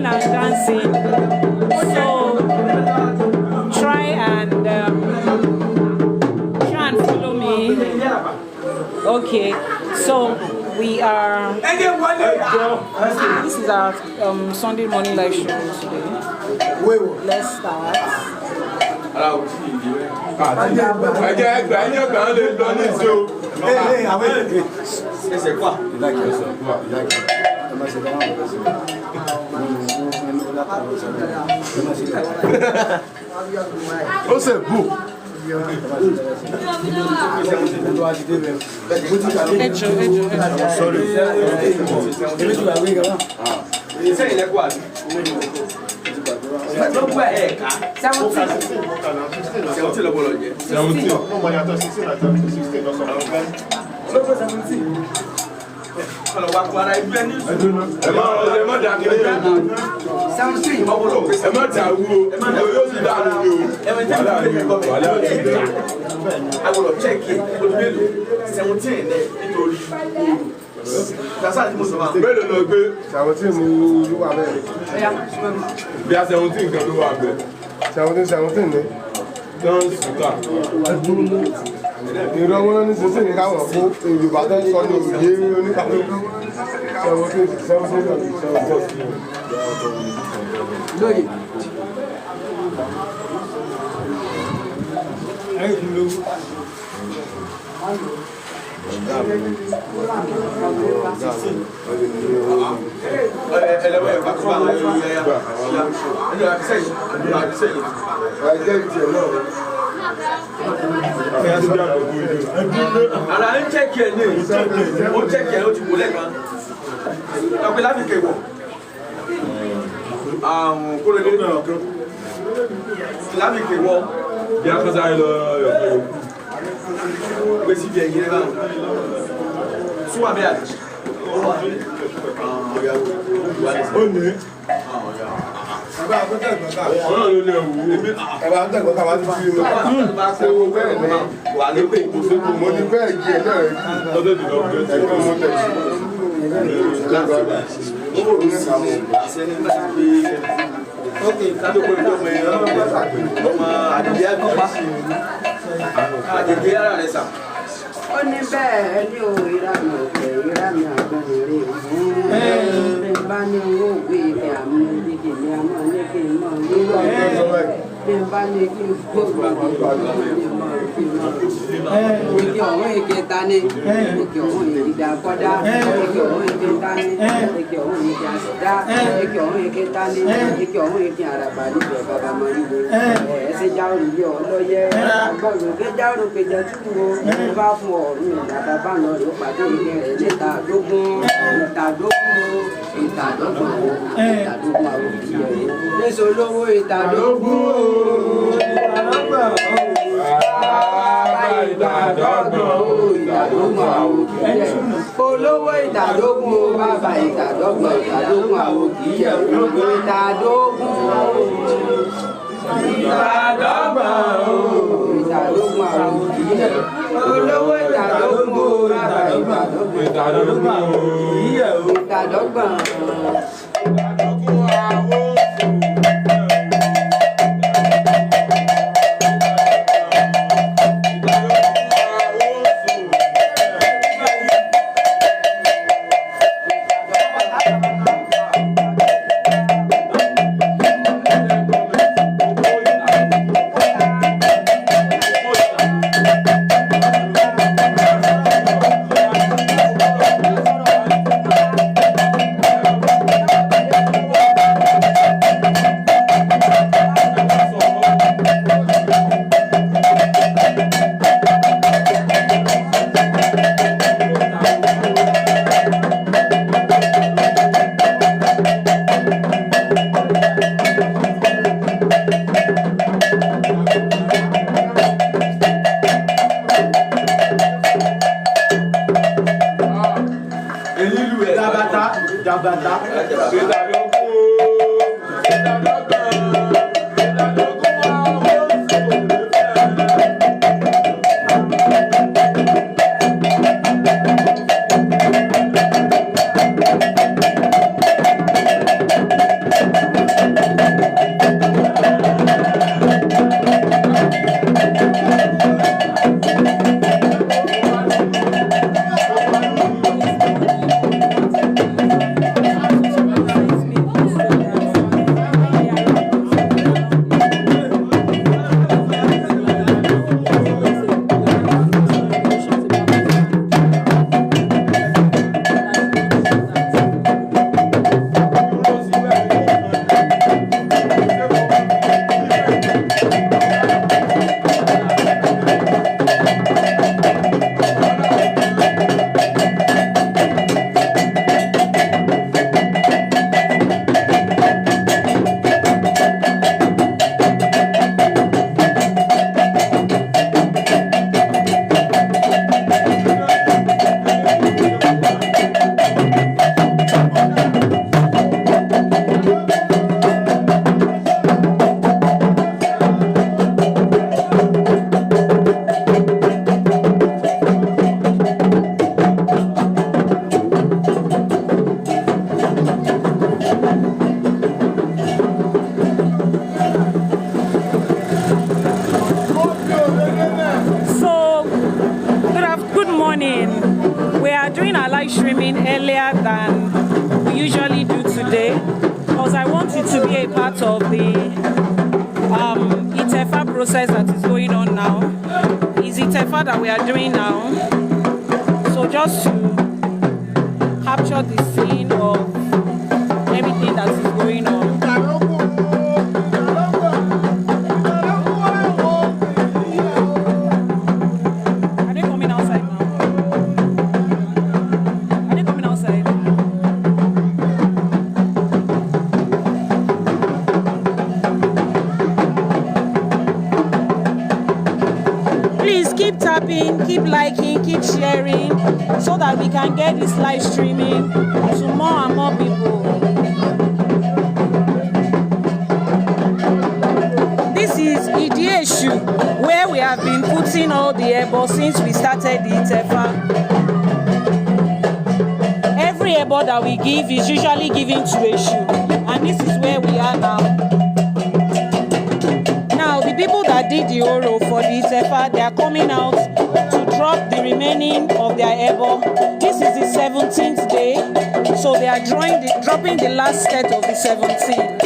singing and dancing. So try and follow me. Okay, so we are. This is our Sunday morning live show today. Let's start. C'est quoi? Oh, c'est beau. to be a part of the Itefa process that is going on now. It's Itefa that we are doing now. So just to capture the scene of everything that is going on. Are they coming outside now? Are they coming outside? Please keep tapping, keep liking, keep sharing so that we can get this live streaming to more and more people. This is Itefa, where we have been putting all the ebo since we started the Itefa. Every ebo that we give is usually given to Eshu, and this is where we are now. Now, the people that did the oro for the Itefa, they are coming out to drop the remaining of their ebo. This is the 17th day, so they are dropping the last set of the 17th.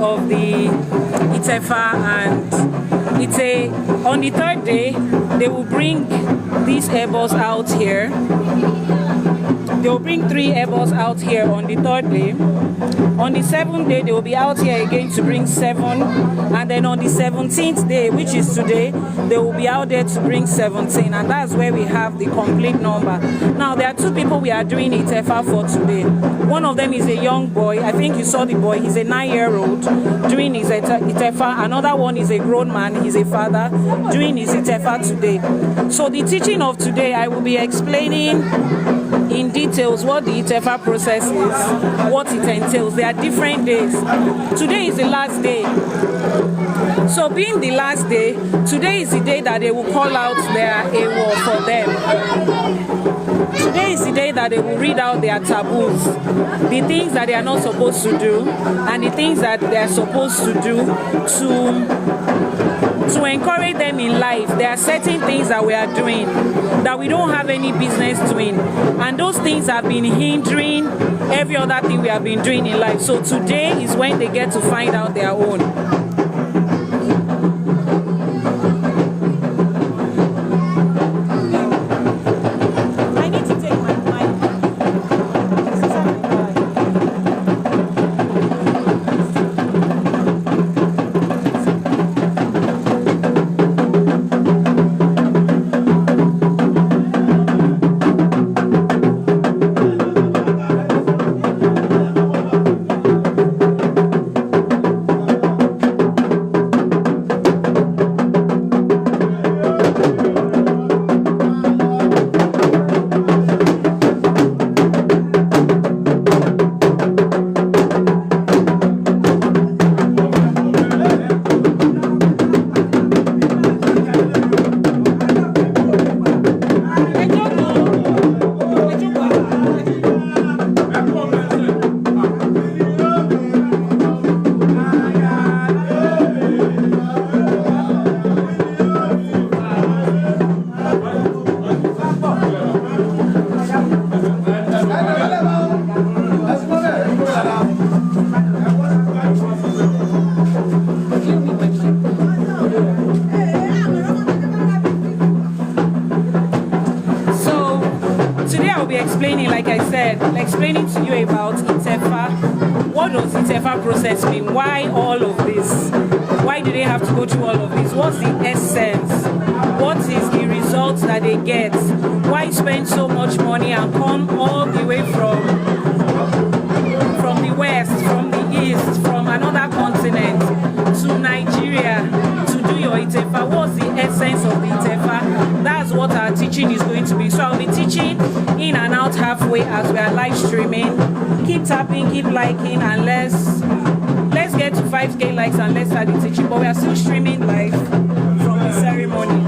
of the Itefa, and on the third day they will bring these airbus out here. They will bring 3 airbus out here on the third day. On the 7th day, they will be out here again to bring 7. And then on the 17th day, which is today, they will be out there to bring 17. And that's where we have the complete number. Now, there are 2 people we are doing Itefa for today. One of them is a young boy. I think you saw the boy. He's a 9-year-old doing his Itefa. Another one is a grown man. He's a father doing his Itefa today. So the teaching of today, I will be explaining in details what the Itefa process is, what it entails. There are different days. Today is the last day. So being the last day, today is the day that they will call out their AWOL for them. Today is the day that they will read out their taboos, the things that they are not supposed to do, and the things that they are supposed to do to encourage them in life. There are certain things that we are doing that we don't have any business doing, and those things have been hindering every other thing we have been doing in life. So today is when they get to find out their own. Explaining to you about Itefa. What does Itefa process mean? Why all of this? Why do they have to go through all of this? What's the essence? What is the results that they get? Why spend so much money and come all the way from the west, from the east, from another continent to Nigeria to do your Itefa? What's the essence of the Itefa? That's what our teaching is going to be. So I'll be teaching in and out halfway as we are live streaming. Keep tapping, keep liking, and let's get to 5K likes and let's start the teaching. But we are still streaming live from the ceremony.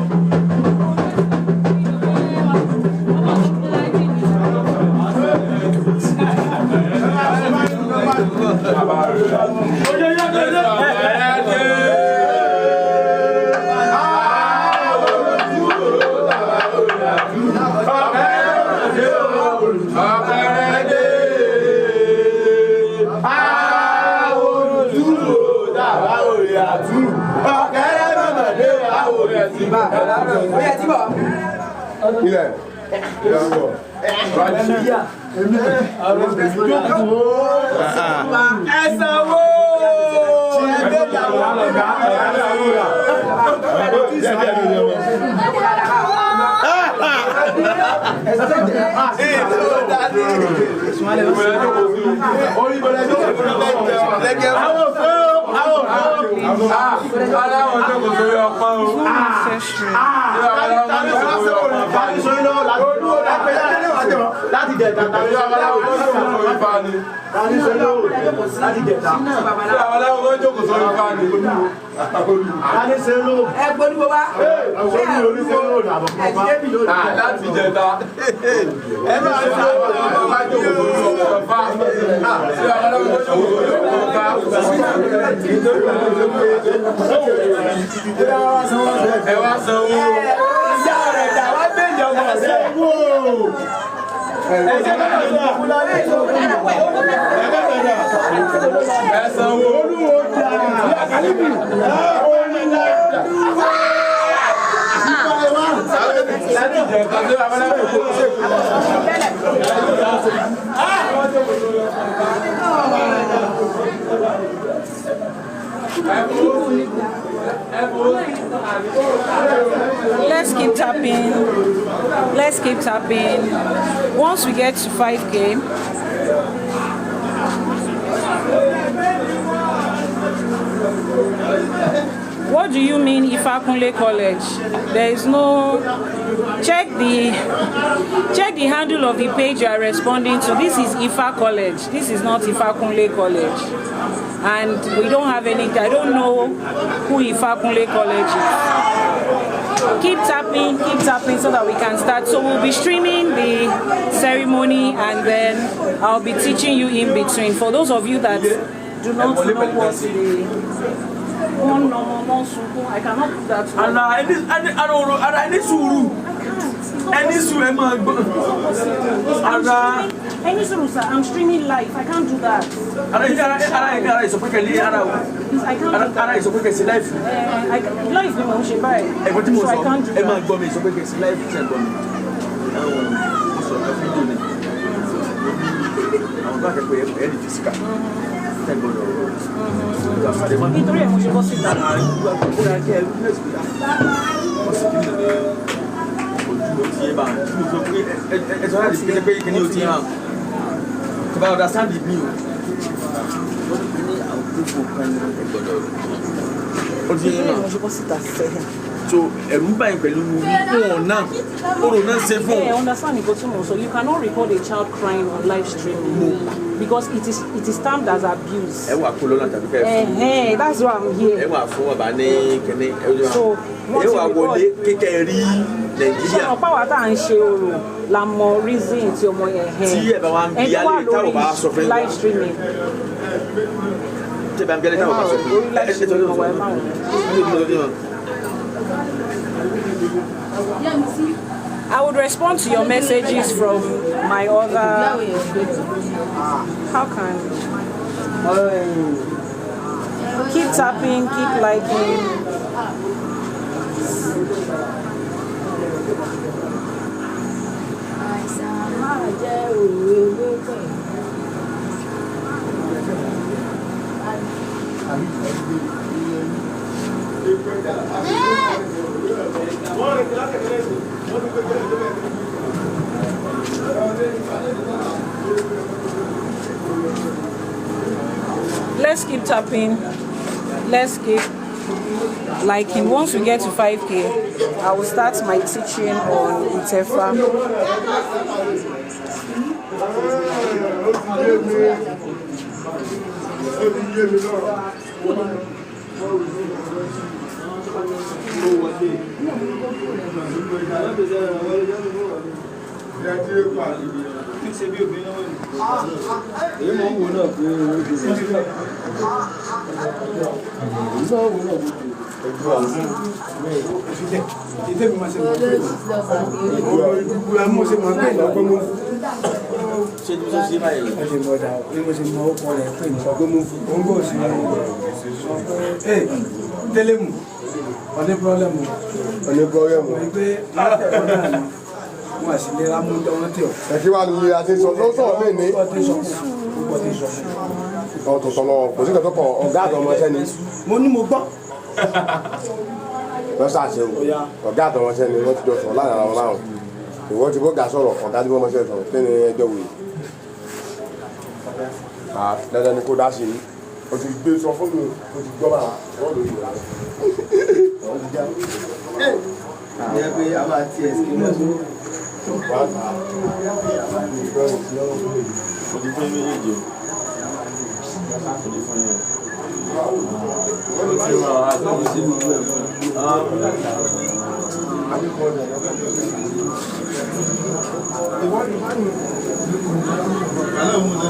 Let's keep tapping. Let's keep tapping. Once we get to 5K, what do you mean Ifakunle College? There is no. Check the handle of the page you are responding to. This is Ifa College. This is not Ifakunle College. And we don't have any. I don't know who Ifakunle College is. Keep tapping so that we can start. So we'll be streaming the ceremony and then I'll be teaching you in between. For those of you that do not know what the I cannot put that one. Any suru, sir. I'm streaming live. I can't do that. I can't do that. Live so I can't do So, everybody understand so you cannot record a child crying on live streaming because it is termed as abuse. That's why I'm here. So la more reason to live streaming. I would respond to your messages from my other. How can keep tapping, keep liking. Let's keep tapping. Let's keep liking. Once we get to 5K, I will start my teaching on Itefa.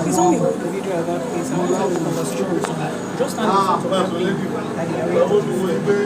It's only hold the video at that place. I want to have a conversation with someone. Just stand in front of that thing that they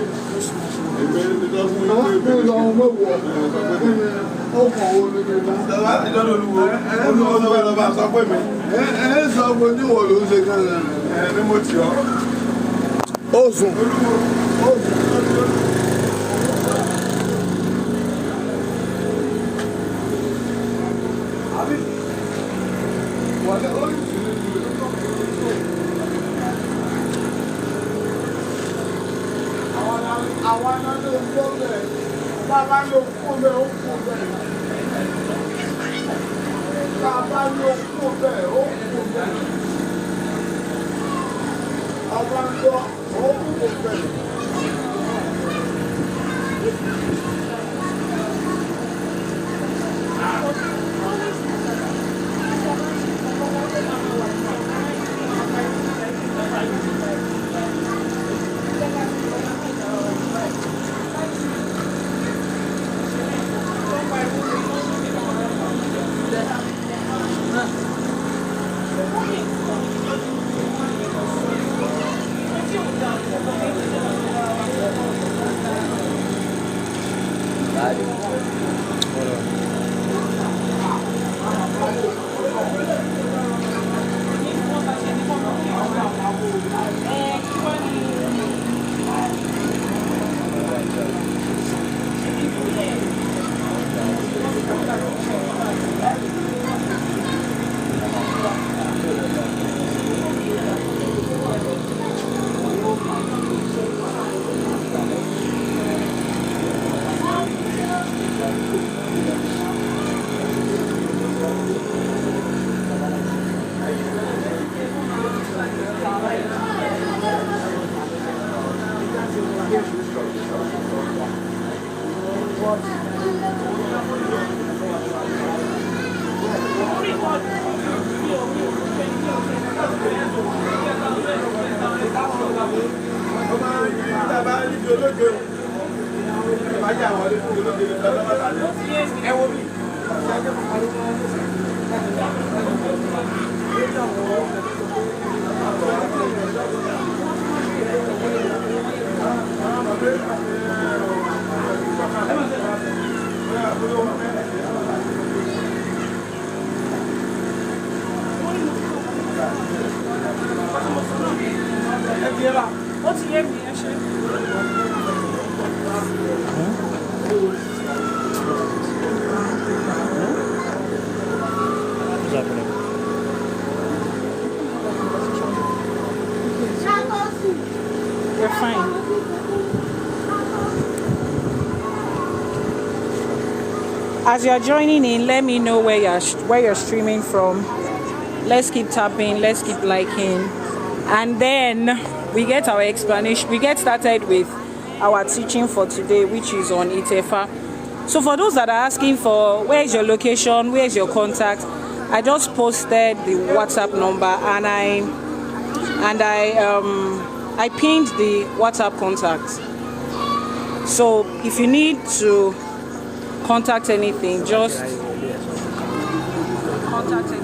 We're fine. As you're joining in, let me know where you're streaming from. Let's keep tapping, let's keep liking, and then we get our explanation. We get started with our teaching for today, which is on Itefa. So for those that are asking for where is your location, where is your contact, I just posted the WhatsApp number and I pinned the WhatsApp contact. So if you need to contact anything, just contact anything.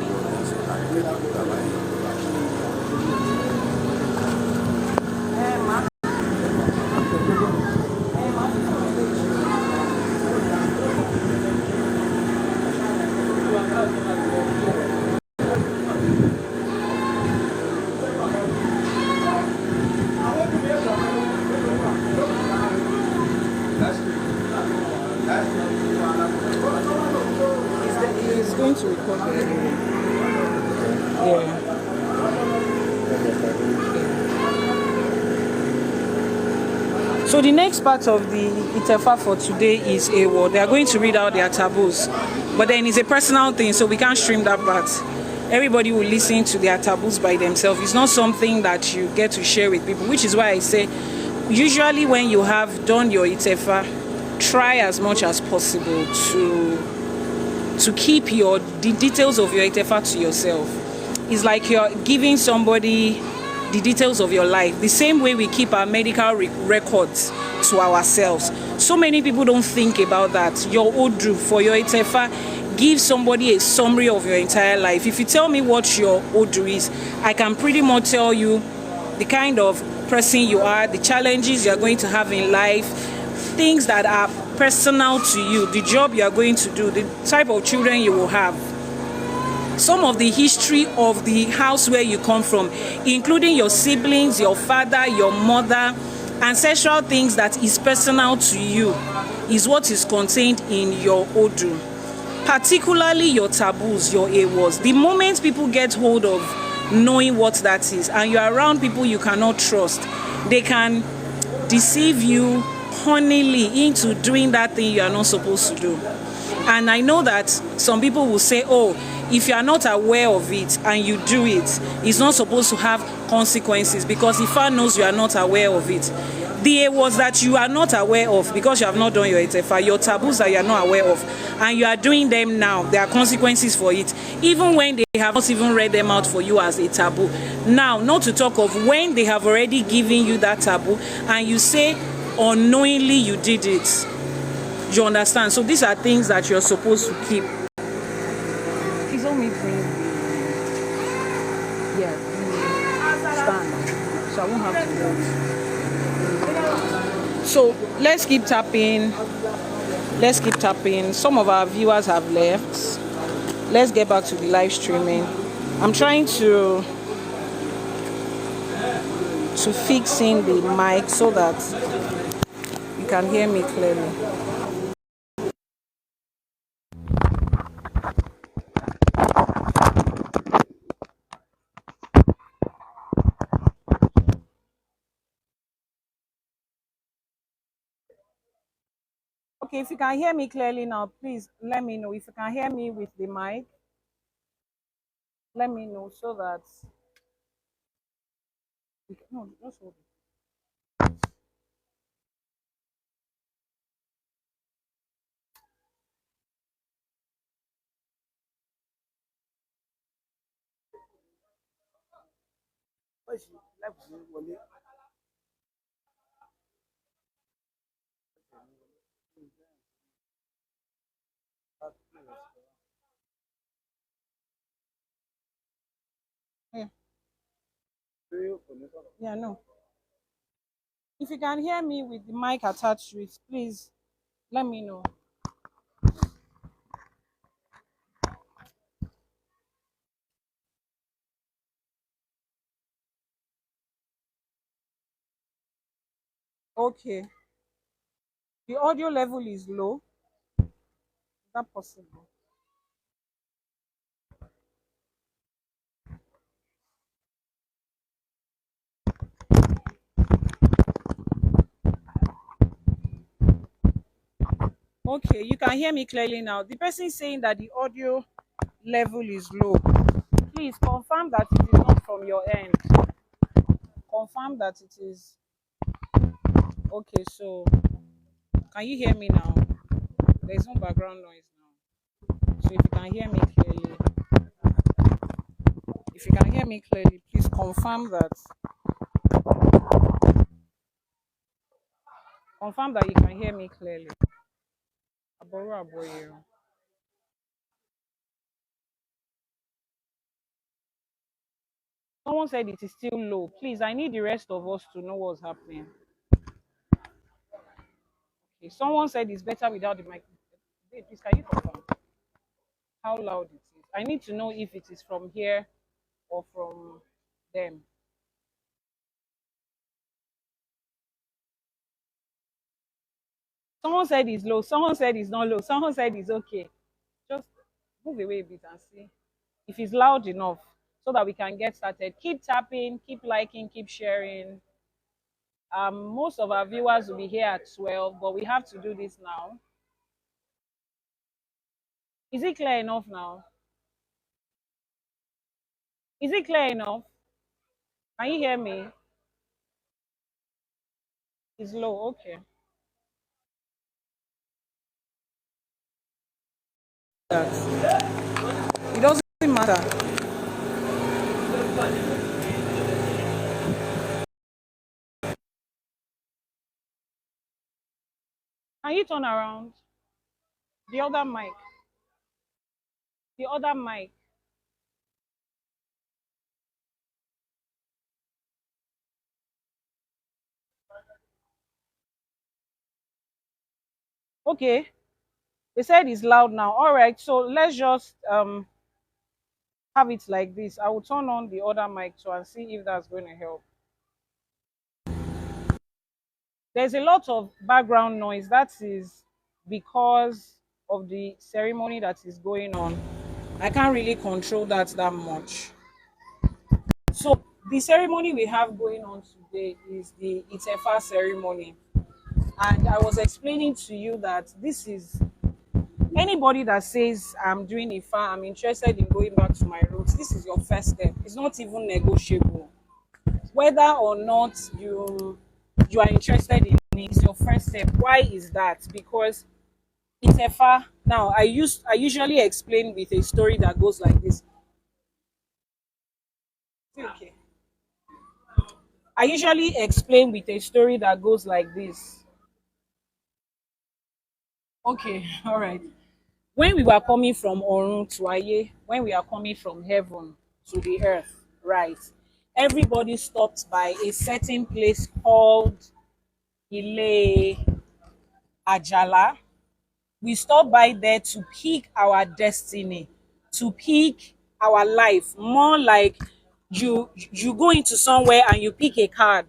He's going to record the video. Yeah. So the next part of the Itefa for today is a word. They are going to read out their taboos, but then it's a personal thing, so we can't stream that part. Everybody will listen to their taboos by themselves. It's not something that you get to share with people, which is why I say, usually when you have done your Itefa, try as much as possible to keep the details of your Itefa to yourself. It's like you're giving somebody the details of your life, the same way we keep our medical records to ourselves. So many people don't think about that. Your Odu for your Itefa, give somebody a summary of your entire life. If you tell me what your Odu is, I can pretty much tell you the kind of person you are, the challenges you are going to have in life, things that are personal to you, the job you are going to do, the type of children you will have, some of the history of the house where you come from, including your siblings, your father, your mother, ancestral things that is personal to you is what is contained in your Odu. Particularly your taboos, your AWOS. The moment people get hold of knowing what that is, and you're around people you cannot trust, they can deceive you honeybly into doing that thing you are not supposed to do. And I know that some people will say, oh, if you are not aware of it and you do it, it's not supposed to have consequences, because Ifa knows you are not aware of it. The was that you are not aware of because you have not done your Itefa, your taboos that you are not aware of, and you are doing them now. There are consequences for it, even when they have not even read them out for you as a taboo. Now, not to talk of when they have already given you that taboo and you say unknowingly you did it. You understand? So these are things that you're supposed to keep. Please help me bring. Yeah, stand. So I won't have to wait. So let's keep tapping. Let's keep tapping. Some of our viewers have left. Let's get back to the live streaming. I'm trying to fix in the mic so that you can hear me clearly. Okay, if you can hear me clearly now, please let me know. If you can hear me with the mic, let me know so that no, just hold it. Yeah. Yeah, no. If you can hear me with the mic attached to it, please let me know. Okay. The audio level is low. Is that possible? Okay, you can hear me clearly now. The person saying that the audio level is low. Please confirm that it is not from your end. Confirm that it is. Okay, so can you hear me now? There's no background noise now. So if you can hear me clearly, please confirm that. Confirm that you can hear me clearly. Aboru aboye. Someone said it is still low. Please, I need the rest of us to know what's happening. Okay, someone said it's better without the mic. Wait, please, can you confirm how loud it is? I need to know if it is from here or from them. Someone said it's low. Someone said it's not low. Someone said it's okay. Just move away a bit and see if it's loud enough so that we can get started. Keep tapping, keep liking, keep sharing. Most of our viewers will be here at 12, but we have to do this now. Is it clear enough now? Is it clear enough? Can you hear me? It's low. Okay. It doesn't matter. Can you turn around? The other mic. The other mic. Okay. They said it's loud now. All right. So let's just have it like this. I will turn on the other mic too and see if that's going to help. There's a lot of background noise. That is because of the ceremony that is going on. I can't really control that much. So the ceremony we have going on today is the Itefa ceremony. And I was explaining to you that this is anybody that says I'm doing Ifa, I'm interested in going back to my roots. This is your first step. It's not even negotiable. Whether or not you are interested in it, it's your first step. Why is that? Because Itefa. Now I usually explain with a story that goes like this. Okay. I usually explain with a story that goes like this. Okay, all right. When we were coming from Orun to Aye, when we are coming from heaven to the earth, right? Everybody stopped by a certain place called Ile Ajala. We stop by there to pick our destiny, to pick our life. More like you go into somewhere and you pick a card,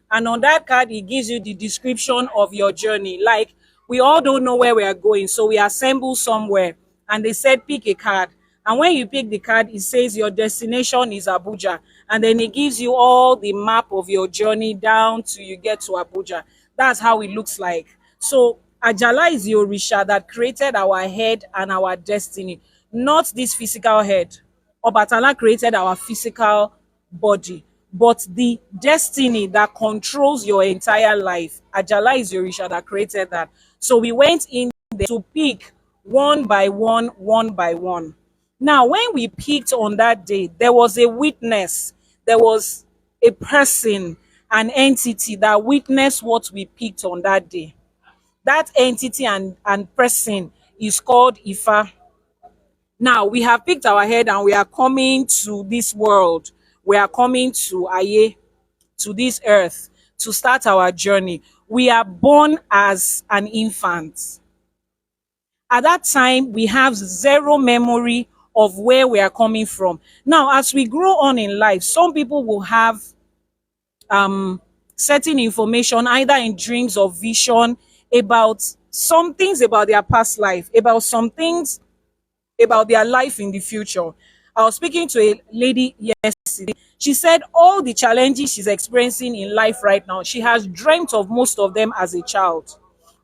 and on that card it gives you the description of your journey. Like, we all don't know where we are going, so we assemble somewhere, and they said pick a card. And when you pick the card, it says your destination is Abuja, and then it gives you all the map of your journey down till you get to Abuja. That's how it looks like. So Ajala is the Orisha that created our head and our destiny, not this physical head. Obatala created our physical body, but the destiny that controls your entire life, Ajala is the Orisha that created that. So we went in there to pick one by one, one by one. Now, when we picked on that day, there was a witness, there was a person, an entity that witnessed what we picked on that day. That entity and person is called Ifa. Now we have picked our head and we are coming to this world. We are coming to Aye, to this earth, to start our journey. We are born as an infant. At that time, we have zero memory of where we are coming from. Now, as we grow on in life, some people will have certain information either in dreams or vision about some things about their past life, about some things about their life in the future. I was speaking to a lady yesterday. She said all the challenges she's experiencing in life right now, she has dreamt of most of them as a child,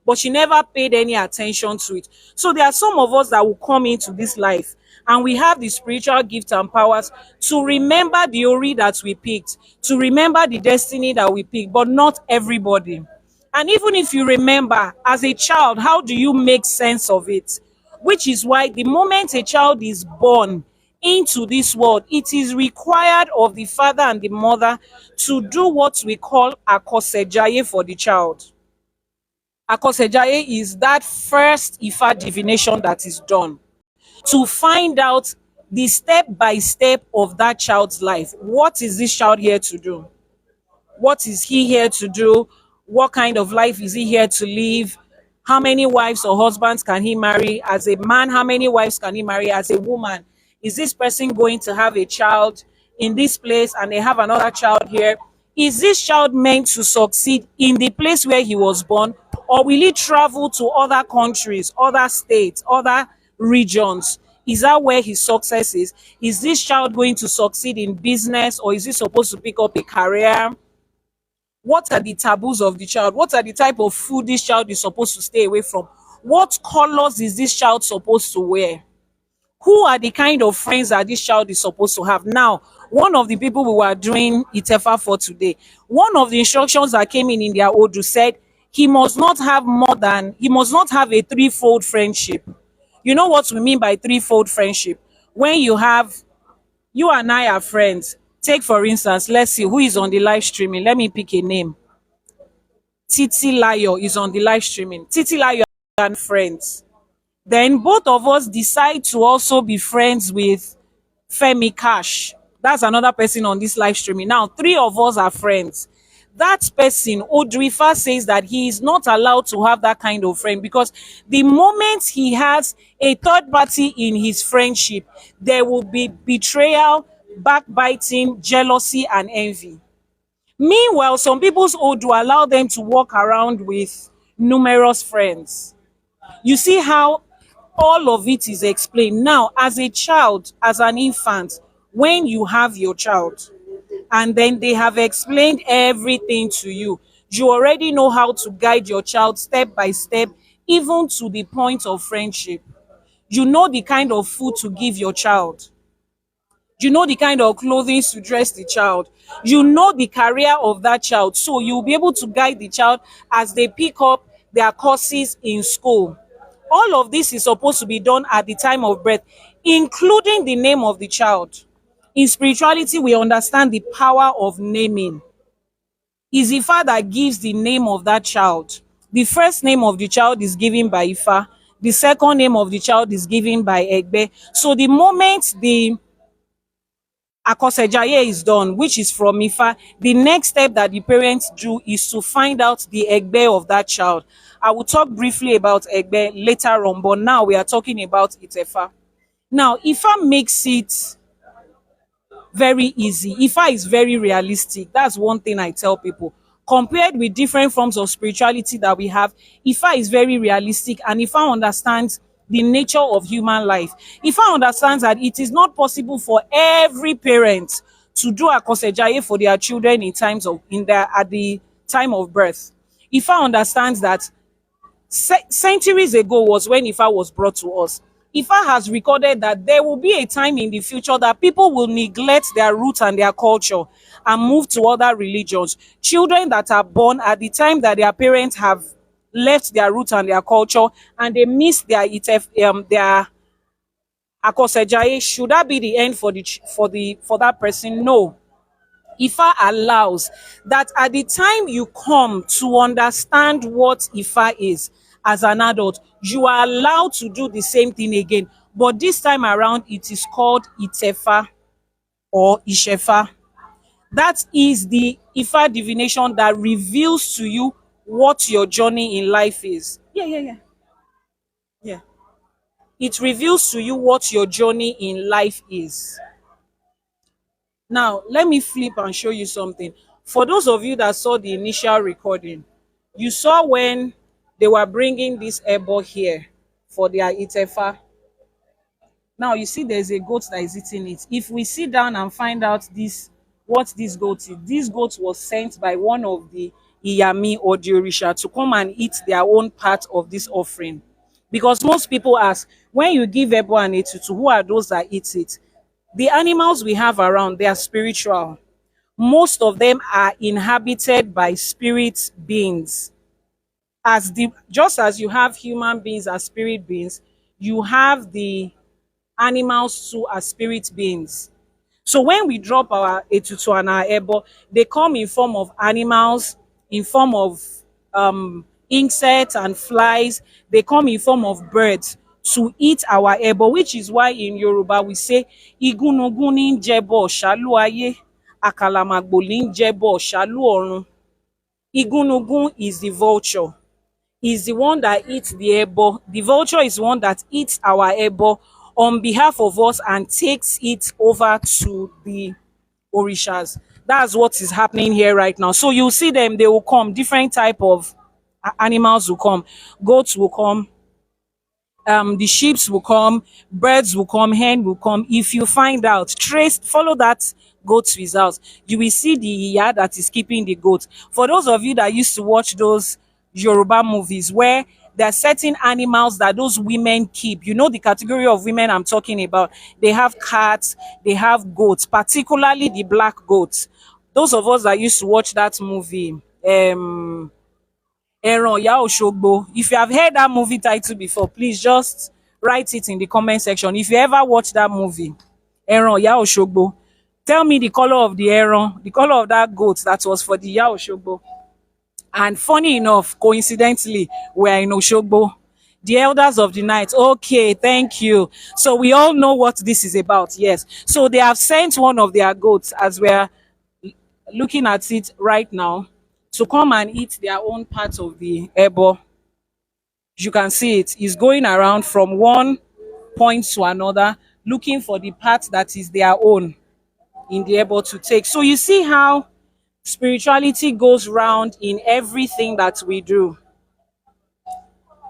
but she never paid any attention to it. So there are some of us that will come into this life and we have the spiritual gifts and powers to remember the ori that we picked, to remember the destiny that we picked, but not everybody. And even if you remember as a child, how do you make sense of it? Which is why the moment a child is born into this world, it is required of the father and the mother to do what we call akosejaye for the child. Akosejaye is that first Ifa divination that is done to find out the step by step of that child's life. What is this child here to do? What is he here to do? What kind of life is he here to live? How many wives or husbands can he marry? As a man, how many wives can he marry? As a woman, is this person going to have a child in this place and they have another child here? Is this child meant to succeed in the place where he was born, or will he travel to other countries, other states, other regions? Is that where his success is? Is this child going to succeed in business, or is he supposed to pick up a career? What are the taboos of the child? What are the type of food this child is supposed to stay away from? What colors is this child supposed to wear? Who are the kind of friends that this child is supposed to have? Now, one of the people we were doing Itefa for today, one of the instructions that came in their Odu said he must not have he must not have a threefold friendship. You know what we mean by threefold friendship? When you have, you and I are friends. Take for instance, let's see who is on the live streaming. Let me pick a name. Titi Layo is on the live streaming. Titi Layo and friends. Then both of us decide to also be friends with Femi Cash. That's another person on this live streaming. Now, three of us are friends. That person, Odrifa, says that he is not allowed to have that kind of friend because the moment he has a third party in his friendship, there will be betrayal, backbiting, jealousy, and envy. Meanwhile, some people's Odu allow them to walk around with numerous friends. You see how all of it is explained. Now, as a child, as an infant, when you have your child, and then they have explained everything to you, you already know how to guide your child step by step, even to the point of friendship. You know the kind of food to give your child. You know the kind of clothing to dress the child. You know the career of that child. So you'll be able to guide the child as they pick up their courses in school. All of this is supposed to be done at the time of birth, including the name of the child. In spirituality, we understand the power of naming. Is Ifa that gives the name of that child. The first name of the child is given by Ifa. The second name of the child is given by Egbe. So the moment the Akosejaye is done, which is from Ifa, the next step that the parents do is to find out the Egbe of that child. I will talk briefly about Egbe later on, but now we are talking about Itefa. Now, Ifa makes it very easy. Ifa is very realistic. That's one thing I tell people. Compared with different forms of spirituality that we have, Ifa is very realistic, and Ifa understands the nature of human life. Ifa understands that it is not possible for every parent to do akosejaye for their children at the time of birth. Ifa understands that centuries ago was when Ifa was brought to us. Ifa has recorded that there will be a time in the future that people will neglect their roots and their culture and move to other religions. Children that are born at the time that their parents have left their roots and their culture and they miss their akosejaye, should that be the end for that person? No. Ifa allows that at the time you come to understand what Ifa is as an adult, you are allowed to do the same thing again. But this time around, it is called Itefa or Ishefa. That is the Ifa divination that reveals to you what your journey in life is. Yeah. It reveals to you what your journey in life is. Now, let me flip and show you something. For those of you that saw the initial recording, you saw when they were bringing this ebo here for their Itefa. Now, you see there's a goat that is eating it. If we sit down and find out what this goat is, this goat was sent by one of the Iyami or the Orisha to come and eat their own part of this offering. Because most people ask, when you give ebo and etutu, who are those that eat it? The animals we have around, they are spiritual. Most of them are inhabited by spirit beings. Just as you have human beings as spirit beings, you have the animals too as spirit beings. So when we drop our etutu and our ebo, they come in form of animals, in form of insects and flies. They come in form of birds to eat our ebo, which is why in Yoruba we say igunugun ni jebo shalu aye, akalamagbo ni jebo shalu orun. Igunugun is the vulture. Is the one that eats the ebo. The vulture is the one that eats our ebo on behalf of us and takes it over to the orishas. That's what is happening here right now. So you see them, they will come, different type of animals will come. Goats will come, the sheep will come, birds will come, hen will come. If you find out, follow that goat's results, you will see the iya that is keeping the goat. For those of you that used to watch those Yoruba movies where there are certain animals that those women keep, you know the category of women I'm talking about. They have cats, they have goats, particularly the black goats. Those of us that used to watch that movie, Ẹran Ìyá Òṣogbo. If you have heard that movie title before, please just write it in the comment section. If you ever watched that movie, Ẹran Ìyá Òṣogbo, tell me the color of the ẹran, the color of that goat that was for the Ìyá Òṣogbo. And funny enough, coincidentally, we're in Oshogbo. The elders of the night. Okay, thank you. So we all know what this is about. Yes. So they have sent one of their goats, as we're looking at it right now, to come and eat their own part of the ebo. You can see it is going around from one point to another, looking for the part that is their own in the ebo to take. So you see how spirituality goes round in everything that we do.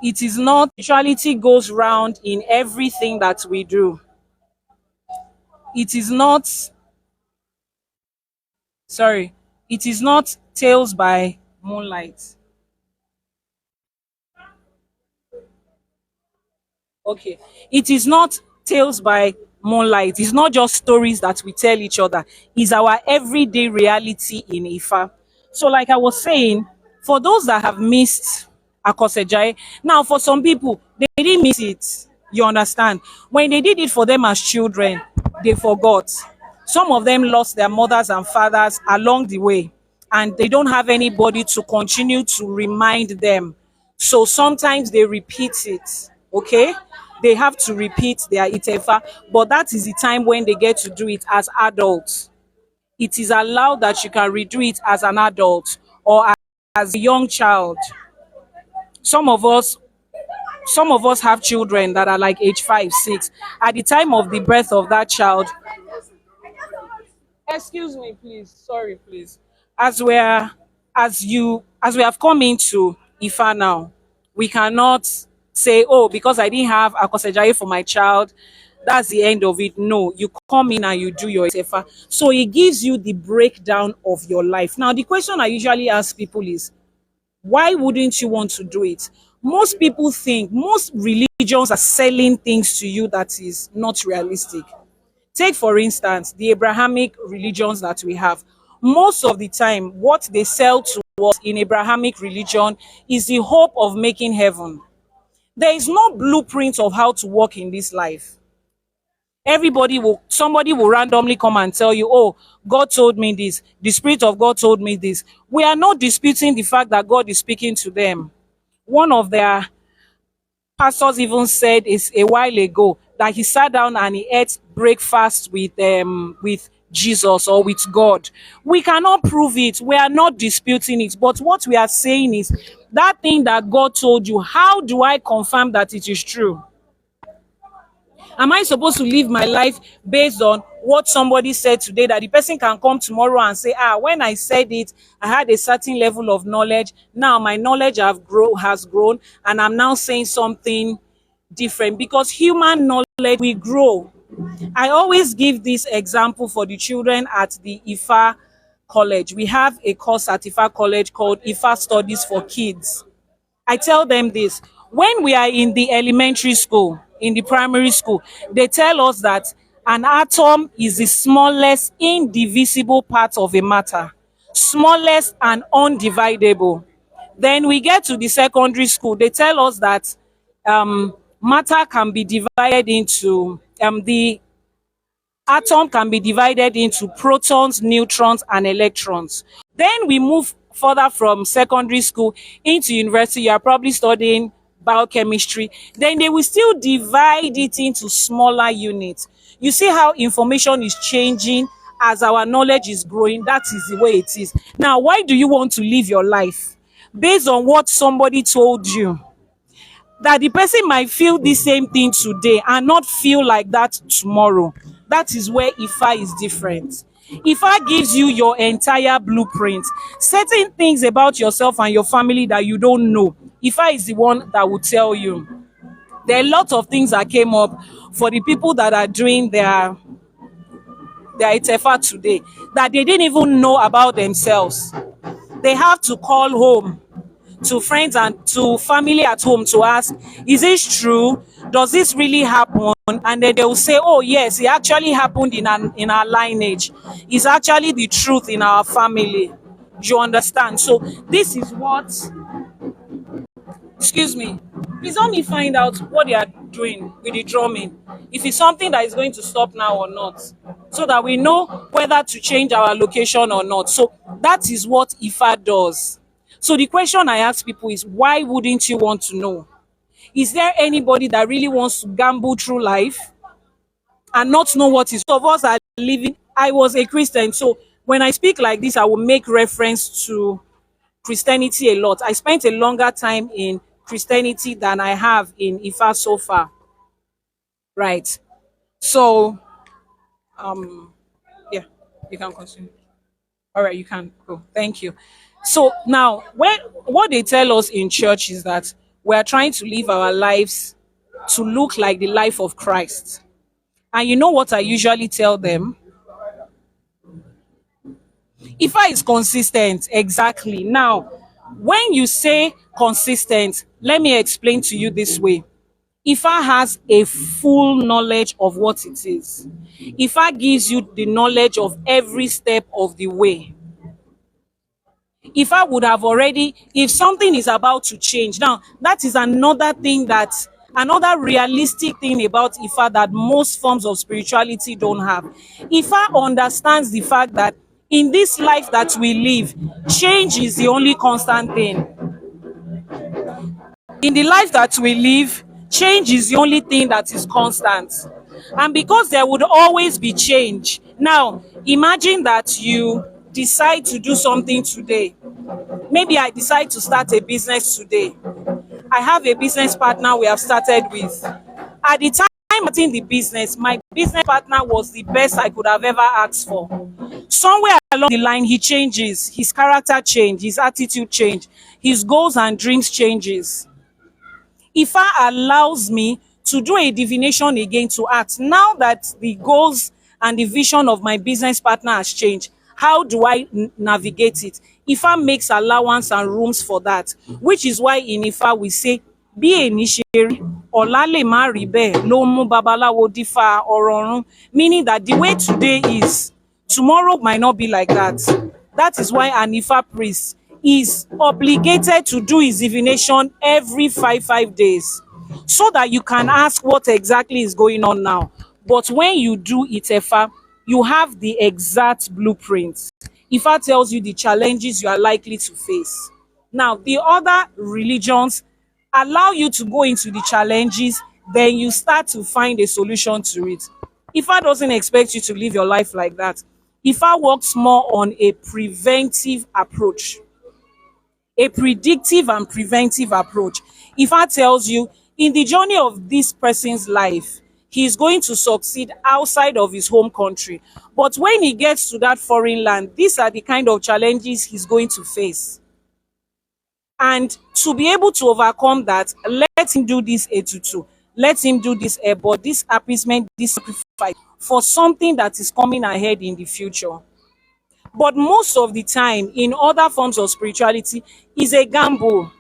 It is not spirituality goes round in everything that we do. It is not, sorry, it is not tales by moonlight. Okay. It is not tales by moonlight. It's not just stories that we tell each other. It's our everyday reality in Ifa. So, like I was saying, for those that have missed Akosejai, now for some people, they didn't miss it. You understand? When they did it for them as children, they forgot. Some of them lost their mothers and fathers along the way, and they don't have anybody to continue to remind them. So sometimes they repeat it. Okay, they have to repeat their Itefa, but that is the time when they get to do it as adults. It is allowed that you can redo it as an adult or as a young child. Some of us some of us have children that are like age 5, 6. At the time of the birth of that child, excuse me, please. Sorry, please. As we're as we have come into Ifa now, we cannot say, oh, because I didn't have Akosejaye for my child, that's the end of it. No, you come in and you do your Itefa. So it gives you the breakdown of your life. Now, the question I usually ask people is, why wouldn't you want to do it? Most people think most religions are selling things to you that is not realistic. Take, for instance, the Abrahamic religions that we have. Most of the time, what they sell to us in Abrahamic religion is the hope of making heaven. There is no blueprint of how to walk in this life. Somebody will randomly come and tell you, oh, God told me this, the Spirit of God told me this. We are not disputing the fact that God is speaking to them. One of their pastors even said is a while ago that he sat down and he ate breakfast with Jesus or with God. We cannot prove it. We are not disputing it. But what we are saying is that thing that God told you, how do I confirm that it is true? Am I supposed to live my life based on what somebody said today, that the person can come tomorrow and say, when I said it, I had a certain level of knowledge. Now my knowledge has grown and I'm now saying something different, because human knowledge will grow. I always give this example for the children at the Ifa college. We have a course at Ifa college called Ifa Studies for Kids. I tell them this: when we are in the elementary school, in the primary school, they tell us that an atom is the smallest indivisible part of a matter, smallest and undividable. Then we get to the secondary school, they tell us that matter can be divided into the atom can be divided into protons, neutrons, and electrons. Then we move further from secondary school into university. You are probably studying biochemistry. Then they will still divide it into smaller units. You see how information is changing as our knowledge is growing. That is the way it is. Now, why do you want to live your life based on what somebody told you? That the person might feel the same thing today and not feel like that tomorrow. That is where Ifa is different. Ifa gives you your entire blueprint. Certain things about yourself and your family that you don't know, Ifa is the one that will tell you. There are lots of things that came up for the people that are doing their Itefa today that they didn't even know about themselves. They have to call home to friends and to family at home to ask, is this true? Does this really happen? And then they will say, oh yes, it actually happened in our lineage. It's actually the truth in our family. You understand? So this is what, excuse me, please let me find out what they are doing with the drumming, if it's something that is going to stop now or not, so that we know whether to change our location or not. So that is what Ifa does. So the question I ask people is, why wouldn't you want to know? Is there anybody that really wants to gamble through life and not know what is of us are living? I was a Christian, so when I speak like this, I will make reference to Christianity a lot. I spent a longer time in Christianity than I have in Ifa so far. Right. So yeah, you can continue. All right, you can go. Thank you. So now, when what they tell us in church is that we are trying to live our lives to look like the life of Christ. And you know what I usually tell them? If I is consistent, exactly. Now, when you say consistent, let me explain to you this way. Ifa has a full knowledge of what it is. Ifa gives you the knowledge of every step of the way. If I would have already, if something is about to change, now that is another thing, that another realistic thing about Ifa that most forms of spirituality don't have. Ifa understands the fact that in this life that we live, change is the only constant thing. In the life that we live, change is the only thing that is constant. And because there would always be change, now imagine that you decide to do something today. Maybe I decide to start a business today. I have a business partner we have started with. At the time starting the business, my business partner was the best I could have ever asked for. Somewhere along the line, he changes, his character change, his attitude change, his goals and dreams changes. Ifa allows me to do a divination again to act. Now that the goals and the vision of my business partner has changed, how do I navigate it? Ifa makes allowance and rooms for that, which is why in Ifa we say, bí èní ṣe rí, ọ̀la lè má rí bẹ́ẹ̀ ló mú babaláwo dífá ọ̀rọ̀ ọ̀run, meaning that the way today is, tomorrow might not be like that. That is why an Ifa priest is obligated to do his divination every five days, so that you can ask what exactly is going on now. But when you do Itefa, you have the exact blueprint. Ifa tells you the challenges you are likely to face. Now, the other religions allow you to go into the challenges, then you start to find a solution to it. Ifa doesn't expect you to live your life like that. Ifa works more on a preventive approach, a predictive and preventive approach. Ifa tells you, in the journey of this person's life, he is going to succeed outside of his home country. But when he gets to that foreign land, these are the kind of challenges he's going to face. And to be able to overcome that, let him do this etutu, let him do this but this appeasement, this sacrifice for something that is coming ahead in the future. But most of the time, in other forms of spirituality, is a gamble.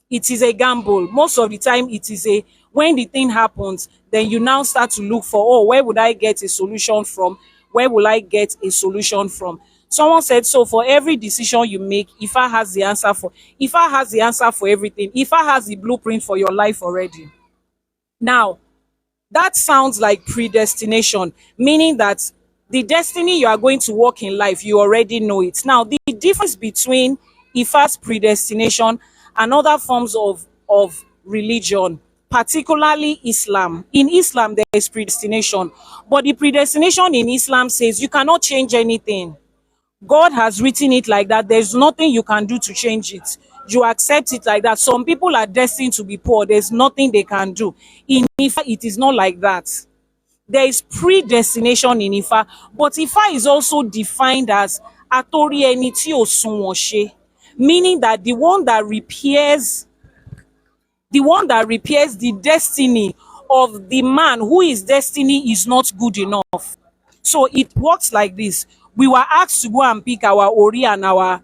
It is a gamble. Most of the time, it is a, when the thing happens, then you now start to look for, oh, where would I get a solution from? Where will I get a solution from? Someone said, so for every decision you make, Ifa has the answer for. Ifa has the answer for everything. Ifa has the blueprint for your life already. Now, that sounds like predestination, meaning that the destiny you are going to walk in life, you already know it. Now, the difference between Ifa's predestination and other forms of religion, particularly Islam. In Islam, there is predestination, but the predestination in Islam says you cannot change anything. God has written it like that. There's nothing you can do to change it. You accept it like that. Some people are destined to be poor. There's nothing they can do. In Ifa, it is not like that. There is predestination in Ifa, but Ifa is also defined as atori eni tí ò sunwọ̀n ṣe, meaning that the one that repairs the destiny of the man who his destiny is not good enough. So it works like this. We were asked to go and pick our ori and our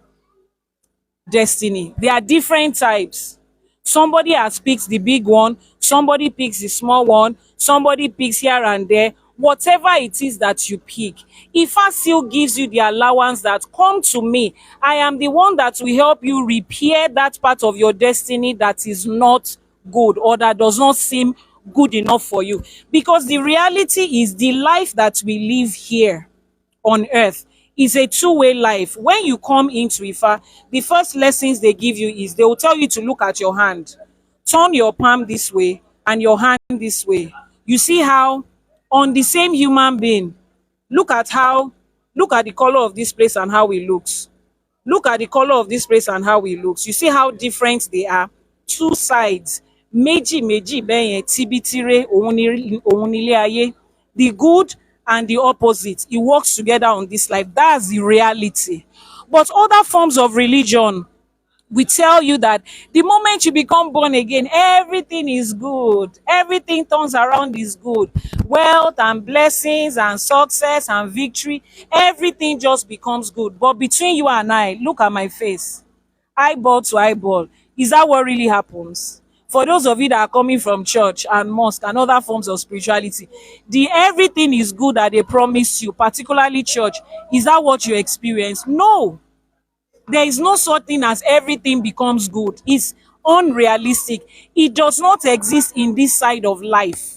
destiny. There are different types. Somebody has picked the big one, somebody picks the small one, somebody picks here and there. Whatever it is that you pick, Ifa still gives you the allowance that, come to me. I am the one that will help you repair that part of your destiny that is not good or that does not seem good enough for you. Because the reality is, the life that we live here on earth It's a two-way life. When you come into Ifa, the first lessons they give you is they will tell you to look at your hand. Turn your palm this way and your hand this way. You see how on the same human being, look at how, look at the color of this place and how it looks. Look at the color of this place and how it looks. You see how different they are. Two sides. Méjì méjì bẹ́yẹn tibitire òun nílé ayé. The good and the opposite. It works together on this life. That's the reality. But other forms of religion, we tell you that the moment you become born again, everything is good. Everything turns around is good. Wealth and blessings and success and victory, everything just becomes good. But between you and I, look at my face. Eyeball to eyeball. Is that what really happens? For those of you that are coming from church and mosque and other forms of spirituality, the everything is good that they promise you, particularly church, is that what you experience? No. There is no such thing as everything becomes good. It's unrealistic. It does not exist in this side of life.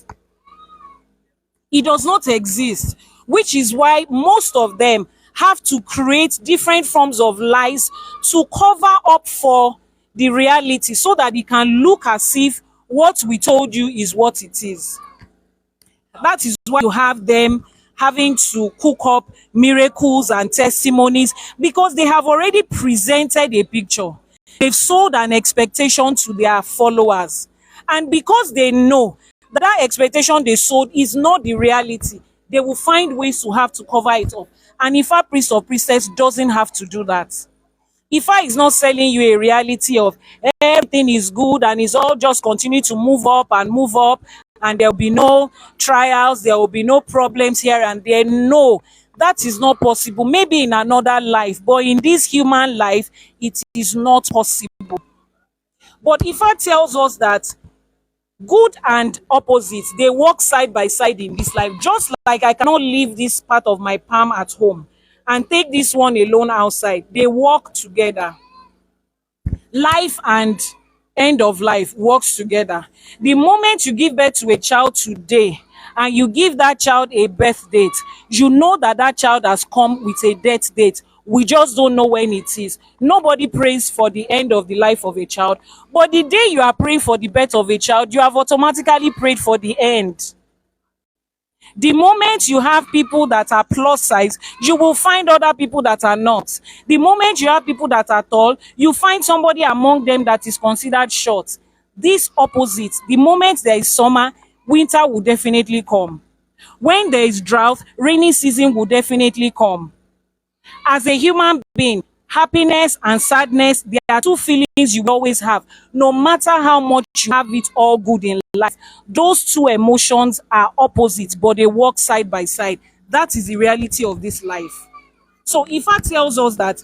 It does not exist, which is why most of them have to create different forms of lies to cover up for the reality so that it can look as if what we told you is what it is. That is why you have them having to cook up miracles and testimonies, because they have already presented a picture. They've sold an expectation to their followers. And because they know that that expectation they sold is not the reality, they will find ways to have to cover it up. And if a priest or priestess doesn't have to do that, Ifa is not selling you a reality of everything is good and it's all just continue to move up and there will be no trials, there will be no problems here and there. No, that is not possible. Maybe in another life, but in this human life, it is not possible. But Ifa tells us that good and opposite, they work side by side in this life. Just like I cannot leave this part of my palm at home and take this one alone outside. They work together. Life and end of life works together. The moment you give birth to a child today and you give that child a birth date, you know that that child has come with a death date. We just don't know when it is. Nobody prays for the end of the life of a child, but the day you are praying for the birth of a child, you have automatically prayed for the end. The moment you have people that are plus size, you will find other people that are not. The moment you have people that are tall, you find somebody among them that is considered short. This opposite, the moment there is summer, winter will definitely come. When there is drought, rainy season will definitely come. As a human being, happiness and sadness, there are two feelings you always have. No matter how much you have it all good in life, those two emotions are opposite, but they work side by side. That is the reality of this life. So Ifa tells us that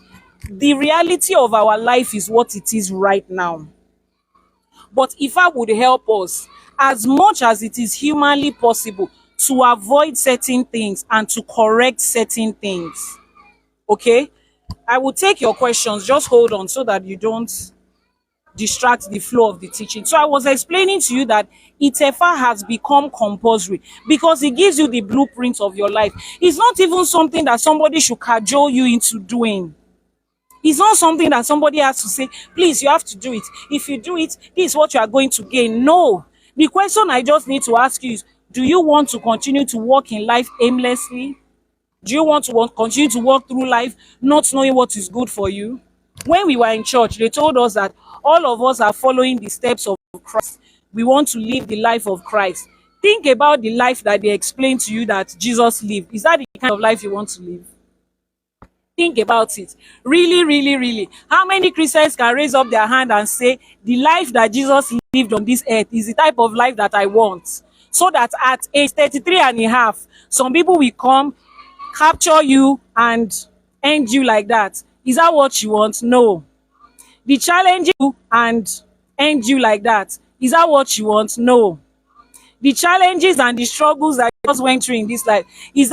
the reality of our life is what it is right now. But Ifa would help us as much as it is humanly possible to avoid certain things and to correct certain things. Okay? I will take your questions. Just hold on so that you don't distract the flow of the teaching. So I was explaining to you that Itefa has become compulsory because it gives you the blueprint of your life. It's not even something that somebody should cajole you into doing. It's not something that somebody has to say, please, you have to do it. If you do it, this is what you are going to gain. No. The question I just need to ask you is, do you want to continue to walk in life aimlessly? Do you want to continue to walk through life not knowing what is good for you? When we were in church, they told us that all of us are following the steps of Christ. We want to live the life of Christ. Think about the life that they explained to you that Jesus lived. Is that the kind of life you want to live? Think about it. Really, really, really. How many Christians can raise up their hand and say, the life that Jesus lived on this earth is the type of life that I want? So that at age 33 and a half, some people will come, capture you, and end you like that. Is that what you want? No. The challenge you and end you like that. Is that what you want? No. The challenges and the struggles that you just went through in this life, is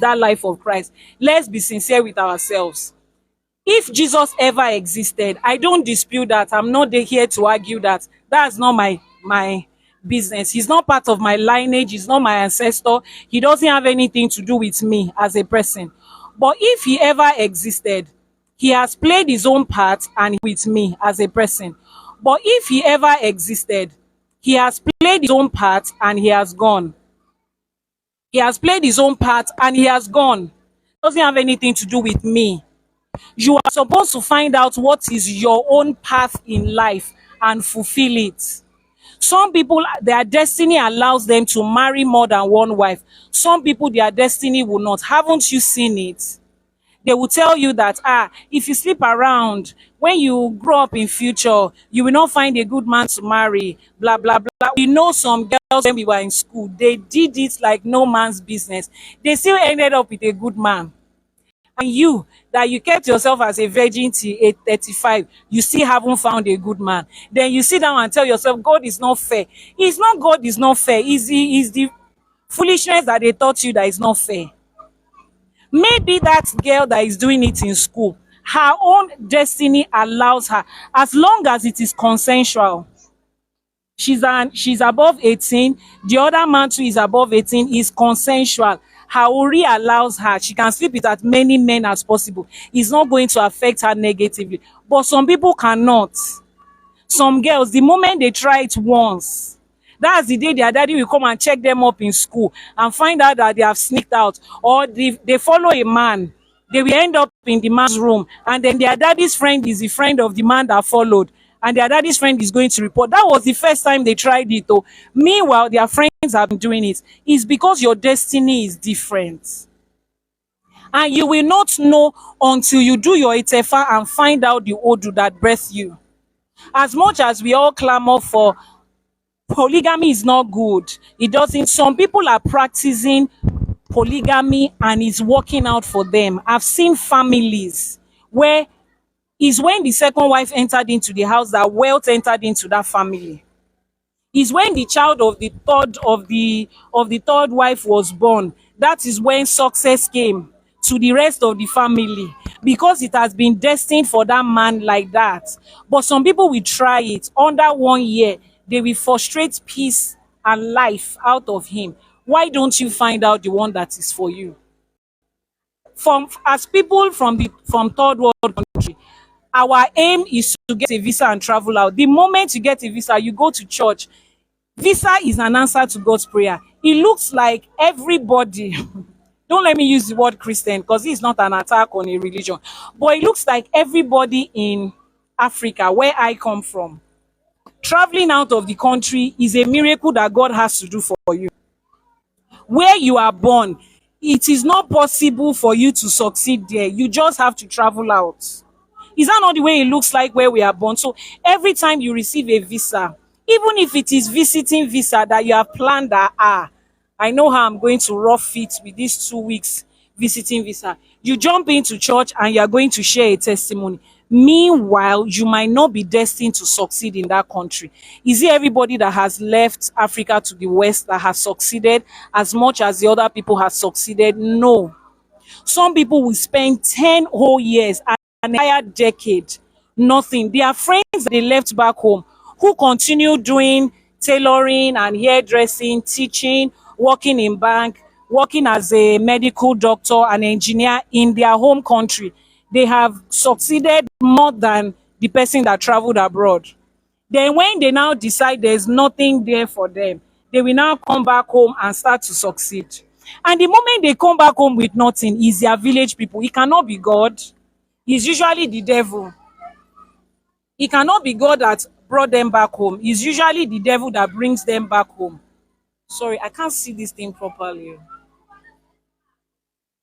that life of Christ? Let's be sincere with ourselves. If Jesus ever existed, I don't dispute that. I'm not here to argue that. That's not my business. He's not part of my lineage. He's not my ancestor. He doesn't have anything to do with me as a person. But if he ever existed, he has played his own part and with me as a person. But if he ever existed, he has played his own part and he has gone. He has played his own part and he has gone. Doesn't have anything to do with me. You are supposed to find out what is your own path in life and fulfill it. Some people, their destiny allows them to marry more than one wife. Some people, their destiny will not. Haven't you seen it? They will tell you that if you sleep around, when you grow up in future, you will not find a good man to marry, blah blah blah. We know some girls when we were in school, they did it like no man's business. They still ended up with a good man. And you, that you kept yourself as a virgin till age 35, you still haven't found a good man. Then you sit down and tell yourself God is not fair. It's not God is not fair, it's the foolishness that they taught you that is not fair. Maybe that girl that is doing it in school, her own destiny allows her, as long as it is consensual. She's above 18, the other man too is above 18, is consensual. Her ori allows her, she can sleep with as many men as possible. It's not going to affect her negatively. But some people cannot. Some girls, the moment they try it once, that's the day their daddy will come and check them up in school and find out that they have sneaked out, or they follow a man. They will end up in the man's room, and then their daddy's friend is the friend of the man that followed, and their daddy's friend is going to report. That was the first time they tried it though. Meanwhile, their friends have been doing it. It's because your destiny is different. And you will not know until you do your Itefa and find out the Odu that birthed you. As much as we all clamor for polygamy is not good, it doesn't. Some people are practicing polygamy and it's working out for them. I've seen families where is when the second wife entered into the house that wealth entered into that family. Is when the child of the third wife was born, that is when success came to the rest of the family, because it has been destined for that man like that. But some people will try it under 1 year, they will frustrate peace and life out of him. Why don't you find out the one that is for you? From as people from third world country, our aim is to get a visa and travel out. The moment you get a visa, you go to church. Visa is an answer to God's prayer. It looks like everybody don't let me use the word Christian because it's not an attack on a religion, but it looks like everybody in Africa, where I come from, traveling out of the country is a miracle that God has to do for you. Where you are born, it is not possible for you to succeed there. You just have to travel out. Is that not the way it looks like where we are born? So every time you receive a visa, even if it is visiting visa that you have planned that, I know how I'm going to rough it with these 2 weeks visiting visa. You jump into church and you are going to share a testimony. Meanwhile, you might not be destined to succeed in that country. Is it everybody that has left Africa to the West that has succeeded as much as the other people have succeeded? No. Some people will spend 10 whole years, an entire decade, nothing. There are friends that they left back home who continue doing tailoring and hairdressing, teaching, working in bank, working as a medical doctor, an engineer in their home country. They have succeeded more than the person that traveled abroad. Then when they now decide there's nothing there for them, they will now come back home and start to succeed. And the moment they come back home with nothing, is their village people. It cannot be God. It's usually the devil. It cannot be God that brought them back home. It's usually the devil that brings them back home. Sorry, I can't see this thing properly.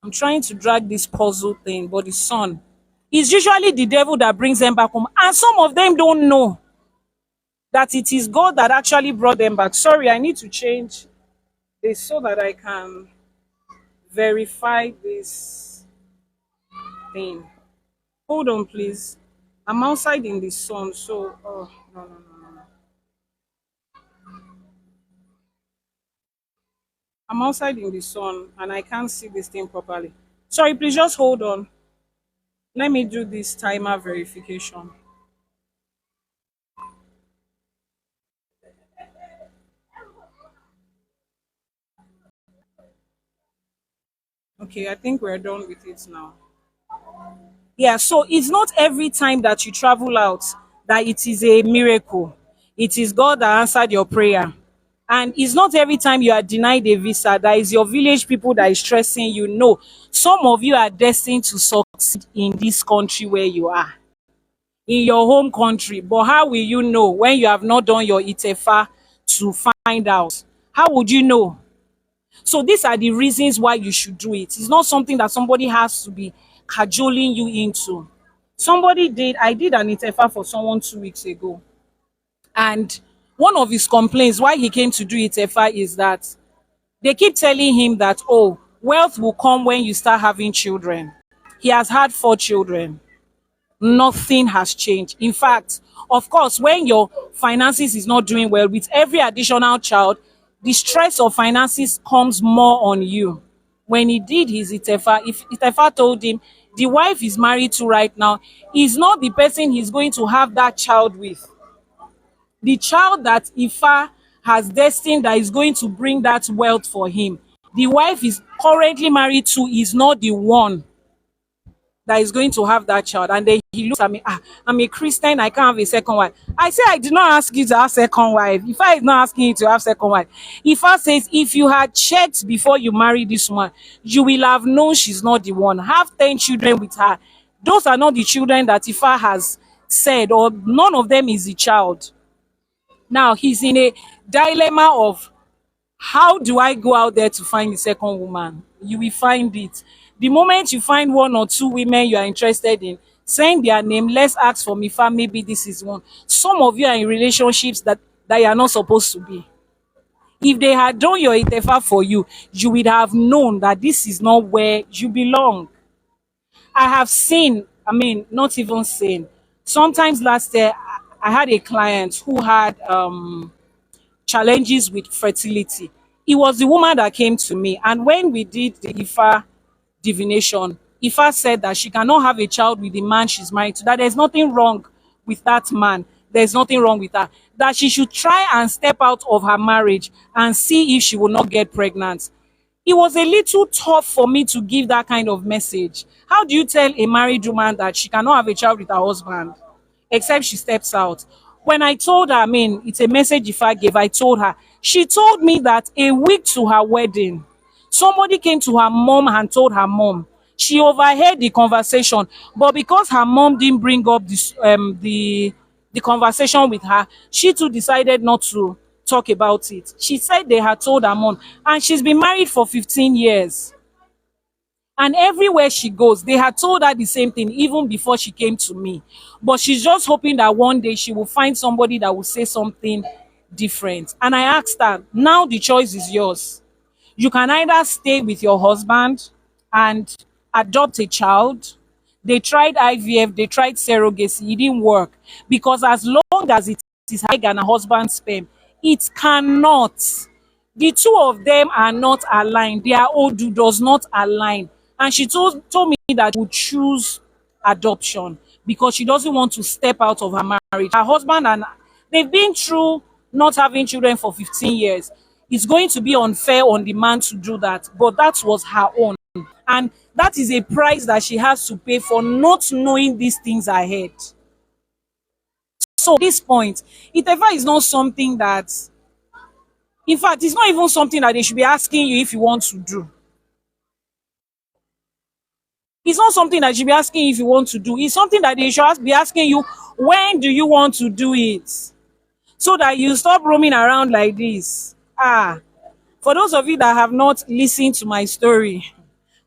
I'm trying to drag this puzzle thing, but the sun. It's usually the devil that brings them back home. And some of them don't know that it is God that actually brought them back. Sorry, I need to change this so that I can verify this thing. Hold on, please. I'm outside in the sun, so oh no. I'm outside in the sun and I can't see this thing properly. Sorry, please just hold on. Let me do this timer verification. Okay, I think we're done with it now. Yeah, so it's not every time that you travel out that it is a miracle. It is God that answered your prayer. And it's not every time you are denied a visa that is your village people that is stressing you. No, some of you are destined to succeed in this country where you are, in your home country. But how will you know when you have not done your Itefa to find out? How would you know? So these are the reasons why you should do it. It's not something that somebody has to be cajoling you into. I did an Itefa for someone 2 weeks ago. And one of his complaints why he came to do Itefa is that they keep telling him that, oh, wealth will come when you start having children. He has had 4 children. Nothing has changed. In fact, of course, when your finances is not doing well with every additional child, the stress of finances comes more on you. When he did his Itefa, if Itefa told him the wife is married to right now is not the person he's going to have that child with. The child that Ifa has destined that is going to bring that wealth for him, the wife is currently married to is not the one that is going to have that child. And then he looks at me, I'm a Christian, I can't have a second wife. I say, I did not ask you to have second wife. If I is not asking you to have second wife, if I says, if you had checked before you marry this one, you will have known she's not the one. Have 10 children with her. Those are not the children that Ifa has said, or none of them is the child. Now he's in a dilemma of, how do I go out there to find the second woman? You will find it. The moment you find 1 or 2 women you are interested in, send their name. Let's ask for Mifa. Maybe this is one. Some of you are in relationships that you are not supposed to be. If they had done your Itefa for you, you would have known that this is not where you belong. I have seen, I mean, not even seen. Sometimes last year, I had a client who had challenges with fertility. It was the woman that came to me, and when we did the Ifa divination, Ifa said that she cannot have a child with the man she's married to, that there's nothing wrong with that man, there's nothing wrong with her, that she should try and step out of her marriage and see if she will not get pregnant. It was a little tough for me to give that kind of message. How do you tell a married woman that she cannot have a child with her husband except she steps out? When I told her, I mean, it's a message if I gave, I told her. She told me that a week to her wedding, somebody came to her mom and told her mom. She overheard the conversation, but because her mom didn't bring up the conversation with her, she too decided not to talk about it. She said they had told her mom, and she's been married for 15 years. And everywhere she goes, they had told her the same thing even before she came to me. But she's just hoping that one day she will find somebody that will say something different. And I asked her, now the choice is yours. You can either stay with your husband and adopt a child. They tried IVF, they tried surrogacy, it didn't work. Because as long as it is her egg and her husband's sperm, it cannot. The two of them are not aligned. Their Odu does not align. And she told me that she would choose adoption because she doesn't want to step out of her marriage. Her husband and they've been through not having children for 15 years. It's going to be unfair on the man to do that, but that was her own. And that is a price that she has to pay for not knowing these things ahead. So at this point, Itefa is not something that, in fact, it's not even something that they should be asking you if you want to do. It's not something that you should be asking if you want to do. It's something that they should be asking you, when do you want to do it? So that you stop roaming around like this. For those of you that have not listened to my story,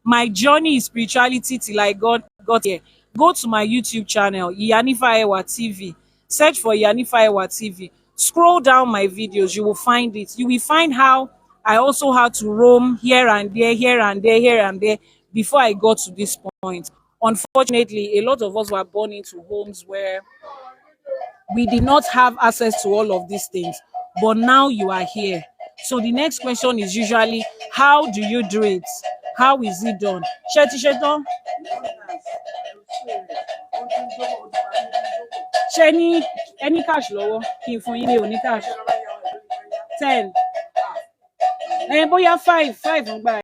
my journey in spirituality till I got here, go to my YouTube channel, IYANIFA TV. Search for IYANIFA TV. Scroll down my videos, you will find it. You will find how I also had to roam here and there, here and there, here and there, before I got to this point. Unfortunately, a lot of us were born into homes where we did not have access to all of these things, but now you are here. So the next question is usually, how do you do it? How is it done? Sheti shetan. Ṣé any cash lọ́wọ́ kí n fún yín ní òní cash 10 bóyá 5 ń gbà.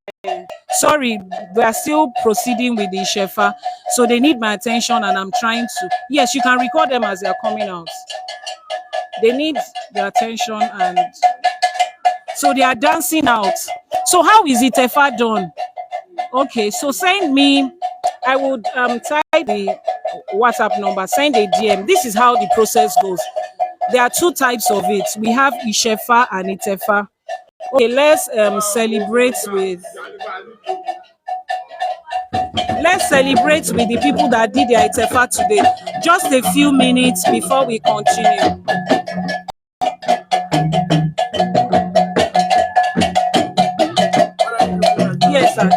Sorry, we are still proceeding with the Shefa. So they need my attention and I'm trying to. Yes, you can record them as they are coming out. They need the attention and so they are dancing out. So how is Itefa done? Okay, so send me. I would type the WhatsApp number, send a DM. This is how the process goes. There are two types of it. We have Ishefa and Itefa. Okay, let's celebrate with the people that did their Itefa today. Just a few minutes before we continue. Yes, sir.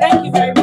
Thank you very much.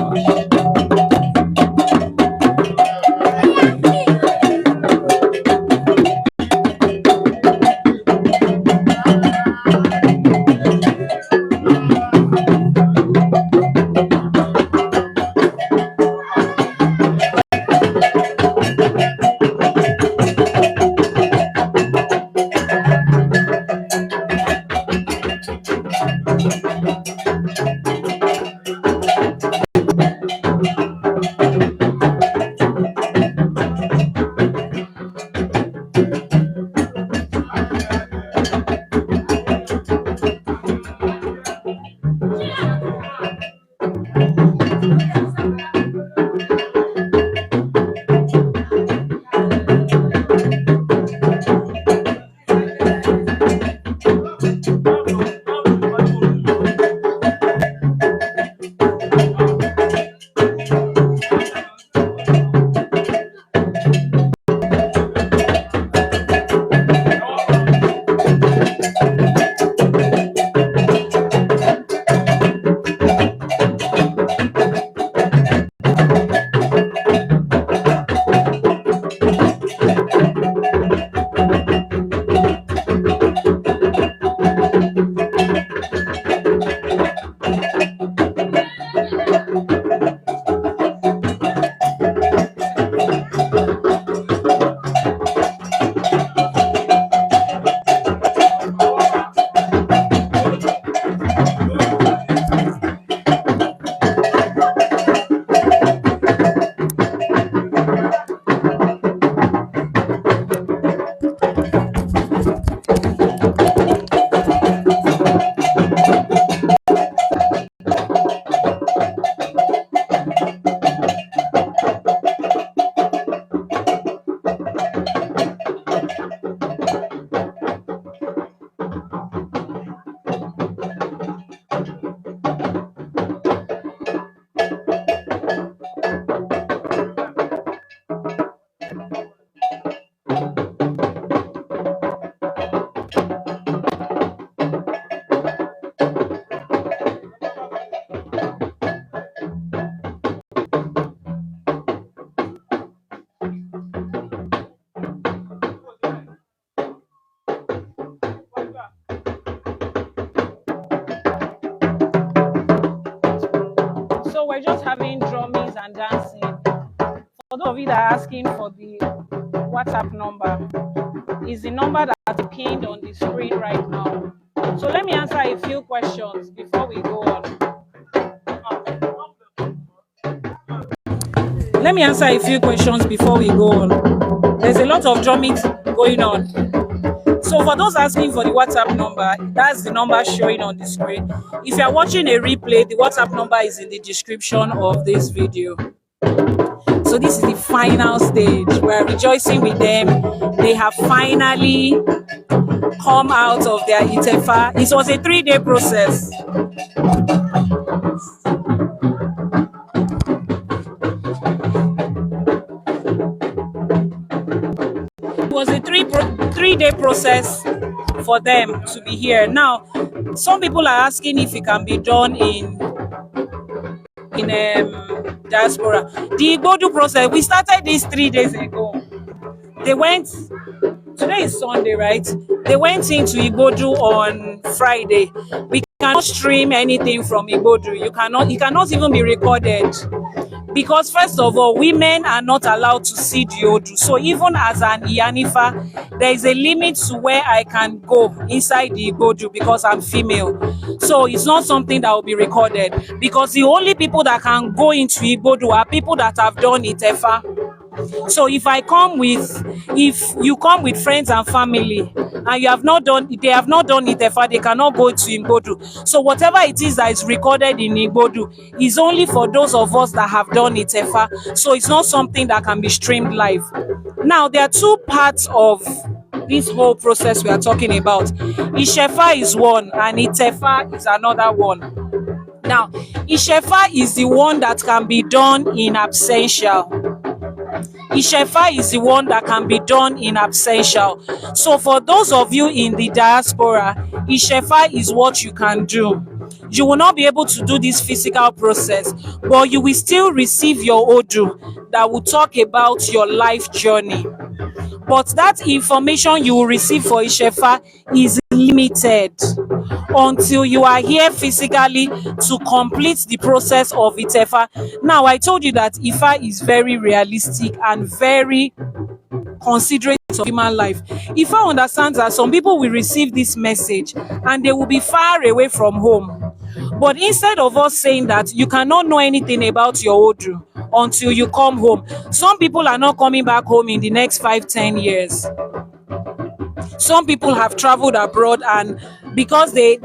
So we're just having drummings and dancing. For those of you that are asking for the WhatsApp number, is the number that's pinned on the screen right now. So let me answer a few questions before we go on. Let me answer a few questions before we go on. There's a lot of drumming going on. So for those asking for the WhatsApp number, that's the number showing on the screen. If you are watching a replay, the WhatsApp number is in the description of this video. So this is the final stage. We're rejoicing with them. They have finally come out of their Itefa. It was a 3-day process. It 3-day process for them to be here. Now, some people are asking if it can be done in diaspora. The Igbodu process, we started this 3 days ago. They went, today is Sunday, right? They went into Igbodu on Friday. We cannot stream anything from Igbodu. It cannot even be recorded. Because first of all, women are not allowed to see the Odu. So even as an IYANIFA, there is a limit to where I can go inside the Igbodu because I'm female. So it's not something that will be recorded. Because the only people that can go into Igbodu are people that have done Itefa. So if you come with friends and family and they have not done Itefa, they cannot go to Igbodu. So whatever it is that is recorded in Igbodu is only for those of us that have done Itefa. So it's not something that can be streamed live. Now, there are two parts of this whole process we are talking about. Ishefa is one and Itefa is another one. Now, Ishefa is the one that can be done in absentia. Ishefa is the one that can be done in absentia. So for those of you in the diaspora, Ishefa is what you can do. You will not be able to do this physical process, but you will still receive your Odu that will talk about your life journey. But that information you will receive for Ishefa is limited until you are here physically to complete the process of Itefa. Now, I told you that Ifa is very realistic and very considerate of human life. Ifa understands that some people will receive this message and they will be far away from home. But instead of us saying that you cannot know anything about your Odu until you come home, some people are not coming back home in the next 5-10 years. Some people have traveled abroad, and because their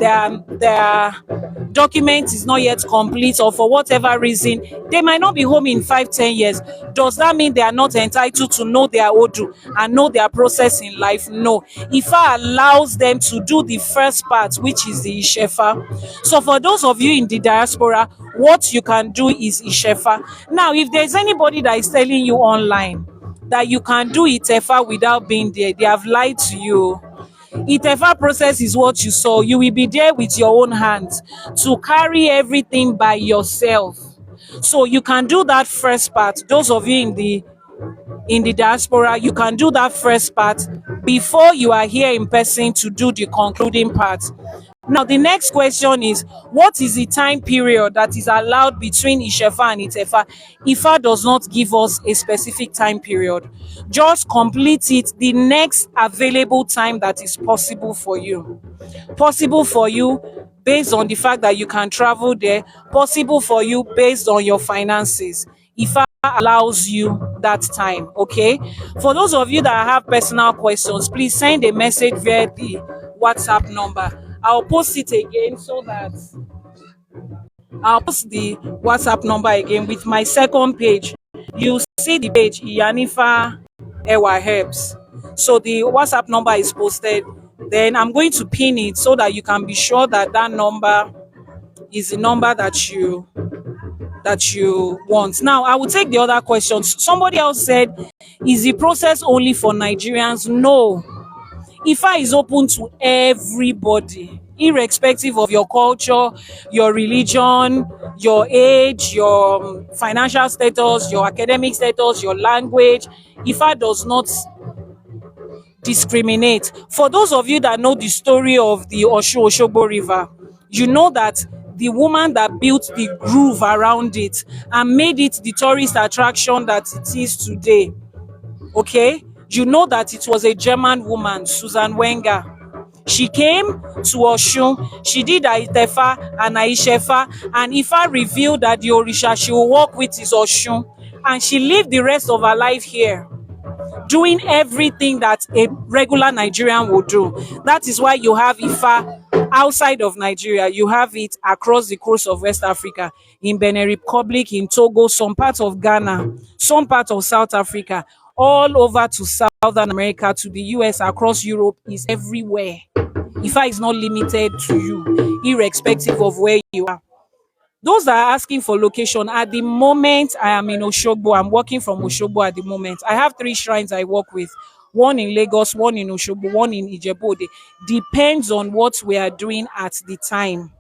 document is not yet complete, or for whatever reason, they might not be home in 5-10 years. Does that mean they are not entitled to know their Odu and know their process in life? No. Ifa allows them to do the first part, which is the Ishefa. So for those of you in the diaspora, what you can do is Ishefa. Now, if there's anybody that is telling you online that you can do Itefa without being there, they have lied to you. Itefa process is what you saw. You will be there with your own hands to carry everything by yourself. So you can do that first part. Those of you in the diaspora, you can do that first part before you are here in person to do the concluding part. Now, the next question is, what is the time period that is allowed between Ishefa and Itefa? Ifa does not give us a specific time period. Just complete it the next available time that is possible for you. Possible for you based on the fact that you can travel there. Possible for you based on your finances. Ifa allows you that time, okay? For those of you that have personal questions, please send a message via the WhatsApp number. I'll post it again so that I'll post the WhatsApp number again with my second page. You see the page IYANIFA Ewa Herbs. So the WhatsApp number is posted. Then I'm going to pin it so that you can be sure that that number is the number that you want. Now, I will take the other questions. Somebody else said, is the process only for Nigerians? No. Ifa is open to everybody, irrespective of your culture, your religion, your age, your financial status, your academic status, your language. Ifa does not discriminate. For those of you that know the story of the Osogbo River, you know that the woman that built the groove around it and made it the tourist attraction that it is today, okay? You know that it was a German woman, Susan Wenger. She came to Osun, she did Itefa and Ishefa, and Ifa revealed that the Orisha she will work with is Osun, and she lived the rest of her life here, doing everything that a regular Nigerian would do. That is why you have Ifa outside of Nigeria. You have it across the coast of West Africa, in Benin Republic, in Togo, some parts of Ghana, some parts of South Africa, all over to Southern America, to the US, across Europe, is everywhere. Ifa is not limited to you, irrespective of where you are. Those that are asking for location, at the moment I am in Osogbo. I'm working from Osogbo at the moment. I have 3 shrines I work with. one in Lagos, one in Oshobo, one in Ijebu-Ode. Depends on what we are doing at the time.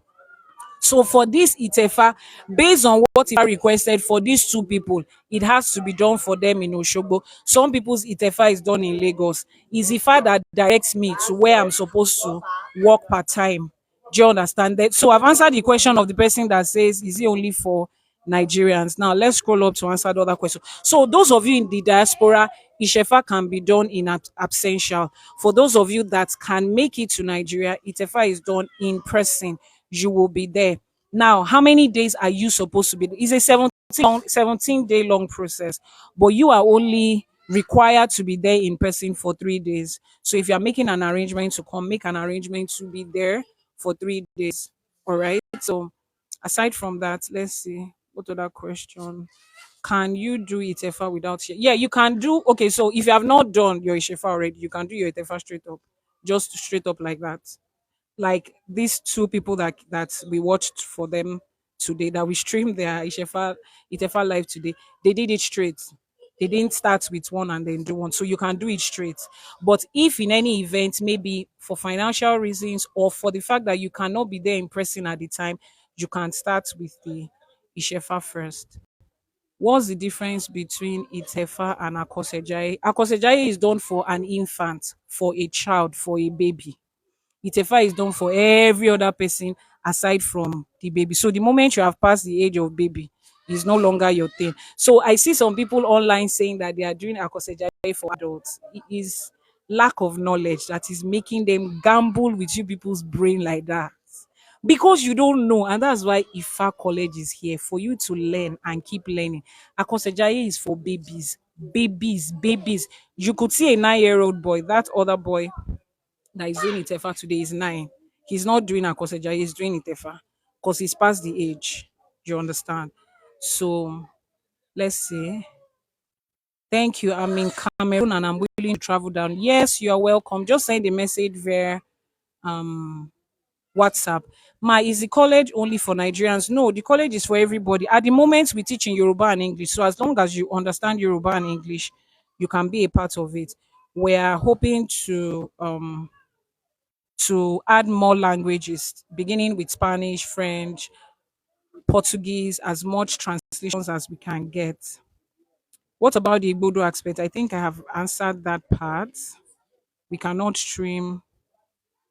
So for this Itefa, based on what Ifa requested for these two people, it has to be done for them in Oshobo. Some people's Itefa is done in Lagos. It's Ifa that directs me to where I'm supposed to work part time. Do you understand that? So I've answered the question of the person that says, is it only for Nigerians? Now let's scroll up to answer the other question. So those of you in the diaspora, Ishefa can be done in absential. For those of you that can make it to Nigeria, Itefa is done in person. You will be there. Now, how many days are you supposed to be there? It's a 17-day long process, but you are only required to be there in person for 3 days. So if you're making an arrangement to come, make an arrangement to be there for 3 days. All right. So aside from that, let's see what other question. Can you do Itefa without Yeah, you can do. Okay, so if you have not done your Ishefa already, you can do your Itefa straight up, just straight up like that. Like these two people that we watched for them today, that we streamed their Itefa live today, they did it straight. They didn't start with one and then do one. So you can do it straight. But if in any event, maybe for financial reasons or for the fact that you cannot be there in person at the time, you can start with the Ishefa first. What's the difference between Itefa and Akosejaye? Akosejaye is done for an infant, for a child, for a baby. Itefa is done for every other person aside from the baby. So the moment you have passed the age of baby, it's no longer your thing. So I see some people online saying that they are doing Akosejaye for adults. It is lack of knowledge that is making them gamble with you people's brain like that. Because you don't know, and that's why Ifa College is here for you to learn and keep learning. Akosejaye is for babies, babies. You could see a 9-year-old boy, that other boy that is doing Itefa today is 9. He's not doing Akoseja, he's doing Itefa because he's past the age. You understand? So let's see. Thank you. I'm in Cameroon and I'm willing to travel down. Yes, you are welcome. Just send a message via WhatsApp. Ma, is the college only for Nigerians? No, the college is for everybody. At the moment, we teach in Yoruba and English. So as long as you understand Yoruba and English, you can be a part of it. We are hoping to add more languages, beginning with Spanish, French, Portuguese, as much translations as we can get. What about the Igbodo aspect? I think I have answered that part. We cannot stream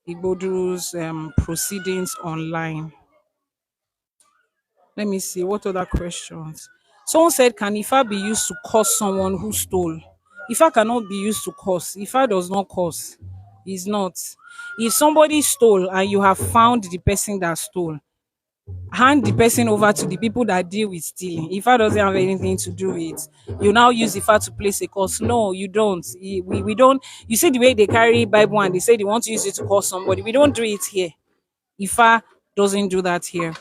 Igbodo's proceedings online. Let me see. What other questions? Someone said, can Ifa be used to curse someone who stole? Ifa cannot be used to curse. Ifa does not curse. It's not. If somebody stole and you have found the person that stole, hand the person over to the people that deal with stealing. Ifa doesn't have anything to do with. You now use Ifa to place a curse. No, you don't. We don't. You see the way they carry Bible and they say they want to use it to curse somebody. We don't do it here. Ifa doesn't do that here.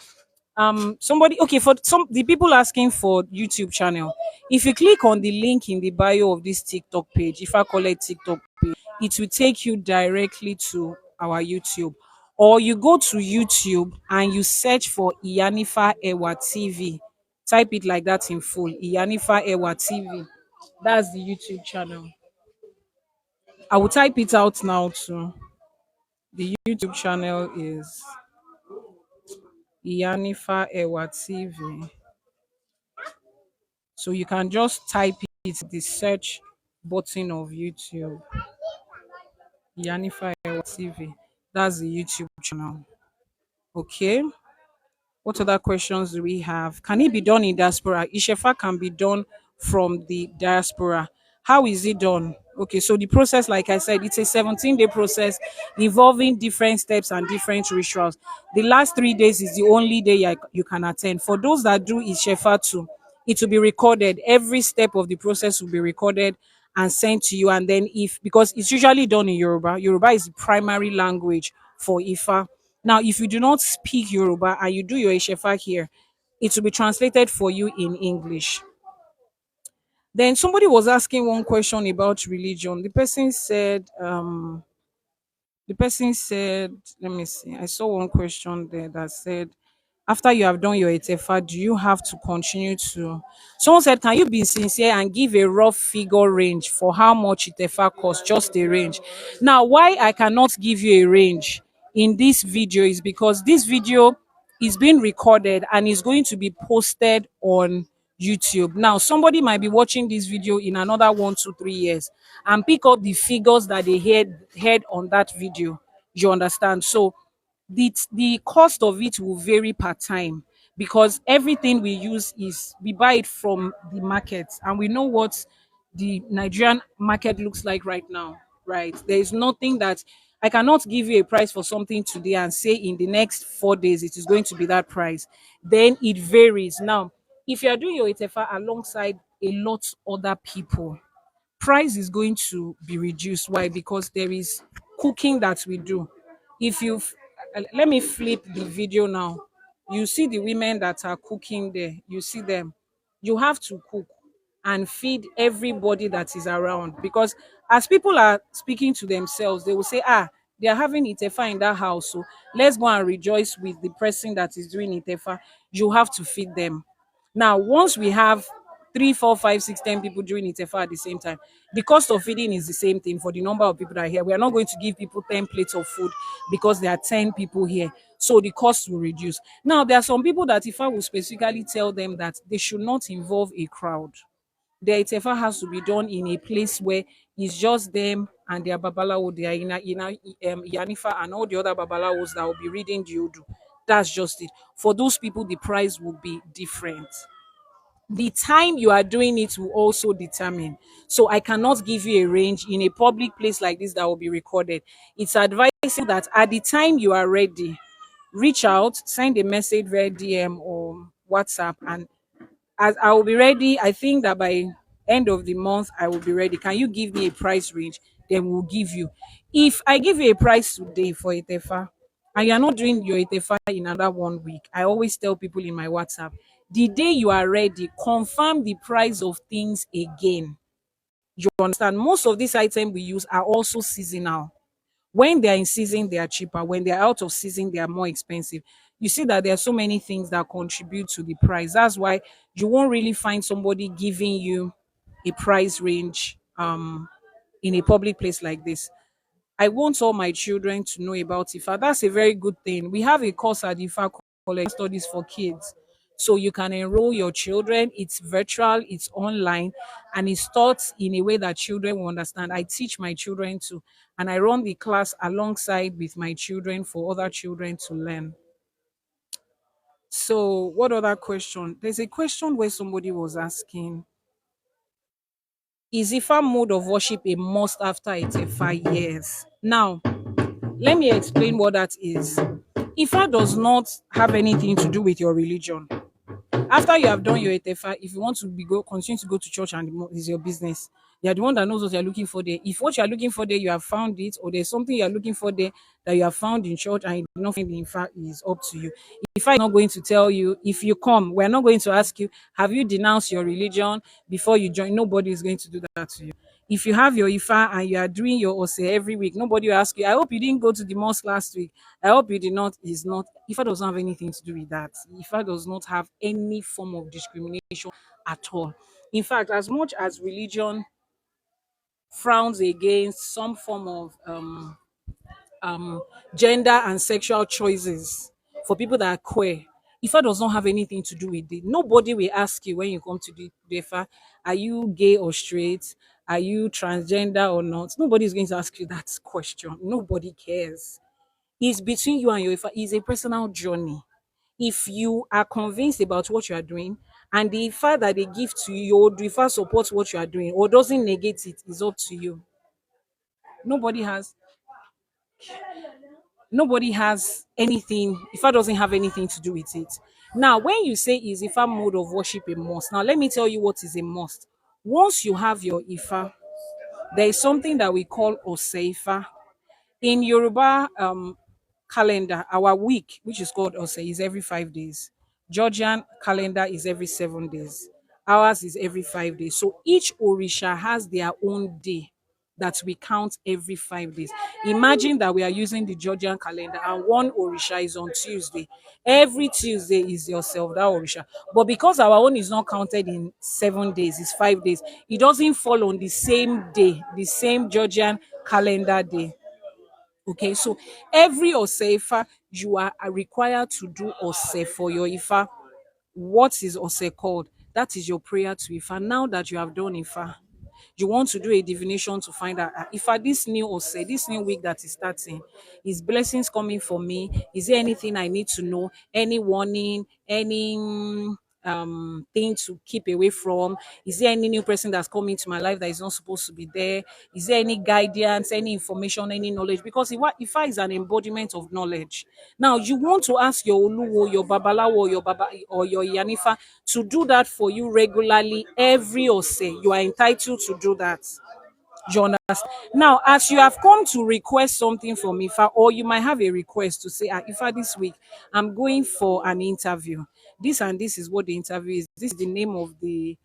Somebody, okay, for some the people asking for YouTube channel, if you click on the link in the bio of this TikTok page, if I call it TikTok page, it will take you directly to our YouTube, or you go to YouTube and you search for IYANIFA Ewa TV. Type it like that in full, IYANIFA Ewa TV. That's the YouTube channel. I will type it out now too. The YouTube channel is IYANIFA Ewa TV. So you can just type it the search button of YouTube. Yanifa TV. That's the YouTube channel. Okay. What other questions do we have? Can it be done in diaspora? Ishefa can be done from the diaspora. How is it done? Okay, so the process, like I said, it's a 17-day process involving different steps and different rituals. The last 3 days is the only day you can attend. For those that do Ishefa too, it will be recorded. Every step of the process will be recorded and sent to you. And then because it's usually done in Yoruba, Yoruba is the primary language for Ifa. Now, if you do not speak Yoruba and you do your Ishefa here, it will be translated for you in English. Then somebody was asking one question about religion. The person said, let me see. I saw one question there that said, After you have done your Itefa, do you have to continue to? Someone said, can you be sincere and give a rough figure range for how much Itefa costs? Just a range. Now, why I cannot give you a range in this video is because this video is being recorded and is going to be posted on YouTube. Now, somebody might be watching this video in another 1, 2, 3 years and pick up the figures that they heard on that video. You understand? So the cost of it will vary per time because everything we use is we buy it from the market and we know what the Nigerian market looks like right now, right? There is nothing that I cannot give you a price for something today and say in the next 4 days it is going to be that price. Then it varies. Now, if you are doing your Itefa alongside a lot other people, price is going to be reduced. Why? Because there is cooking that we do. If you let me flip the video now, you see the women that are cooking there, you see them. You have to cook and feed everybody that is around because as people are speaking to themselves, they will say, they are having itefa in that house, so let's go and rejoice with the person that is doing itefa. You have to feed them. Now, once we have 3, 4, 5, 6, 10 people doing itefa at the same time, the cost of feeding is the same thing for the number of people that are here. We are not going to give people 10 plates of food because there are 10 people here. So the cost will reduce. Now, there are some people that if I will specifically tell them that they should not involve a crowd, the itefa has to be done in a place where it's just them and their babalawo, their IYANIFA and all the other babalawos that will be reading the Odu. That's just it. For those people, the price will be different. The time you are doing it will also determine. So I cannot give you a range in a public place like this that will be recorded. It's advisable that at the time you are ready, reach out, send a message via DM or WhatsApp, and as I will be ready, I think that by end of the month I will be ready. Can you give me a price range? Then we'll give you. If I give you a price today for Itefa and you're not doing your Itefa in another 1 week, I always tell people in my WhatsApp, the day you are ready, confirm the price of things again. You understand? Most of these items we use are also seasonal. When they are in season, they are cheaper. When they are out of season, they are more expensive. You see that there are so many things that contribute to the price. That's why you won't really find somebody giving you a price range in a public place like this. I want all my children to know about IFA. That's a very good thing. We have a course at IFA College Studies for Kids. So you can enroll your children. It's virtual, it's online, and it's taught in a way that children will understand. I teach my children to, and I run the class alongside with my children for other children to learn. So, what other question? There's a question where somebody was asking, is IFA mode of worship a must after it's a 5 years? Now, let me explain what that is. Ifa does not have anything to do with your religion. After you have done your Itefa, if you want to continue to go to church and is your business, you're the one that knows what you're looking for there. If what you're looking for there, you have found it, or there's something you're looking for there that you have found in church and you did not find in Ifa, is up to you. If I'm not going to tell you, if you come, we're not going to ask you, have you denounced your religion before you join? Nobody is going to do that to you. If you have your Ifa and you are doing your Ose every week, nobody will ask you, I hope you didn't go to the mosque last week. I hope you did not. Is not. Ifa doesn't have anything to do with that. Ifa does not have any form of discrimination at all. In fact, as much as religion frowns against some form of gender and sexual choices for people that are queer, IFA does not have anything to do with it. Nobody will ask you when you come to the IFA, are you gay or straight? Are you transgender or not? Nobody is going to ask you that question. Nobody cares. It's between you and your IFA. It's a personal journey. If you are convinced about what you are doing and the IFA that they give to you, or the IFA supports what you are doing or doesn't negate it, is up to you. Nobody has nobody has anything. Ifa doesn't have anything to do with it. Now, when you say is Ifa mode of worship a must, now let me tell you what is a must. Once you have your Ifa, there is something that we call Oseifa. In Yoruba calendar, our week, which is called Ose, is every 5 days. Georgian calendar is every 7 days. Ours is every 5 days. So each Orisha has their own day that we count every 5 days. Imagine that we are using the Georgian calendar and one Orisha is on Tuesday. Every Tuesday is yourself, that Orisha. But because our own is not counted in 7 days, it's 5 days, it doesn't fall on the same day, the same Georgian calendar day. Okay, so every Oseifa, you are required to do Ose for your Ifa. What is Ose called? That is your prayer to Ifa. Now that you have done Ifa, you want to do a divination to find out if at this new Ose, this new week that is starting, is blessings coming for me? Is there anything I need to know? Any warning? Any thing to keep away from? Is there any new person that's coming to my life that is not supposed to be there? Is there any guidance, any information, any knowledge? Because Ifa is an embodiment of knowledge. Now you want to ask your Oluwo, your Babalawo, your Baba or your Yanifa to do that for you regularly every Ose. You are entitled to do that. You understand? Now, as you have come to request something from Ifa, or you might have a request to say, Ifa, this week I'm going for an interview. This and this is what the interview is. This is the name of the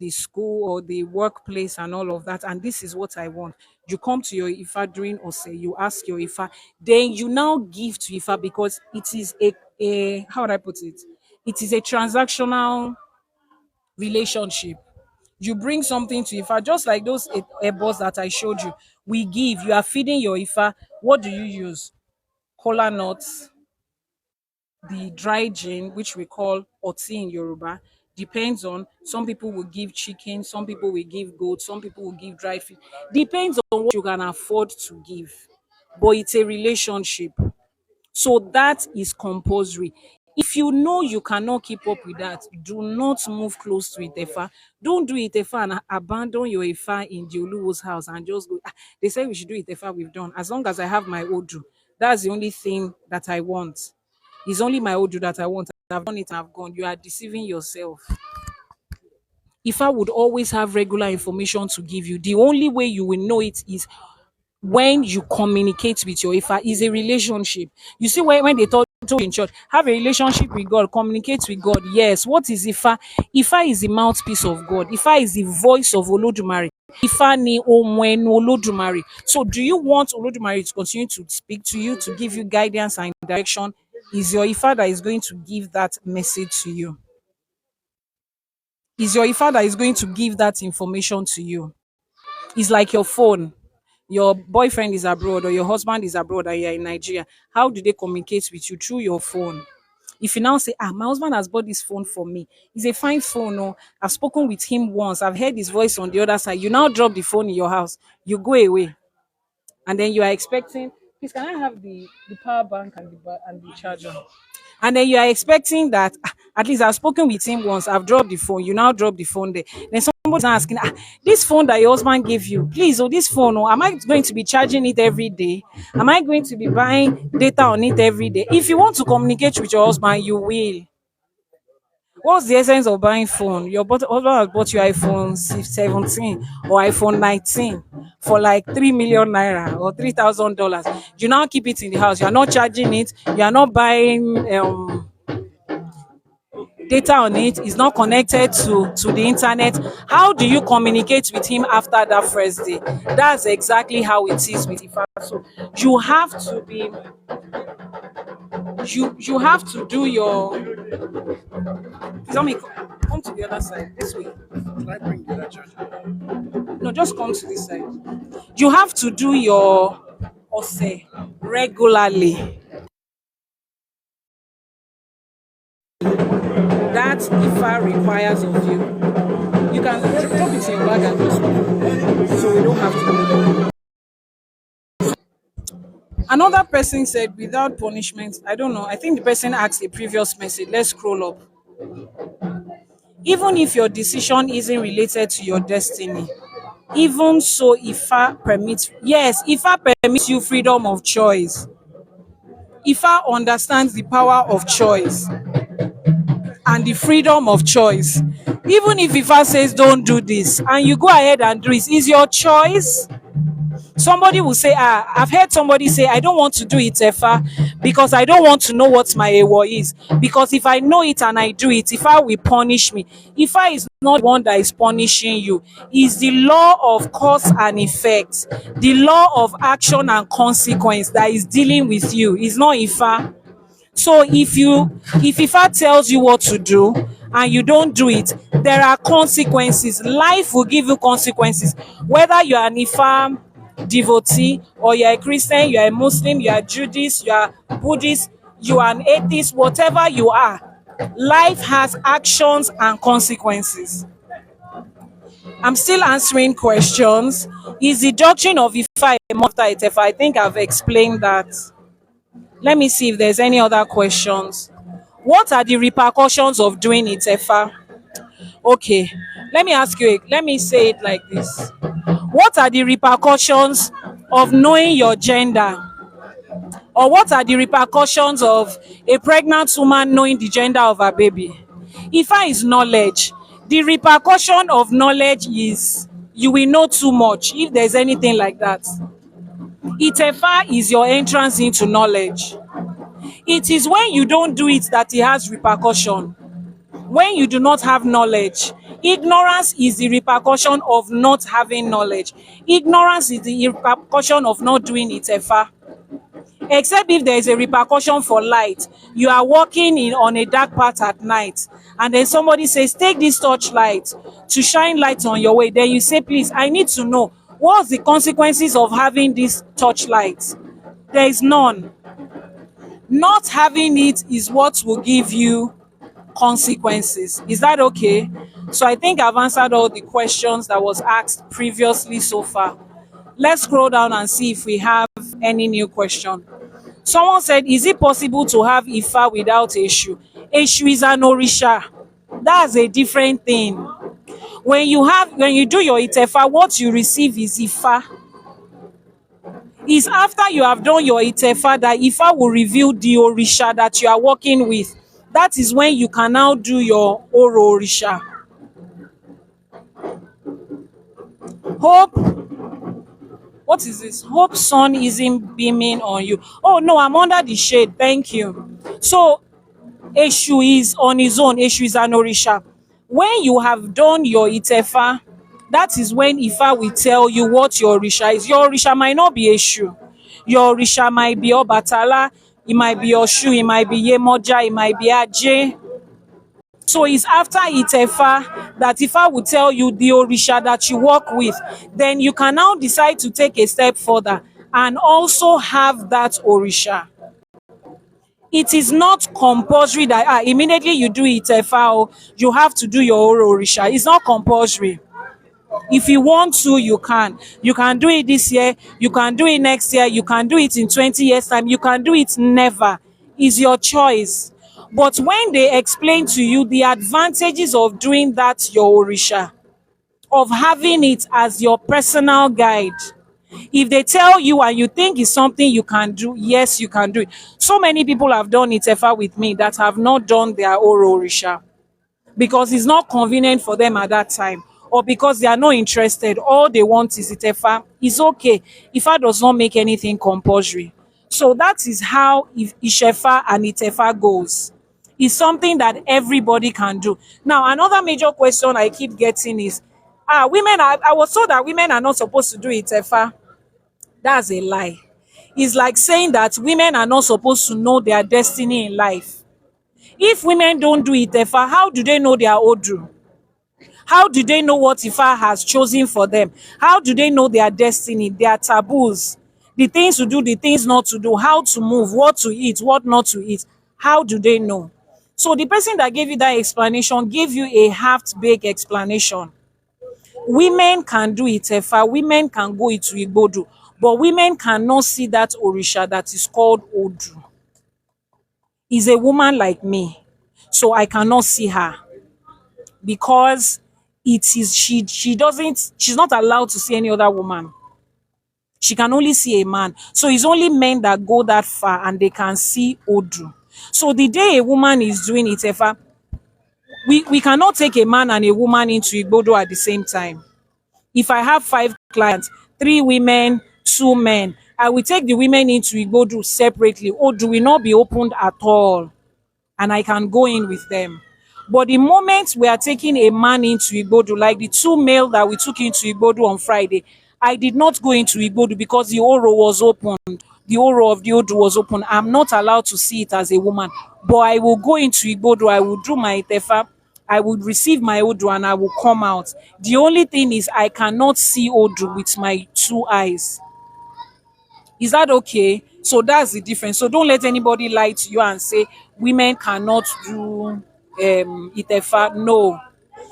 school or the workplace and all of that, and this is what I want. You come to your Ifa during Ose, you ask your Ifa, then you now give to Ifa because it is a how would I put it? It is a transactional relationship. You bring something to Ifa, just like those earbos that I showed you. We give, you are feeding your Ifa. What do you use? Kola nuts, the dry gin, which we call oti in Yoruba. Depends on, some people will give chicken, some people will give goat, some people will give dry fish. Depends on what you can afford to give. But it's a relationship. So that is compulsory. If you know you cannot keep up with that, do not move close to Itefa. Don't do Itefa and abandon your Ifa in the Oluwo's house and just go. "Ah, they say we should do Itefa, we've done. As long as I have my Odu, that's the only thing that I want. It's only my Odu that I want. I've done it and I've gone." You are deceiving yourself. Ifa would always have regular information to give you. The only way you will know it is when you communicate with your Ifa. Is a relationship. You see, when they told you in church, have a relationship with God, communicate with God. Yes. What is Ifa? Ifa is the mouthpiece of God. Ifa is the voice of Olodumare. Ifa ni ohun ẹnu Olodumare. So do you want Olodumare to continue to speak to you, to give you guidance and direction? Is your Ifa that is going to give that message to you? Is your Ifa that is going to give that information to you? It's like your phone. Your boyfriend is abroad or your husband is abroad and you're in Nigeria. How do they communicate with you? Through your phone. If you now say, my husband has bought this phone for me. It's a fine phone. Oh, I've spoken with him once. I've heard his voice on the other side. You now drop the phone in your house. You go away. And then you are expecting, please, can I have the power bank and the charger? And then you are expecting that at least I've spoken with him once, I've dropped the phone, you now drop the phone there. Then somebody's now asking, this phone that your husband gave you, please, this phone, am I going to be charging it every day? Am I going to be buying data on it every day? If you want to communicate with your husband, you will. What's the essence of buying phone? Your husband has bought you iPhone 17 or iPhone 19 for like 3 million naira or $3,000. You now keep it in the house. You are not charging it. You are not buying data on it. It's not connected to the internet. How do you communicate with him after that first day? That's exactly how it is with Ifa. So you have to be you have to do your. Tell me, come to the other side this way. Can I bring the other charger? No, just come to this side. You have to do your ose regularly. That Ifa requires of you. You can drop it in your bag and just walk. So we don't have to. Another person said, without punishment, I don't know. I think the person asked a previous message. Let's scroll up. Even if your decision isn't related to your destiny, even so, Ifa permits, yes, Ifa permits you freedom of choice. Ifa understands the power of choice and the freedom of choice. Even if Ifa says don't do this and you go ahead and do it, it's your choice. Somebody will say, I've heard somebody say, I don't want to do it, Ifa, because I don't want to know what my Ewo is. Because if I know it and I do it, Ifa will punish me. Ifa is not the one that is punishing you. It's the law of cause and effect, the law of action and consequence that is dealing with you. It's not Ifa. So if Ifa tells you what to do and you don't do it, there are consequences. Life will give you consequences. Whether you are an Ifa devotee or you're a Christian, you're a Muslim, you're a Judaist, you're Buddhist, you are an atheist, whatever you are, life has actions and consequences. I'm still answering questions. Is the doctrine of Ifa a after Itefa? I think I've explained that. Let me see if there's any other questions. What are the repercussions of doing Itefa? Okay, let me say it like this. What are the repercussions of knowing your gender? Or what are the repercussions of a pregnant woman knowing the gender of her baby? Ifa is knowledge. The repercussion of knowledge is you will know too much, if there's anything like that. Itefa is your entrance into knowledge. It is when you don't do it that it has repercussion. When you do not have knowledge, ignorance is the repercussion of not having knowledge. Ignorance is the repercussion of not doing Itefa. Except if there is a repercussion for light. You are walking on a dark path at night, and then somebody says, take this torchlight to shine light on your way. Then you say, please, I need to know, what's the consequences of having this torchlight? There is none. Not having it is what will give you consequences. Is that okay? So I think I've answered all the questions that was asked previously so far. Let's scroll down and see if we have any new question. Someone said, is it possible to have Ifa without Eshu? Eshu is an Orisha. That's a different thing. When you do your Itefa, what you receive is Ifa. It's after you have done your Itefa that Ifa will reveal the Orisha that you are working with. That is when you can now do your Oro Orisha. Hope, what is this? Hope sun isn't beaming on you. Oh no, I'm under the shade. Thank you. So Eshu is on his own. Eshu is an Orisha. When you have done your Itefa, that is when Ifa will tell you what your Orisha is. Your Orisha might not be Eshu. Your Orisha might be Obatala, it might be Oshu, it might be Yemoja, it might be Aje. So it's after Itefa that Ifa will tell you the Orisha that you work with. Then you can now decide to take a step further and also have that Orisha. It is not compulsory that immediately you do Itefa, you have to do your Orisha. It's not compulsory. If you want to, you can. You can do it this year, you can do it next year, you can do it in 20 years time, you can do it never. It's your choice. But when they explain to you the advantages of doing that your Orisha, of having it as your personal guide, if they tell you and you think it's something you can do, yes, you can do it. So many people have done Itefa with me that have not done their Oro Orisha because it's not convenient for them at that time, or because they are not interested. All they want is Itefa. It's okay. Ifa does not make anything compulsory. So that is how Ishefa and Itefa goes. It's something that everybody can do. Now, another major question I keep getting is, women I was told that women are not supposed to do Itefa. That's a lie. It's like saying that women are not supposed to know their destiny in life. If women don't do Itefa, how do they know their Odu? How do they know what Ifa has chosen for them? How do they know their destiny, their taboos, the things to do, the things not to do, how to move, what to eat, what not to eat? How do they know? So the person that gave you that explanation gave you a half-baked explanation. Women can do Itefa, women can go into Igbodu, but women cannot see that Orisha that is called Odu. Is a woman like me, so I cannot see her because it is she's not allowed to see any other woman. She can only see a man. So it's only men that go that far and they can see Odu. So the day a woman is doing Itefa, we cannot take a man and a woman into Igbodo at the same time. If I have 5 clients, 3 women, 2 men, I will take the women into Igbodu separately. Odu will not be opened at all, and I can go in with them. But the moment we are taking a man into Igbodu, like the two male that we took into Igbodu on Friday, I did not go into Igbodu because the Oro was open. The Oro of the Odu was open. I'm not allowed to see it as a woman. But I will go into Igbodu. I will do my Itefa. I would receive my Odu and I will come out. The only thing is I cannot see Odu with my two eyes. Is that okay? So that's the difference. So don't let anybody lie to you and say women cannot do Itefa. No.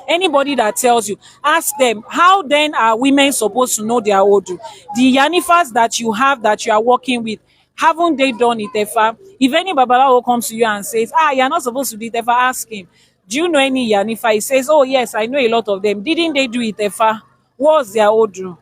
Anybody that tells you, ask them, how then are women supposed to know their Odu? The Yanifas that you have that you are working with, haven't they done Itefa? If any Babalawo comes to you and says, you're not supposed to do Itefa, ask him, do you know any Yanifa? He says, oh yes, I know a lot of them. Didn't they do Itefa? What's their Odu?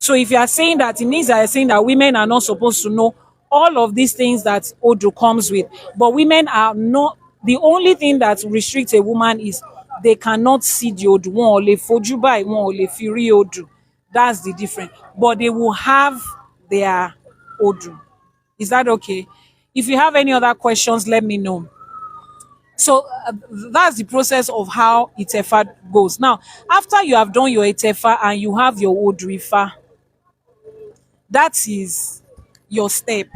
So if you are saying that, it means that you're saying that women are not supposed to know all of these things that Odu comes with. But women are not, the only thing that restricts a woman is they cannot see the Odu. Wọ́n ò lè fojú báyìí, wọ́n ò lè fi rí Odu. That's the difference. But they will have their Odu. Is that okay? If you have any other questions, let me know. So that's the process of how Itefa goes. Now, after you have done your Itefa and you have your Odrifa, that is your step.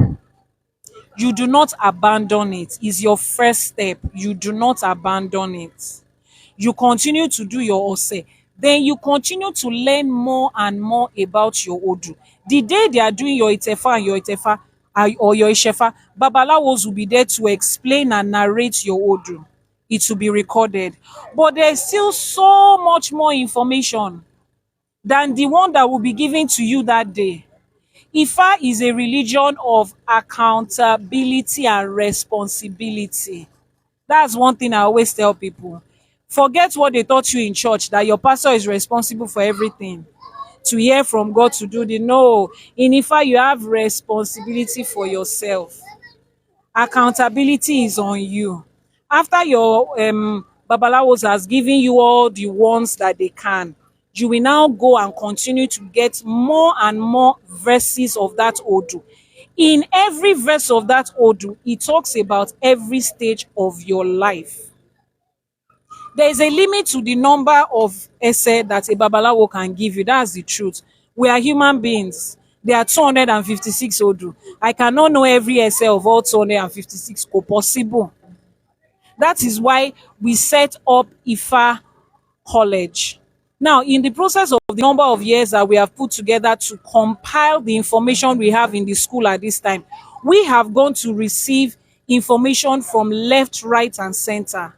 You do not abandon it. It's your first step. You do not abandon it. You continue to do your Ose. Then you continue to learn more and more about your Odu. The day they are doing your Itefa and your Itefa or your Ishefa, Babalawos will be there to explain and narrate your Odu. It will be recorded. But there's still so much more information than the one that will be given to you that day. Ifa is a religion of accountability and responsibility. That's one thing I always tell people. Forget what they taught you in church, that your pastor is responsible for everything. To hear from God, to do the no. In Ifa, you have responsibility for yourself. Accountability is on you. After your Babalawos has given you all the ones that they can, you will now go and continue to get more and more verses of that Odu. In every verse of that Odu, it talks about every stage of your life. There is a limit to the number of essay that a Babalawo can give you. That's the truth. We are human beings. There are 256 Odu. I cannot know every essay of all 256 possible. That is why we set up Ifa College. Now, in the process of the number of years that we have put together to compile the information we have in the school at this time, we have gone to receive information from left, right, and center.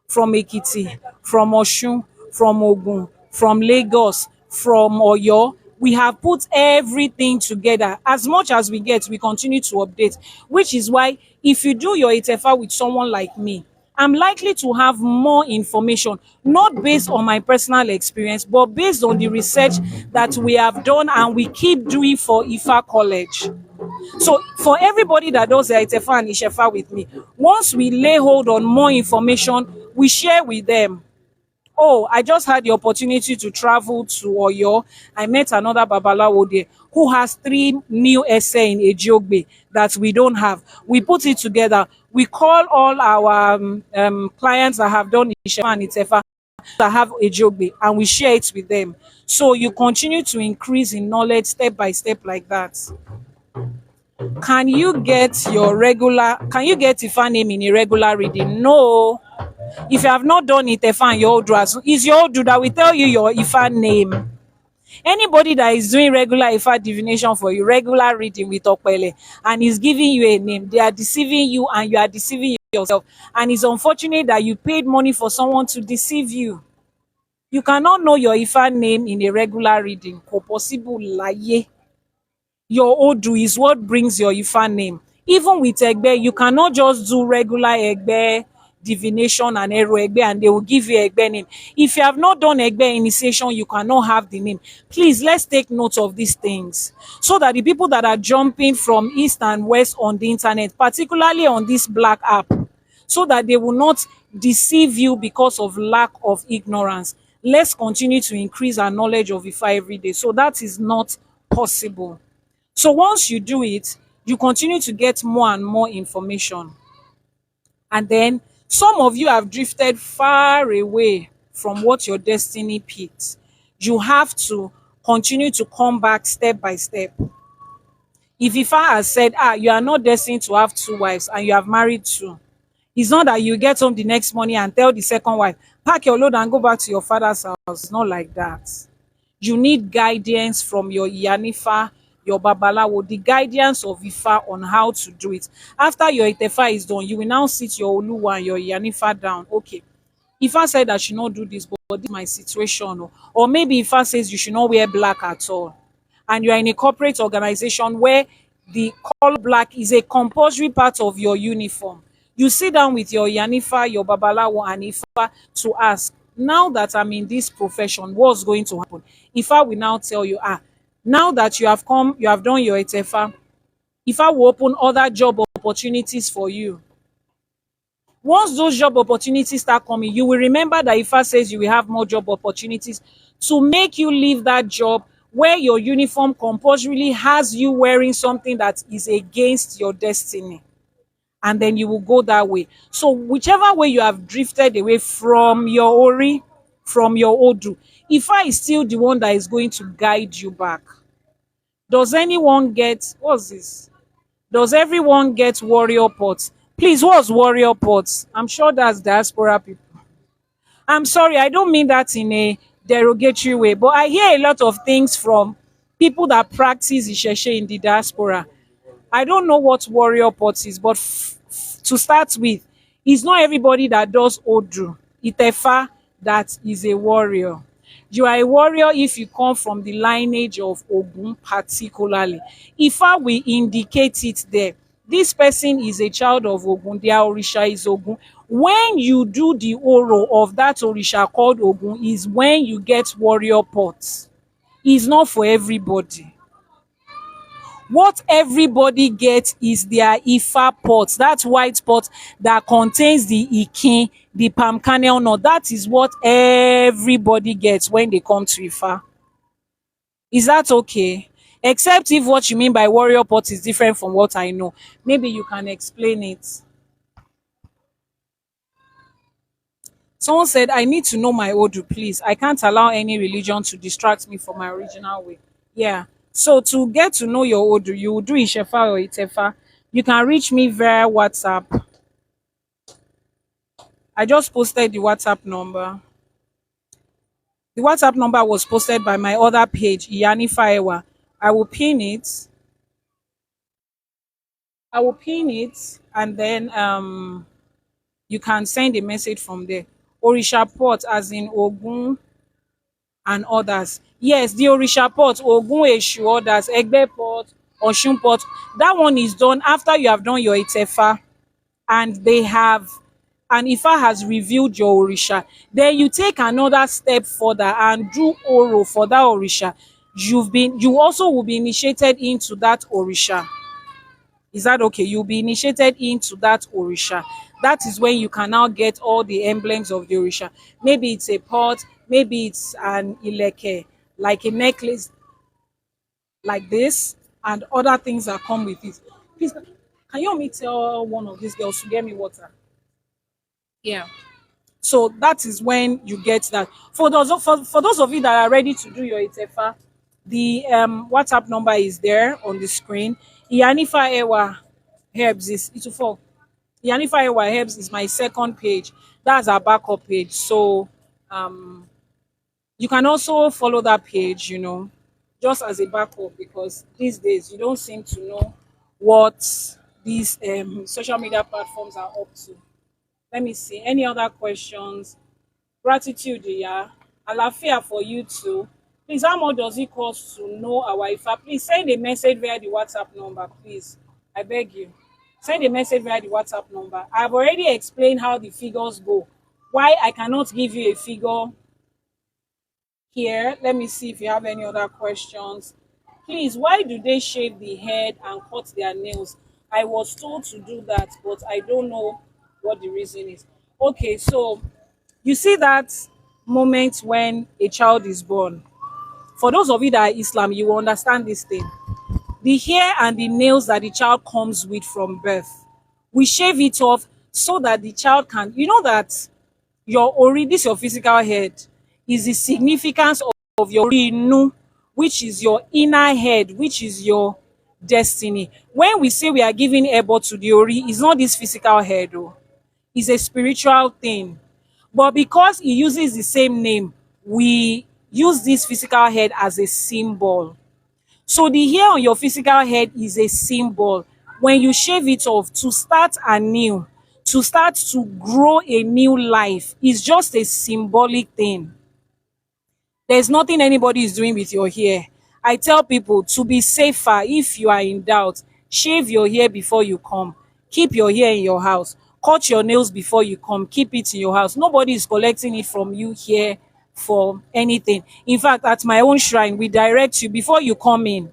From Ekiti, from Osun, from Ogun, from Lagos, from Oyo. We have put everything together. As much as we get, we continue to update, which is why if you do your Itefa with someone like me, I'm likely to have more information, not based on my personal experience, but based on the research that we have done and we keep doing for Ifa College. So for everybody that does the Itefa and Ishefa with me, once we lay hold on more information, we share with them. Oh, I just had the opportunity to travel to Oyo. I met another Babalawo there who has 3 new essay in Ejiogbe that we don't have. We put it together. We call all our clients that have done Ishefa and Itefa that have Ejiogbe, and we share it with them. So you continue to increase in knowledge step by step like that. Can you get Ifa name in a regular reading? No. If you have not done Itefa and your Odu, it's your Odu that will tell you your Ifa name. Anybody that is doing regular Ifa divination for you, regular reading with Okpele, and is giving you a name, they are deceiving you and you are deceiving yourself. And it's unfortunate that you paid money for someone to deceive you. You cannot know your Ifa name in a regular reading. Ko possible laye. Your Odu is what brings your Ifa name. Even with Egbe, you cannot just do regular Egbe divination and Eru Egbe and they will give you Egbe name. If you have not done Egbe initiation, you cannot have the name. Please, let's take note of these things so that the people that are jumping from east and west on the internet, particularly on this black app, so that they will not deceive you because of lack of ignorance. Let's continue to increase our knowledge of Ifa every day. So that is not possible. So once you do it, you continue to get more and more information. And then some of you have drifted far away from what your destiny picked. You have to continue to come back step by step. If Ifa has said, you are not destined to have two wives and you have married two, it's not that you get home the next morning and tell the second wife, pack your load and go back to your father's house. It's not like that. You need guidance from your IYANIFA, your Babalawo, the guidance of Ifa on how to do it. After your Itefa is done, you will now sit your Oluwa and your IYANIFA down. Okay, Ifa said I should not do this, but this is my situation. Or maybe Ifa says you should not wear black at all. And you are in a corporate organization where the color black is a compulsory part of your uniform. You sit down with your Yanifa, your Babalawo, and Ifa to ask, now that I'm in this profession, what's going to happen? Ifa will now tell you, now that you have come, you have done your Itefa, Ifa will open other job opportunities for you. Once those job opportunities start coming, you will remember that Ifa says you will have more job opportunities to make you leave that job where your uniform compulsorily has you wearing something that is against your destiny. And then you will go that way. So whichever way you have drifted away from your Ori, from your Odu, Ifa is still the one that is going to guide you back. Does anyone get, what's this? Does everyone get warrior pots? Please, what's warrior pots? I'm sure that's diaspora people. I'm sorry, I don't mean that in a derogatory way, but I hear a lot of things from people that practice Isheshe in the diaspora. I don't know what warrior pots is, but to start with, it's not everybody that does Odu, Itefa, that is a warrior. You are a warrior if you come from the lineage of Ogun particularly. Ifa will indicate it there. This person is a child of Ogun, their Orisha is Ogun. When you do the Oro of that Orisha called Ogun is when you get warrior pots. It's not for everybody. What everybody gets is their Ifa pot, that white pot that contains the Ikin, the palm kernel nut. That is what everybody gets when they come to Ifa. Is that okay? Except if what you mean by warrior pot is different from what I know. Maybe you can explain it. Someone said, I need to know my Odu, please. I can't allow any religion to distract me from my original way. Yeah. So to get to know your Odu, you will do Ishefa or Itefa. You can reach me via WhatsApp. I just posted the WhatsApp number. The WhatsApp number was posted by my other page, IYANIFA Ewa. I will pin it. I will pin it and then you can send a message from there. Orisha pot as in Ogun and others. Yes, the Orisha pot, Ogun, Eshu, others, Egbe pot, Oshun pot. That one is done after you have done your Itefa and they have, and Ifa has revealed your Orisha. Then you take another step further and do Oro for that Orisha. You also will be initiated into that Orisha. Is that okay? You'll be initiated into that Orisha. That is when you can now get all the emblems of the Orisha. Maybe it's a pot, maybe it's an ileke, like a necklace like this, and other things that come with it. Please, can you help me tell one of these girls to get me water? Yeah. So that is when you get that. For those of you that are ready to do your Itefa, the WhatsApp number is there on the screen. IYANIFA Ewa Herbs is Itufor. IYANIFA Ewa Herbs is my second page. That's our backup page. So you can also follow that page, just as a backup, because these days you don't seem to know what these social media platforms are up to. Let me see. Any other questions? Gratitude, yeah. Alafia for you too. Please, how much does it cost to know our Ifa? Please send a message via the WhatsApp number, please. I beg you. Send a message via the WhatsApp number. I've already explained how the figures go. Why I cannot give you a figure here. Let me see if you have any other questions. Please, why do they shave the head and cut their nails? I was told to do that, but I don't know what the reason is. Okay, so you see that moment when a child is born. For those of you that are Islam, you will understand this thing. the hair and the nails that the child comes with from birth. We shave it off so that the child can, you know that your ori, this your physical head, is the significance of your inu, which is your inner head, which is your destiny. When we say we are giving ebo to the ori, it's not this physical head, oh, it's a spiritual thing. But because he uses the same name, we use this physical head as a symbol. So the hair on your physical head is a symbol. When you shave it off to start anew, to start to grow a new life, is just a symbolic thing. There's nothing anybody is doing with your hair. I tell people to be safer, if you are in doubt, shave your hair before you come. Keep your hair in your house. Cut your nails before you come. Keep it in your house. Nobody is collecting it from you here for anything. In fact, at my own shrine, we direct you before you come in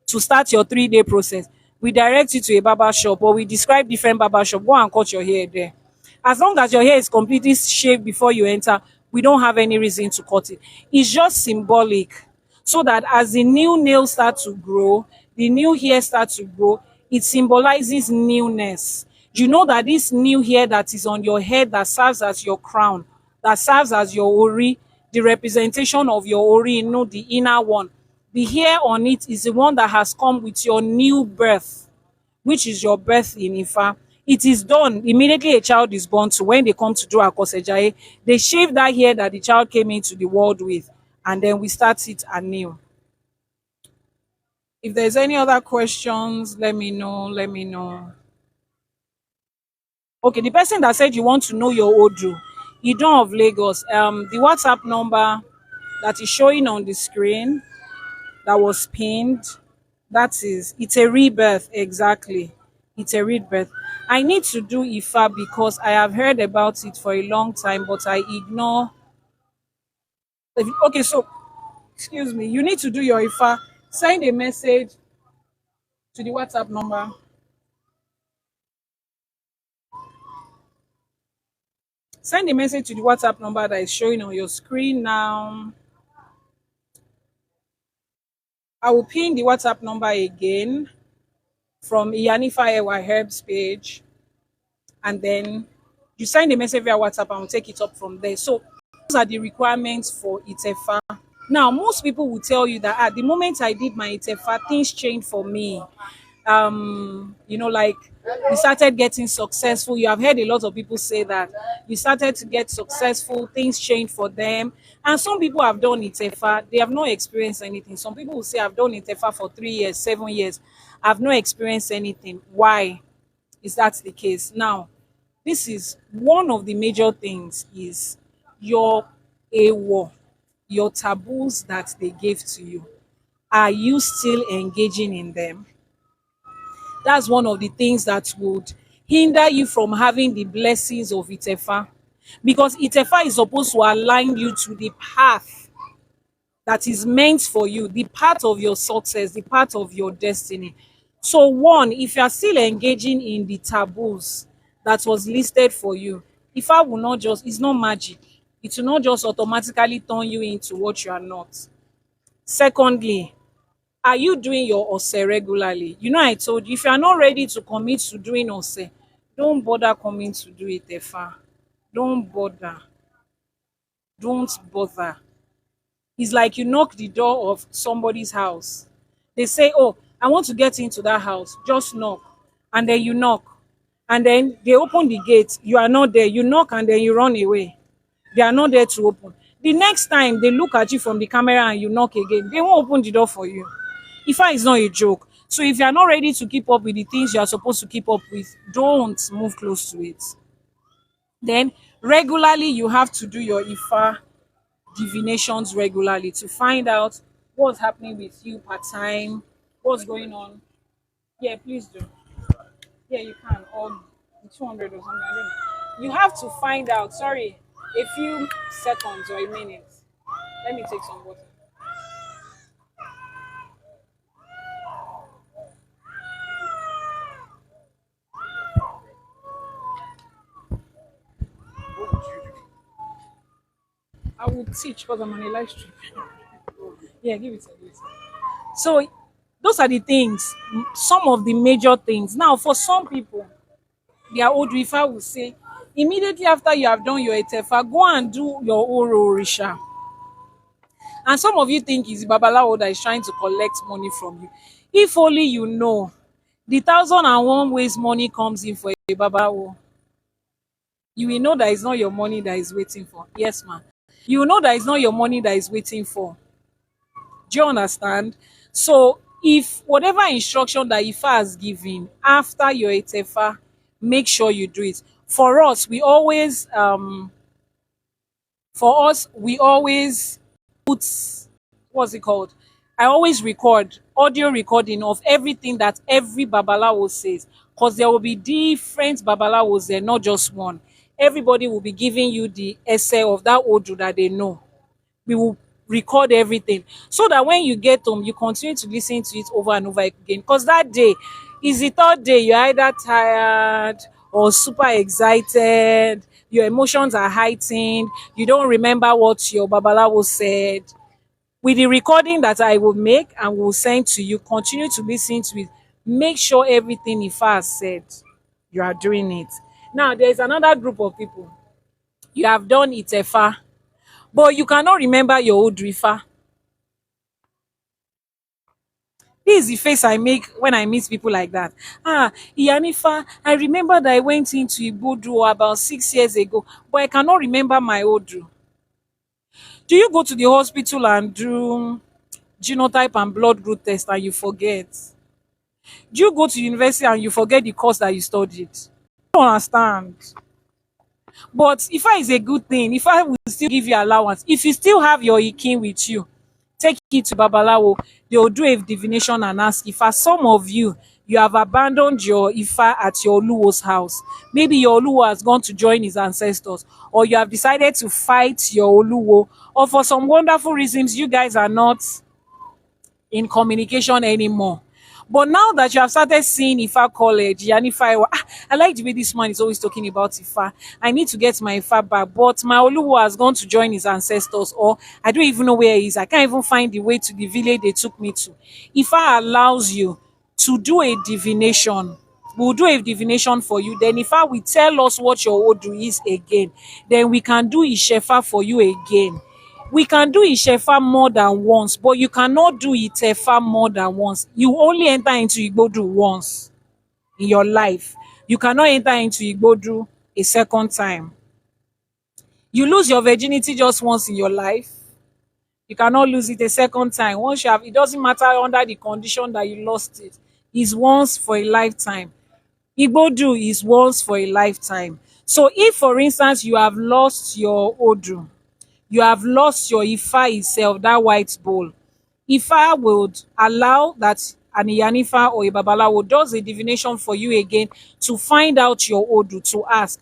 to start your 3-day process. We direct you to a barber shop, or we describe different barber shop. Go and cut your hair there. As long as your hair is completely shaved before you enter, we don't have any reason to cut it. It's just symbolic, so that as the new nails start to grow, the new hair starts to grow, it symbolizes newness. You know that this new hair that is on your head, that serves as your crown, that serves as your ori, the representation of your ori, you know, the inner one. The hair on it is the one that has come with your new birth, which is your birth in Ifa. It is done immediately a child is born. To when they come to do Akosejaye, they shave that hair that the child came into the world with, and then we start it anew. If there's any other questions, let me know. Let me know. Okay, the person that said you want to know your Odu, Idon of Lagos, the WhatsApp number that is showing on the screen that was pinned, that is, it's a rebirth, exactly. It's a rebirth. I need to do Ifa because I have heard about it for a long time, but I ignore. Okay, so excuse me, you need to do your Ifa. Send a message to the WhatsApp number. Send a message to the WhatsApp number that is showing on your screen now. I will pin the WhatsApp number again from IYANIFA Ewa Herbs page, and then you send a message via WhatsApp and we'll take it up from there. So those are the requirements for Itefa. Now, most people will tell you that at the moment I did my Itefa, things changed for me. Like, you started getting successful. You have heard a lot of people say that you started to get successful, things changed for them. And some people have done Itefa, they have not experienced anything. Some people will say, I've done Itefa for 3 years, 7 years, I've not experienced anything. Why is that the case? Now, this is one of the major things, is your AWO, your taboos that they gave to you. Are you still engaging in them? That's one of the things that would hinder you from having the blessings of Itefa. Because Itefa is supposed to align you to the path that is meant for you, the path of your success, the path of your destiny. So one, if you are still engaging in the taboos that was listed for you, Ifa will not just, it's not magic. It will not just automatically turn you into what you are not. Secondly, are you doing your ose regularly? You know, I told you, if you are not ready to commit to doing ose, don't bother coming to do it, Efa. Don't bother. Don't bother. It's like you knock the door of somebody's house. They say, oh, I want to get into that house. Just knock. And then you knock. And then they open the gate. You are not there. You knock and then you run away. They are not there to open. The next time they look at you from the camera and you knock again, they won't open the door for you. Ifa is not a joke. So if you are not ready to keep up with the things you are supposed to keep up with, don't move close to it. Then regularly you have to do your Ifa divinations regularly to find out what's happening with you part time, what's going on. Yeah, please do. Yeah, you can. Or 200 or something. I don't know. You have to find out. Sorry, a few seconds or a minute. Let me take some water. What would you do? I will teach because I'm on a live stream. Yeah, give it to me. So Those are the things, some of the major things. Now, for some people, their old Ifa will say, immediately after you have done your Itefa, go and do your Oro Orisha. And some of you think it's Babalawo that is trying to collect money from you. If only you know the 1,001 ways money comes in for a Babalawo, you will know that it's not your money that is waiting for. Yes, ma'am. You will know that it's not your money that is waiting for. Do you understand? So, if whatever instruction that Ifa has given after your Itefa, make sure you do it. For us, we always put, what's it called? I always record audio recording of everything that every Babalawo says, because there will be different Babalawos there, not just one. Everybody will be giving you the essay of that Odu that they know. We will record everything so that when you get home, you continue to listen to it over and over again. Because that day is the third day, you're either tired or super excited, your emotions are heightened, you don't remember what your Babalawo said. With the recording that I will make and will send to you, continue to listen to it. Make sure everything Ifa has said, you are doing it. Now, there's another group of people. You have done Itefa, but you cannot remember your old Ifa. This is the face I make when I meet people like that. Ah, IYANIFA, I remember that I went into Ibodu about 6 years ago, but I cannot remember my Odu. Do you go to the hospital and do genotype and blood group test and you forget? Do you go to university and you forget the course that you studied? I don't understand. But if I is a good thing, if I will still give you allowance, if you still have your ikin with you, take it to Babalawo. They will do a divination and ask Ifa. Some of you, you have abandoned your Ifa at your Oluwo's house. Maybe your Oluwo has gone to join his ancestors, or you have decided to fight your Oluwo, or for some wonderful reasons, you guys are not in communication anymore. But now that you have started seeing Ifa College, IYANIFA, I like the way this man is always talking about Ifa. I need to get my Ifa back, but my Oluwo has gone to join his ancestors, or I don't even know where he is. I can't even find the way to the village they took me to. Ifa allows you to do a divination. We'll do a divination for you. Then Ifa will tell us what your Odu is again. Then we can do Ishefa for you again. We can do Ishefa more than once, but you cannot do Itefa more than once. You only enter into Igbodu once in your life. You cannot enter into Igbodu a second time. You lose your virginity just once in your life. You cannot lose it a second time. Once you have, it doesn't matter under the condition that you lost it. It's once for a lifetime. Igbodu is once for a lifetime. So if, for instance, you have lost your Odu, you have lost your Ifa itself, that white bowl, Ifa would allow that an IYANIFA or a Babalawo does a divination for you again to find out your Odu, to ask,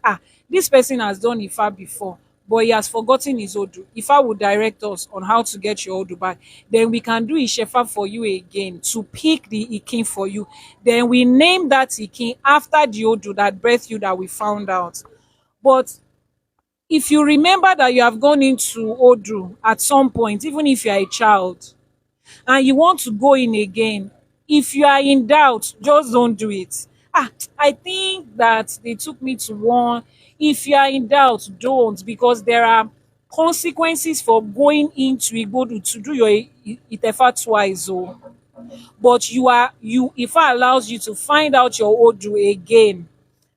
this person has done Ifa before, but he has forgotten his Odu. Ifa will direct us on how to get your Odu back. Then we can do Ishefa for you again to pick the Ikin for you. Then we name that Ikin after the Odu that birthed you that we found out. But if you remember that you have gone into Odu at some point, even if you are a child, and you want to go in again, if you are in doubt, just don't do it. I think that they took me to one. If you are in doubt, don't, because there are consequences for going into Igbodu to do your Itefa twice. Oh. But Ifa allows you to find out your Odu again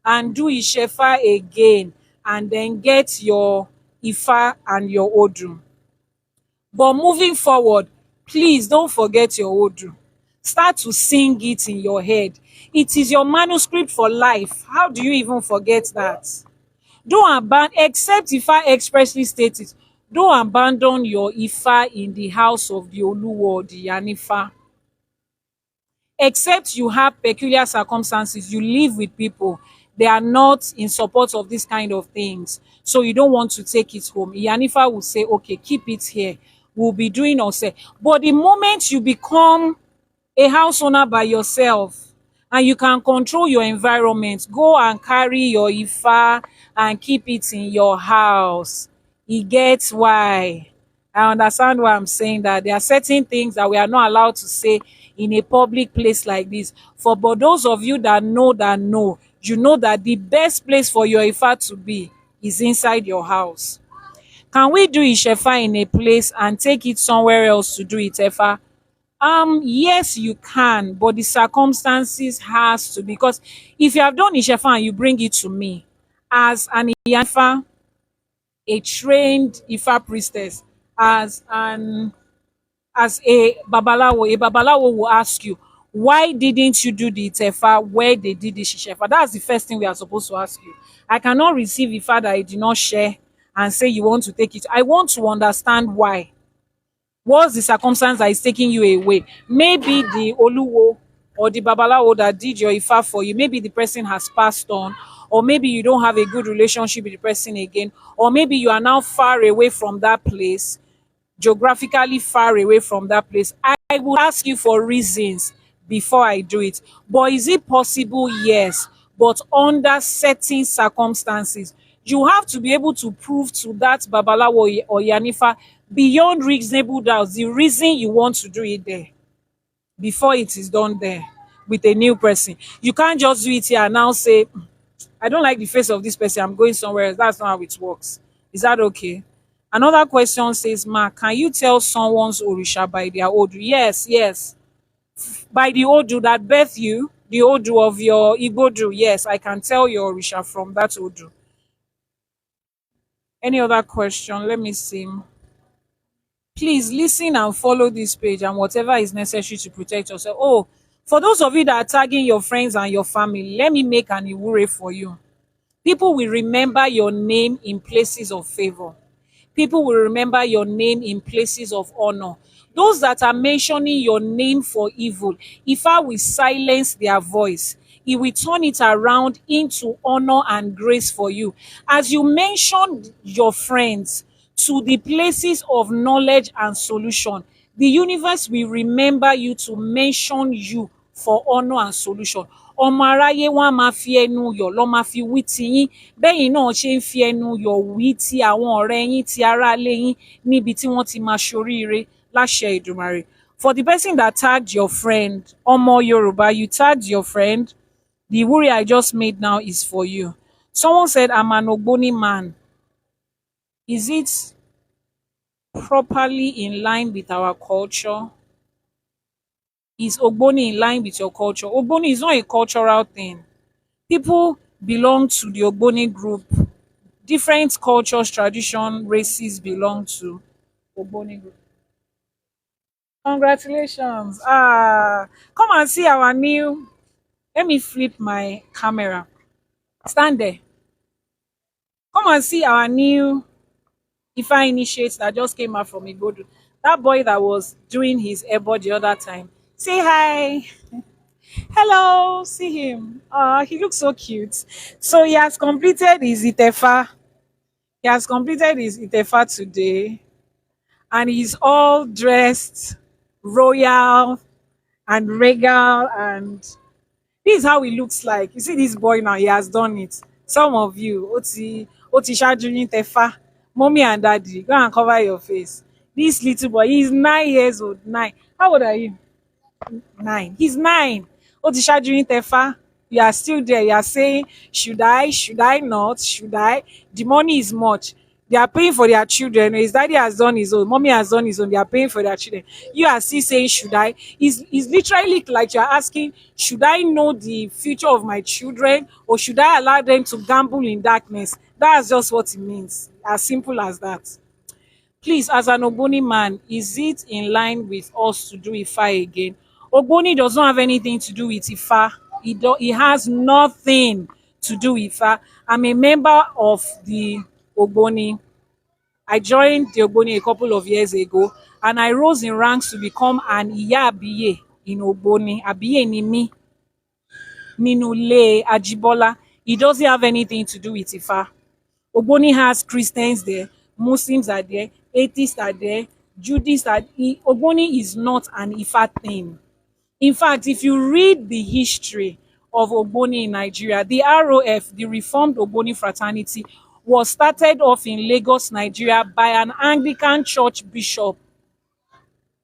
and do Ishefa again, and then get your Ifa and your Odu. But moving forward, please don't forget your Odu. Start to sing it in your head. It is your manuscript for life. How do you even forget that? Don't abandon, except Ifa expressly states it, don't abandon your Ifa in the house of the Oluwo or the IYANIFA. Except you have peculiar circumstances, you live with people, they are not in support of this kind of things, so you don't want to take it home. IYANIFA will say, okay, keep it here, we'll be doing say. But the moment you become a house owner by yourself and you can control your environment, go and carry your Ifa and keep it in your house. E gets why. I understand why I'm saying that there are certain things that we are not allowed to say in a public place like this. But those of you that know, you know that the best place for your Ifa to be is inside your house. Can we do Ishefa in a place and take it somewhere else to do Itefa? Yes, you can, but the circumstances has to, because if you have done Ishefa and you bring it to me as an IYANIFA, a trained Ifa priestess, as an as a babalawo will ask you, why didn't you do the Itefa where they did the Shishefa? That's the first thing we are supposed to ask you. I cannot receive Ifa that I did not share and say you want to take it. I want to understand why. What's the circumstance that is taking you away? Maybe the Oluwo or the Babalawo that did your Ifa for you, maybe the person has passed on, or maybe you don't have a good relationship with the person again, or maybe you are now far away from that place, geographically far away from that place. I will ask you for reasons before I do it. But is it possible? Yes. But under certain circumstances, you have to be able to prove to that Babalawo or Yanifa beyond reasonable doubt the reason you want to do it there before it is done there with a new person. You can't just do it here and now say, I don't like the face of this person, I'm going somewhere else. That's not how it works. Is that okay? Another question says, Ma, can you tell someone's Orisha by their Odu? Yes, yes. By the Odu that birthed you, the Odu of your Igbodu, yes, I can tell your Orisha from that Odu. Any other question? Let me see. Please listen and follow this page and whatever is necessary to protect yourself. Oh, for those of you that are tagging your friends and your family, let me make an Iwure for you. People will remember your name in places of favor. People will remember your name in places of honor. Those that are mentioning your name for evil, if I will silence their voice, he will turn it around into honor and grace for you. As you mentioned your friends to the places of knowledge and solution, the universe will remember you to mention you for honor and solution. Ọmọ aráyé wọn á máa fi ẹnu yọ̀ lọ́ máa fi wí ti yín, bẹ́yìn náà ṣe ń fi ẹnu yọ̀ wí ti àwọn ọ̀rẹ́ yín, ti aráalé yín níbi tí wọ́n ti máa ṣoríire láṣẹ Èdùmàrè. For the person that tagged your friend, Ọmọ Yorùbá, you tagged your friend, the Iwuri I just made now is for you. Someone said, I'm an Ogboni man. Is it properly in line with our culture? Is Ogboni in line with your culture? Ogboni is not a cultural thing. People belong to the Ogboni group. Different cultures, tradition, races belong to Ogboni group. Congratulations. Come and see our new. Let me flip my camera. Stand there. Come and see our new Ifa initiate that just came out from Igbodu. That boy that was doing his airboard the other time. Say hi. Hello. See him. He looks so cute. So he has completed his Itefa. He has completed his Itefa today. And he's all dressed royal and regal, and this is how he looks like. You see this boy now, he has done it. Some of you, Oti Shaduni Tefa, mommy and daddy, go and cover your face. This little boy, he's 9 years old. 9. How old are you? 9. He's 9. Oti Shaduni Tefa, you are still there. You are saying, should I not? Should I? The money is much. They are paying for their children. His daddy has done his own. Mommy has done his own. They are paying for their children. You are still saying, should I? It's literally like you are asking, should I know the future of my children, or should I allow them to gamble in darkness? That's just what it means. As simple as that. Please, as an Ogboni man, is it in line with us to do Ifa again? Ogboni does not have anything to do with Ifa. It has nothing to do with Ifa. I'm a member of the Ogboni. I joined the Ogboni a couple of years ago, and I rose in ranks to become an Iya Abiye in Ogboni. Abiye ni mi, Ninule, Ajibola. It doesn't have anything to do with Ifa. Ogboni has Christians there, Muslims are there, atheists are there, Judists are there. Ogboni is not an Ifa thing. In fact, if you read the history of Ogboni in Nigeria, the ROF, the Reformed Ogboni Fraternity, was started off in Lagos, Nigeria by an Anglican church bishop.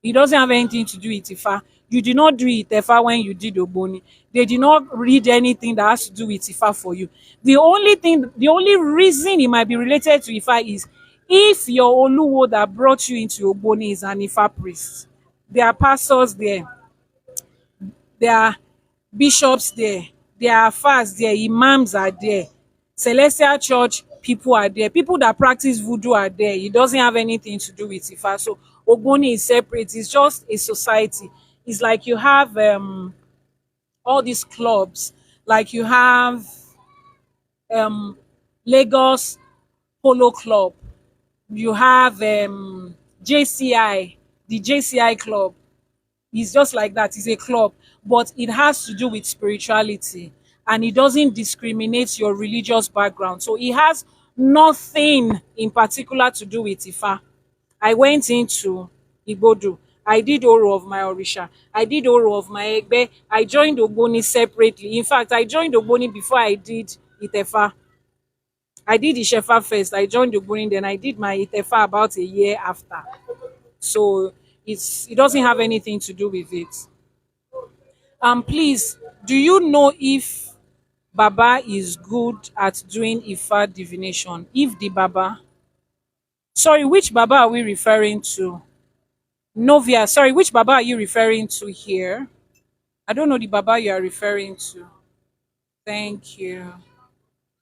It doesn't have anything to do with Ifa. You did not do Itefa when you did Ogboni. They did not read anything that has to do with Ifa for you. The only reason it might be related to Ifa is if your Oluwo that brought you into Ogboni is an Ifa priest. There are pastors there, there are bishops there, there are fast there, imams are there, celestial church people are there, people that practice voodoo are there. It doesn't have anything to do with Ifa. So Ogboni is separate. It's just a society. It's like you have all these clubs, like you have um Lagos Polo Club, you have JCI, the JCI club. It's just like that. It's a club, but it has to do with spirituality, and it doesn't discriminate your religious background. So it has nothing in particular to do with Ifa. I went into Igbodu. I did Oro of my Orisha. I did Oro of my Egbe. I joined Ogboni separately. In fact, I joined Ogboni before I did Itefa. I did Ishefa first. I joined Ogboni, then I did my Itefa about a year after. So it doesn't have anything to do with it. Please, do you know if Baba is good at doing Ifa divination? If the Baba, sorry, which Baba are we referring to? Novia, sorry, which Baba are you referring to here? I don't know the Baba you are referring to. Thank you.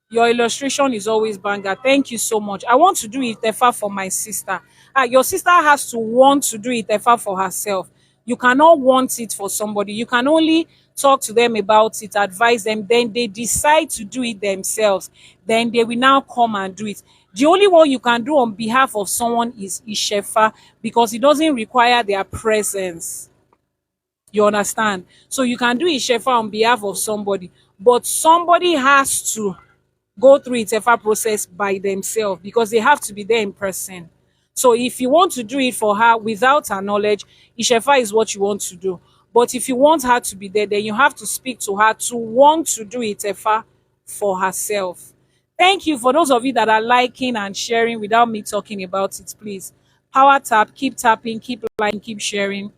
Your illustration is always banger. Thank you so much. I want to do Itefa for my sister. Your sister has to want to do Itefa for herself. You cannot want it for somebody. You can only talk to them about it, advise them, then they decide to do it themselves. Then they will now come and do it. The only one you can do on behalf of someone is Ishefa, because it doesn't require their presence. You understand? So you can do Ishefa on behalf of somebody, but somebody has to go through Itefa process by themselves because they have to be there in person. So if you want to do it for her without her knowledge, Ishefa is what you want to do. But if you want her to be there, then you have to speak to her to want to do Itefa for herself. Thank you for those of you that are liking and sharing without me talking about it, please. Power tap, keep tapping, keep liking, keep sharing.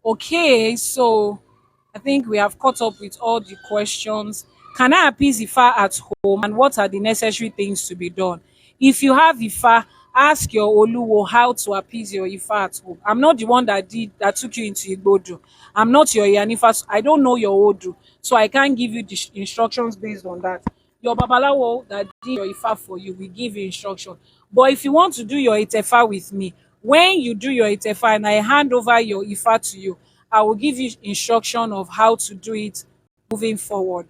Okay, so I think we have caught up with all the questions. Can I appease Ifa at home, and what are the necessary things to be done? If you have Ifa, ask your Oluwo how to appease your Ifa at home. I'm not the one that took you into Igbodu. I'm not your IYANIFA. So I don't know your Odu, so I can't give you the instructions based on that. Your Babalawo that did your Ifa for you will give you instruction. But if you want to do your Itefa with me, when you do your Itefa and I hand over your Ifa to you, I will give you instruction of how to do it moving forward.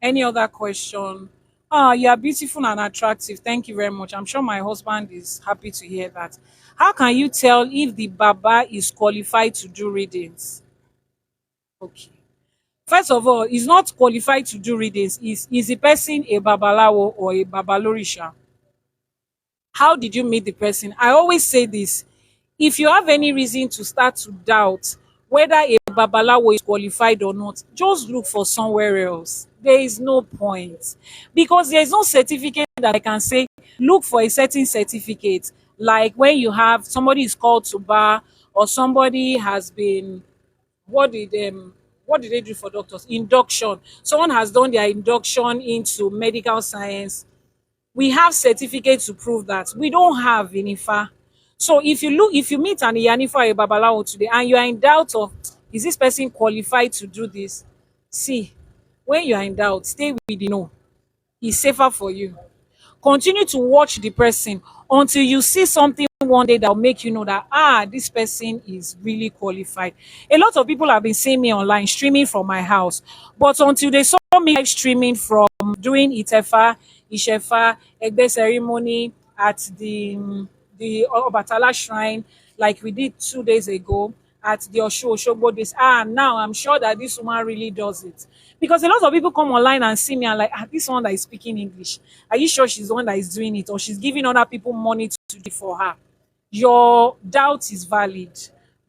Any other question? You are beautiful and attractive. Thank you very much. I'm sure my husband is happy to hear that. How can you tell if the Baba is qualified to do readings? Okay. First of all, he's not qualified to do readings. Is the person a Babalawo or a Babalorisha? How did you meet the person? I always say this. If you have any reason to start to doubt whether a Babalawo is qualified or not, just look for somewhere else. There is no point. Because there is no certificate that I can say, look for a certain certificate. Like when you have somebody is called to bar, or somebody has been, what did they do for doctors? Induction. Someone has done their induction into medical science. We have certificates to prove that. We don't have in Ifa. So if you meet an IYANIFA or a Babalawo today and you are in doubt of, is this person qualified to do this? See, when you are in doubt, stay with the no. It's safer for you. Continue to watch the person until you see something one day that will make you know that this person is really qualified. A lot of people have been seeing me online streaming from my house, but until they saw me live streaming from doing Itefa, Ishefa, Egbe ceremony at the Obatala shrine, like we did 2 days ago at the Oshogbo this. Now I'm sure that this woman really does it. Because a lot of people come online and see me and like, this one that is speaking English. Are you sure she's the one that is doing it? Or she's giving other people money to do it for her? Your doubt is valid.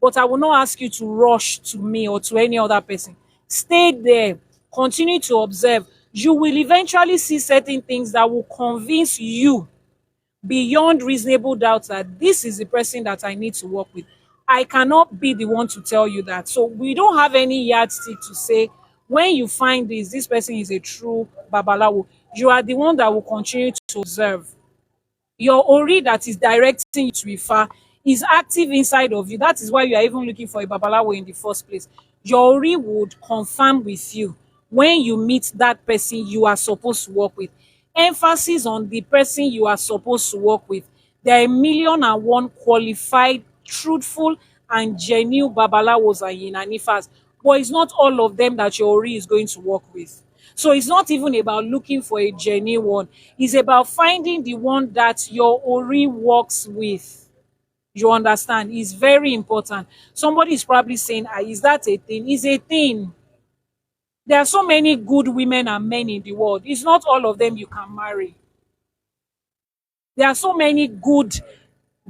But I will not ask you to rush to me or to any other person. Stay there. Continue to observe. You will eventually see certain things that will convince you beyond reasonable doubt that this is the person that I need to work with. I cannot be the one to tell you that. So we don't have any yardstick to say when you find this person is a true babalawo. You are the one that will continue to observe. Your ori that is directing you to Ifa is active inside of you. That is why you are even looking for a babalawo in the first place. Your ori would confirm with you when you meet that person you are supposed to work with. Emphasis on the person you are supposed to work with. There are a million and one qualified, truthful, and genuine babalawos and yinanifas, but it's not all of them that your ori is going to work with. So it's not even about looking for a genuine one. It's about finding the one that your ori works with. You understand? It's very important. Somebody is probably saying, ah, is that a thing? It's a thing. There are so many good women and men in the world. It's not all of them you can marry. There are so many good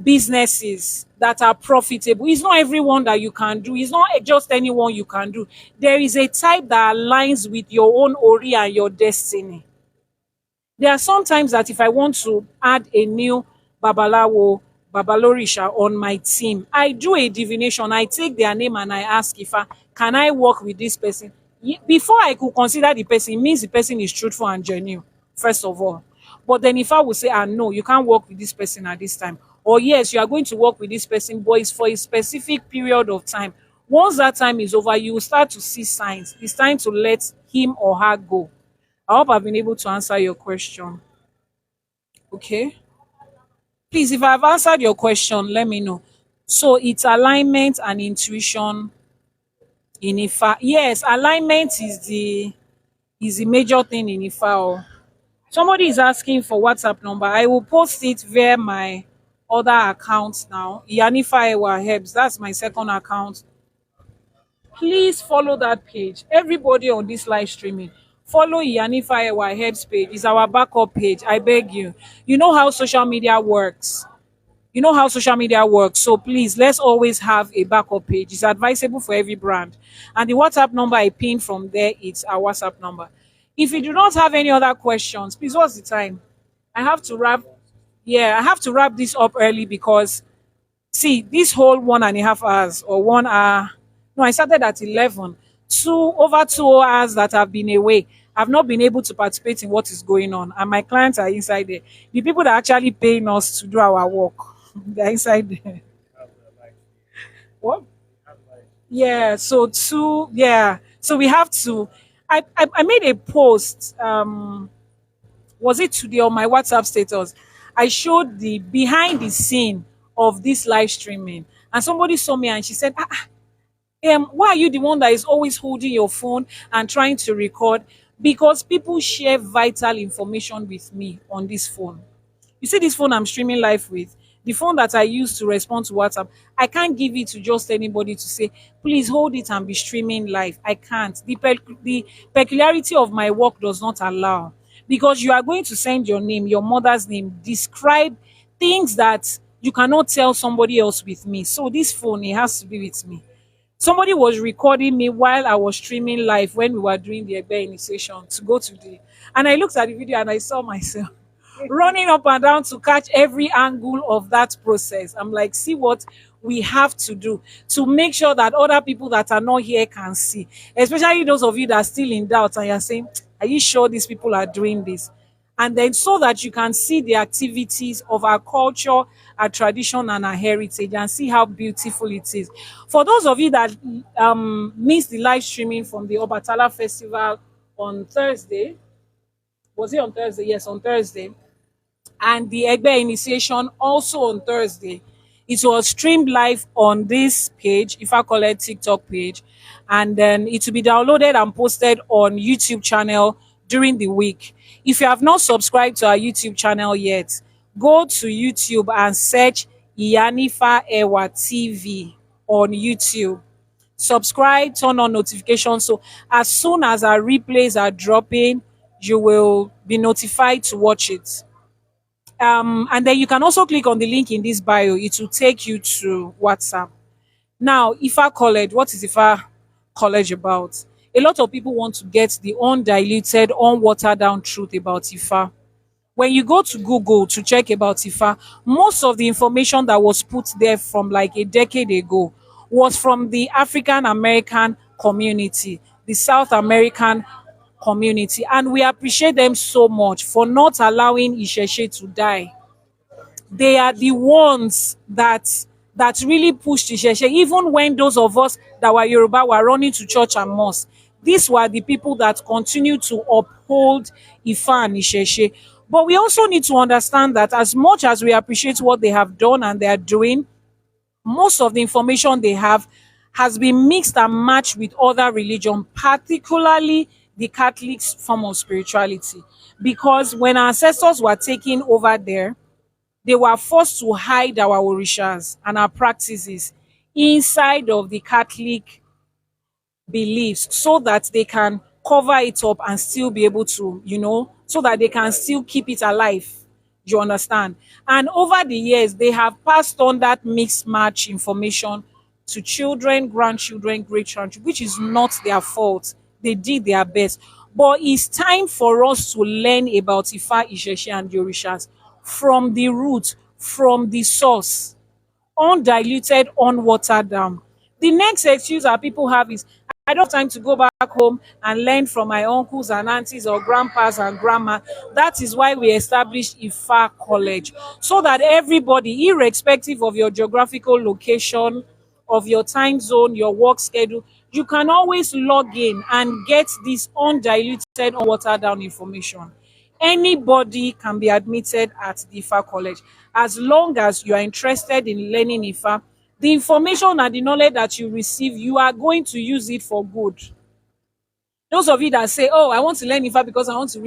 businesses that are profitable. It's not everyone that you can do. It's not just anyone you can do. There is a type that aligns with your own ori and your destiny. There are sometimes that if I want to add a new babalawo, babalorisha on my team, I do a divination. I take their name and I ask Ifa, can I work with this person? Before I could consider the person, it means the person is truthful and genuine, first of all. But then if I will say, ah, no, you can't work with this person at this time. Or yes, you are going to work with this person, but it's for a specific period of time. Once that time is over, you will start to see signs. It's time to let him or her go. I hope I've been able to answer your question. Okay. Please, if I've answered your question, let me know. So it's alignment and intuition in Ifa. Yes, alignment is the major thing in Ifa. Oh. Somebody is asking for WhatsApp number. I will post it via my other accounts now. IYANIFA Ewa Herbs. That's my second account. Please follow that page. Everybody on this live streaming, follow IYANIFA Ewa Herbs page. It's our backup page. I beg you. You know how social media works. You know how social media works. So please, let's always have a backup page. It's advisable for every brand. And the WhatsApp number I pinned from there, it's our WhatsApp number. If you do not have any other questions, please, what's the time? I have to wrap. Yeah, I have to wrap this up early because see, this whole 1.5 hours or 1 hour. No, I started at 11. Over 2 hours that I've been away. I've not been able to participate in what is going on, and my clients are inside there. The people that are actually paying us to do our work, they're inside there. What? Yeah. So we have to. I made a post. Was it today on my WhatsApp status? I showed the behind the scene of this live streaming, and somebody saw me and she said, why are you the one that is always holding your phone and trying to record? Because people share vital information with me on this phone. You see this phone I'm streaming live with, the phone that I use to respond to WhatsApp, I can't give it to just anybody to say, please hold it and be streaming live. I can't. The peculiarity of my work does not allow. Because you are going to send your name, your mother's name, describe things that you cannot tell somebody else with me. So this phone, it has to be with me. Somebody was recording me while I was streaming live when we were doing the Egbe initiation to go to the, and I looked at the video and I saw myself running up and down to catch every angle of that process. I'm like, see what we have to do to make sure that other people that are not here can see, especially those of you that are still in doubt and you're saying, are you sure these people are doing this? And then so that you can see the activities of our culture, our tradition, and our heritage, and see how beautiful it is. For those of you that missed the live streaming from the Obatala Festival on Thursday, was it on Thursday? Yes, on Thursday. And the Egbe initiation also on Thursday. It was streamed live on this page, if I call it TikTok page, and then it will be downloaded and posted on YouTube channel during the week. If you have not subscribed to our YouTube channel yet, go to YouTube and search IYANIFA Ewa TV on YouTube. Subscribe, turn on notifications, so as soon as our replays are dropping, you will be notified to watch it. And then you can also click on the link in this bio. It will take you to WhatsApp. Now, IFA College, what is IFA College about? A lot of people want to get the undiluted, unwatered down truth about IFA. When you go to Google to check about Ifa, most of the information that was put there from like a decade ago was from the African American community, the South American community, and we appreciate them so much for not allowing Isheshe to die. They are the ones that really pushed Isheshe. Even when those of us that were Yoruba were running to church and mosque, these were the people that continue to uphold Ifa and Isheshe. But we also need to understand that as much as we appreciate what they have done and they are doing, most of the information they have has been mixed and matched with other religion, particularly the Catholic form of spirituality. Because when our ancestors were taking over there, they were forced to hide our orishas and our practices inside of the Catholic beliefs so that they can cover it up and still be able to, so that they can still keep it alive. You understand? And over the years, they have passed on that mixed match information to children, grandchildren, great grandchildren, which is not their fault. They did their best. But it's time for us to learn about Ifa, Isheshe, and the Orishas from the root, from the source, undiluted, unwatered down. The next excuse that people have is, I don't have time to go back home and learn from my uncles and aunties or grandpas and grandma. That is why we established Ifa College, so that everybody, irrespective of your geographical location, of your time zone, your work schedule, you can always log in and get this undiluted, unwatered down information. Anybody can be admitted at the Ifa College as long as you are interested in learning Ifa. The information and the knowledge that you receive, you are going to use it for good. Those of you that say, oh, I want to learn Ifa because I want to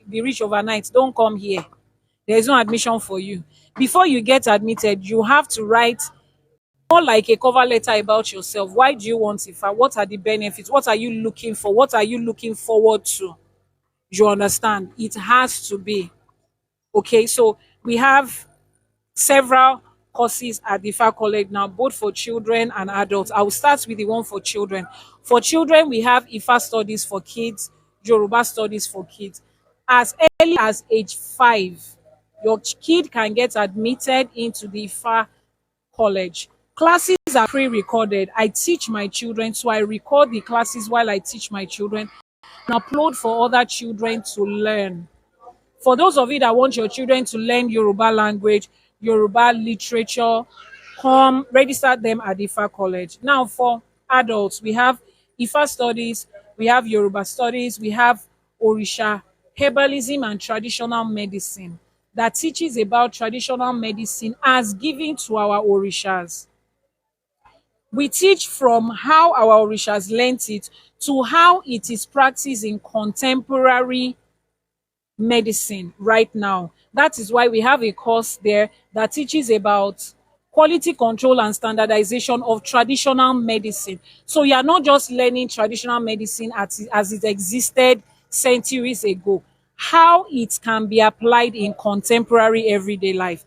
be rich overnight, don't come here. There is no admission for you. Before you get admitted, you have to write more like a cover letter about yourself. Why do you want Ifa? What are the benefits? What are you looking for? What are you looking forward to? You understand? It has to be. Okay, so we have several courses at the Ifa College now, both for children and adults. I will start with the one for children. For children, we have Ifa studies for kids, Yoruba studies for kids. As early as age 5, your kid can get admitted into the Ifa College. Classes are pre-recorded. I teach my children, so I record the classes while I teach my children and upload for other children to learn. For those of you that want your children to learn Yoruba language, Yoruba literature, come register them at Ifa College. Now, for adults, we have Ifa studies, we have Yoruba studies, we have Orisha, herbalism and traditional medicine that teaches about traditional medicine as given to our Orishas. We teach from how our Orishas learnt it to how it is practiced in contemporary medicine right now. That is why we have a course there that teaches about quality control and standardization of traditional medicine. So you are not just learning traditional medicine as it existed centuries ago, how it can be applied in contemporary everyday life.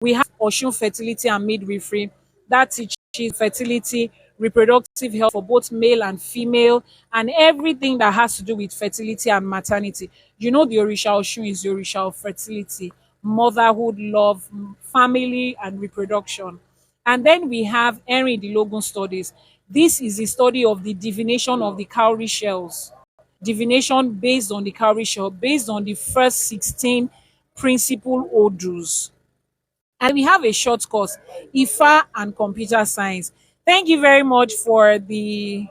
We have Oshun fertility and midwifery that teaches fertility, reproductive health for both male and female, and everything that has to do with fertility and maternity. You know, the Orisha Oshun is the Orisha of fertility, motherhood, love, family, and reproduction. And then we have Henry the Logan studies. This is the study of the divination of the cowrie shells. Divination based on the cowrie shell, based on the first 16 principal odus. And we have a short course, Ifa and computer science. Thank you very much for the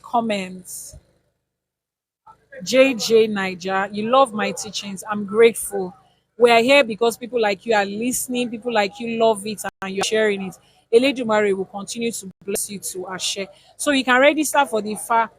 comments. JJ Niger, you love my teachings. I'm grateful. We are here because people like you are listening, people like you love it and you're sharing it. Eledumare will continue to bless you to Ashe. So you can register for the Ifa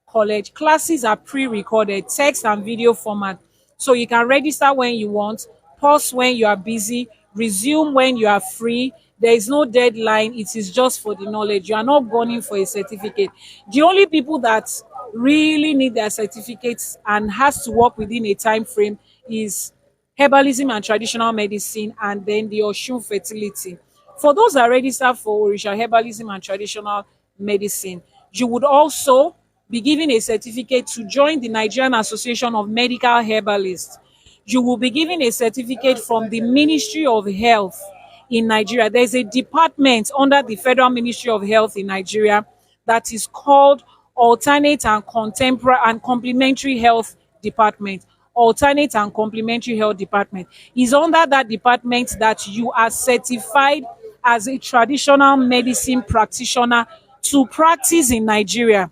College. Classes are pre-recorded, text and video format. So you can register when you want, pause when you are busy, resume when you are free. There is no deadline. It is just for the knowledge. You are not gunning for a certificate. The only people that really need their certificates and has to work within a time frame is herbalism and traditional medicine, and then the Oshun fertility. For those that register for Orisha herbalism and traditional medicine, you would also be given a certificate to join the Nigerian Association of Medical Herbalists. You will be given a certificate from the Ministry of Health in Nigeria. There's a department under the Federal Ministry of Health in Nigeria that is called Alternate and Contemporary and Complementary Health Department. Alternate and Complementary Health Department is under that department that you are certified as a traditional medicine practitioner to practice in Nigeria.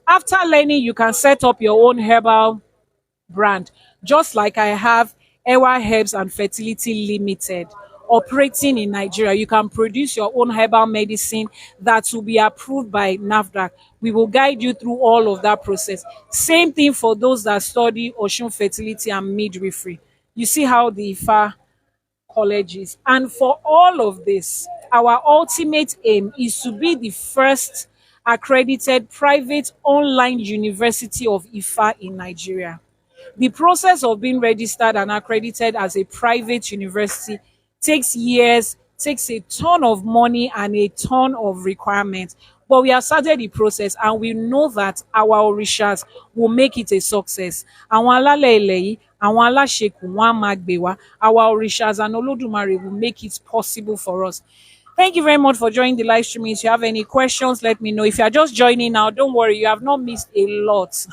After learning, you can set up your own herbal brand, just like I have Ewa Herbs and Fertility Limited operating in Nigeria. You can produce your own herbal medicine that will be approved by NAFDAC. We will guide you through all of that process. Same thing for those that study Osun fertility and midwifery. You see how the IFA colleges. And for all of this, our ultimate aim is to be the first accredited private online university of IFA in Nigeria. The process of being registered and accredited as a private university takes years, takes a ton of money and a ton of requirements. But we have started the process and we know that our orishas will make it a success. Àwọn alálẹ̀ ilẹ̀ yìí, àwọn aláṣekù wọn á máa gbè wá. Our orishas and Olódùmarè will make it possible for us. Thank you very much for joining the live stream. If you have any questions, let me know. If you are just joining now, don't worry, you have not missed a lot.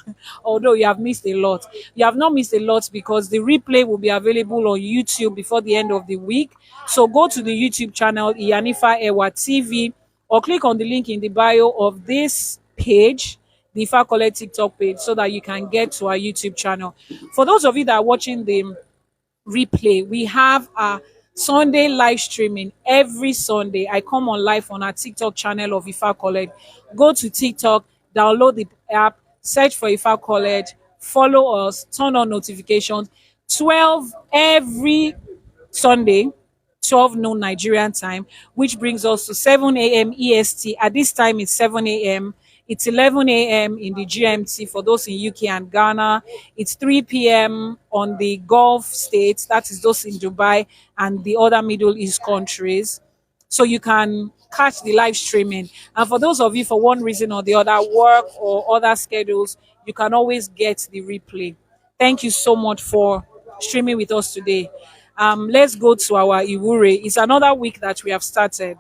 Although you have missed a lot. You have not missed a lot because the replay will be available on YouTube before the end of the week. So go to the YouTube channel, IYANIFA Ewa TV, or click on the link in the bio of this page, the IFA College TikTok page, so that you can get to our YouTube channel. For those of you that are watching the replay, we have a Sunday live streaming every Sunday. I come on live on our TikTok channel of IFA College. Go to TikTok, download the app, search for IFA College, follow us, turn on notifications. 12 every Sunday, 12 noon Nigerian time, which brings us to 7 a.m. EST. At this time, it's 7 a.m. It's 11 a.m. in the GMT for those in UK and Ghana. It's 3 p.m. on the Gulf states, that is those in Dubai and the other Middle East countries. So you can catch the live streaming. And for those of you, for one reason or the other, work or other schedules, you can always get the replay. Thank you so much for streaming with us today. Let's go to our Iwure. It's another week that we have started.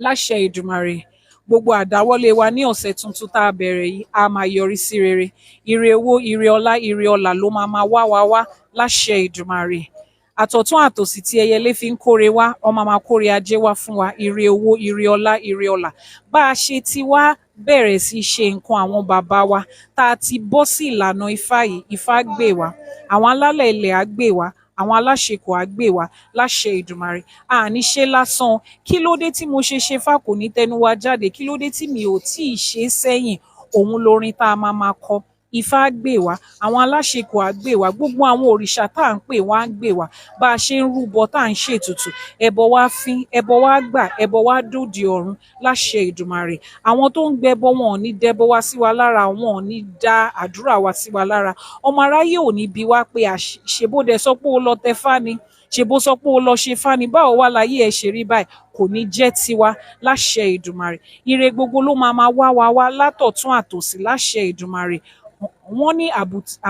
Láṣẹ Èdùmàrè, gbogbo àdáwọ́lé wa ní ọ̀sẹ̀ tuntun tá a bẹ̀rẹ̀ yìí a máa yọrí sí rere. Ire owó, ire ọlá, ire ọlà ló máa wá wa wá láṣẹ Èdùmàrè. Àtọ̀tún àtòsì tí ẹyẹlé fi ń kóre wá, ọmọ máa kóre ajé wá fún wa. Ire owó, ire ọlá, ire ọlà. Bá a ṣe ti wá bẹ̀rẹ̀ sí ṣe nǹkan àwọn bàbá wa tá a ti bọ́ sí ìlànà Ifá yìí, Ifá gbè wá. Àwọn alálẹ̀ ilẹ̀ á gbè wá. Àwọn aláṣekù á gbè wá láṣẹ Èdùmàrè. Àní ṣe lásán. Kí ló dé tí mo ṣe fá kò ní tẹnu wa jáde? Kí ló dé tí mi ò tí ì ṣe sẹ́yìn? Òun lorin tá a máa kọ. Ifá gbè wá, àwọn aláṣekù á gbè wá, gbogbo àwọn òrìṣà tá à ń pè wá ń gbè wá. Bá a ṣe ń rúbọ tá à ń ṣètùtù, ẹbọ wá fín, ẹbọ wá gbà, ẹbọ wá dòdì ọ̀run láṣẹ Èdùmàrè. Àwọn tó ń gbẹbọ wọn ò ní dẹbọ wá sí wa lára, wọn ò ní dá àdúrà wá sí wa lára. Ọmọ aráyé ò ní bi wá pé ṣebódẹ sọ pé ó lọ tẹfá ni, ṣebó sọ pé ó lọ ṣe fá ni, báwo wá láyé ẹ ṣe rí báyìí? Kò ní jẹ́ tiwa láṣẹ Èdùmàrè. Ire gbogbo ló máa wá wa wá látọ̀tún àtòsí láṣẹ Èdùmàrè. Wọ́n ní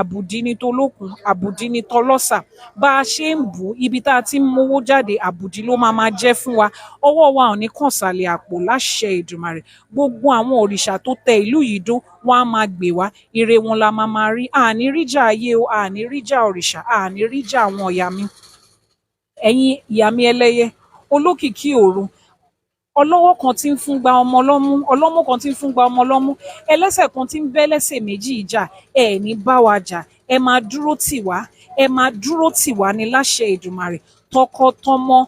àbùdí ní tolókun, àbùdí ní tọlọ́sà. Bá a ṣe ń bù ibi tá a ti ń mówó jáde, àbùdí ló máa jẹ́ fún wa. Ọwọ́ wa ò ní kàn sàlẹ̀ àpò láṣẹ Èdùmàrè. Gbogbo àwọn òrìṣà tó tẹ ìlú yìí dó, wọ́n á máa gbè wá. Ire wọn la máa rí. Àní ríjà ayé o, àní ríjà òrìṣà, àní ríjà àwọn ìyá mi. Ẹ̀yin ìyá mi ẹlẹ́yẹ, olókìkí òru, ọlọ́wọ́ kan tí ń fún gba ọmọ lọ́mú, ọlọ́mú kan tí ń fún gba ọmọ lọ́mú, ẹlẹ́sẹ̀ kan tí ń bẹ́ lẹ́sẹ̀ méjì ìjà, ẹ ní bá wa jà, ẹ máa dúró tì wá, ẹ máa dúró tì wá ní láṣẹ Èdùmàrè. Tọkọtọmọ,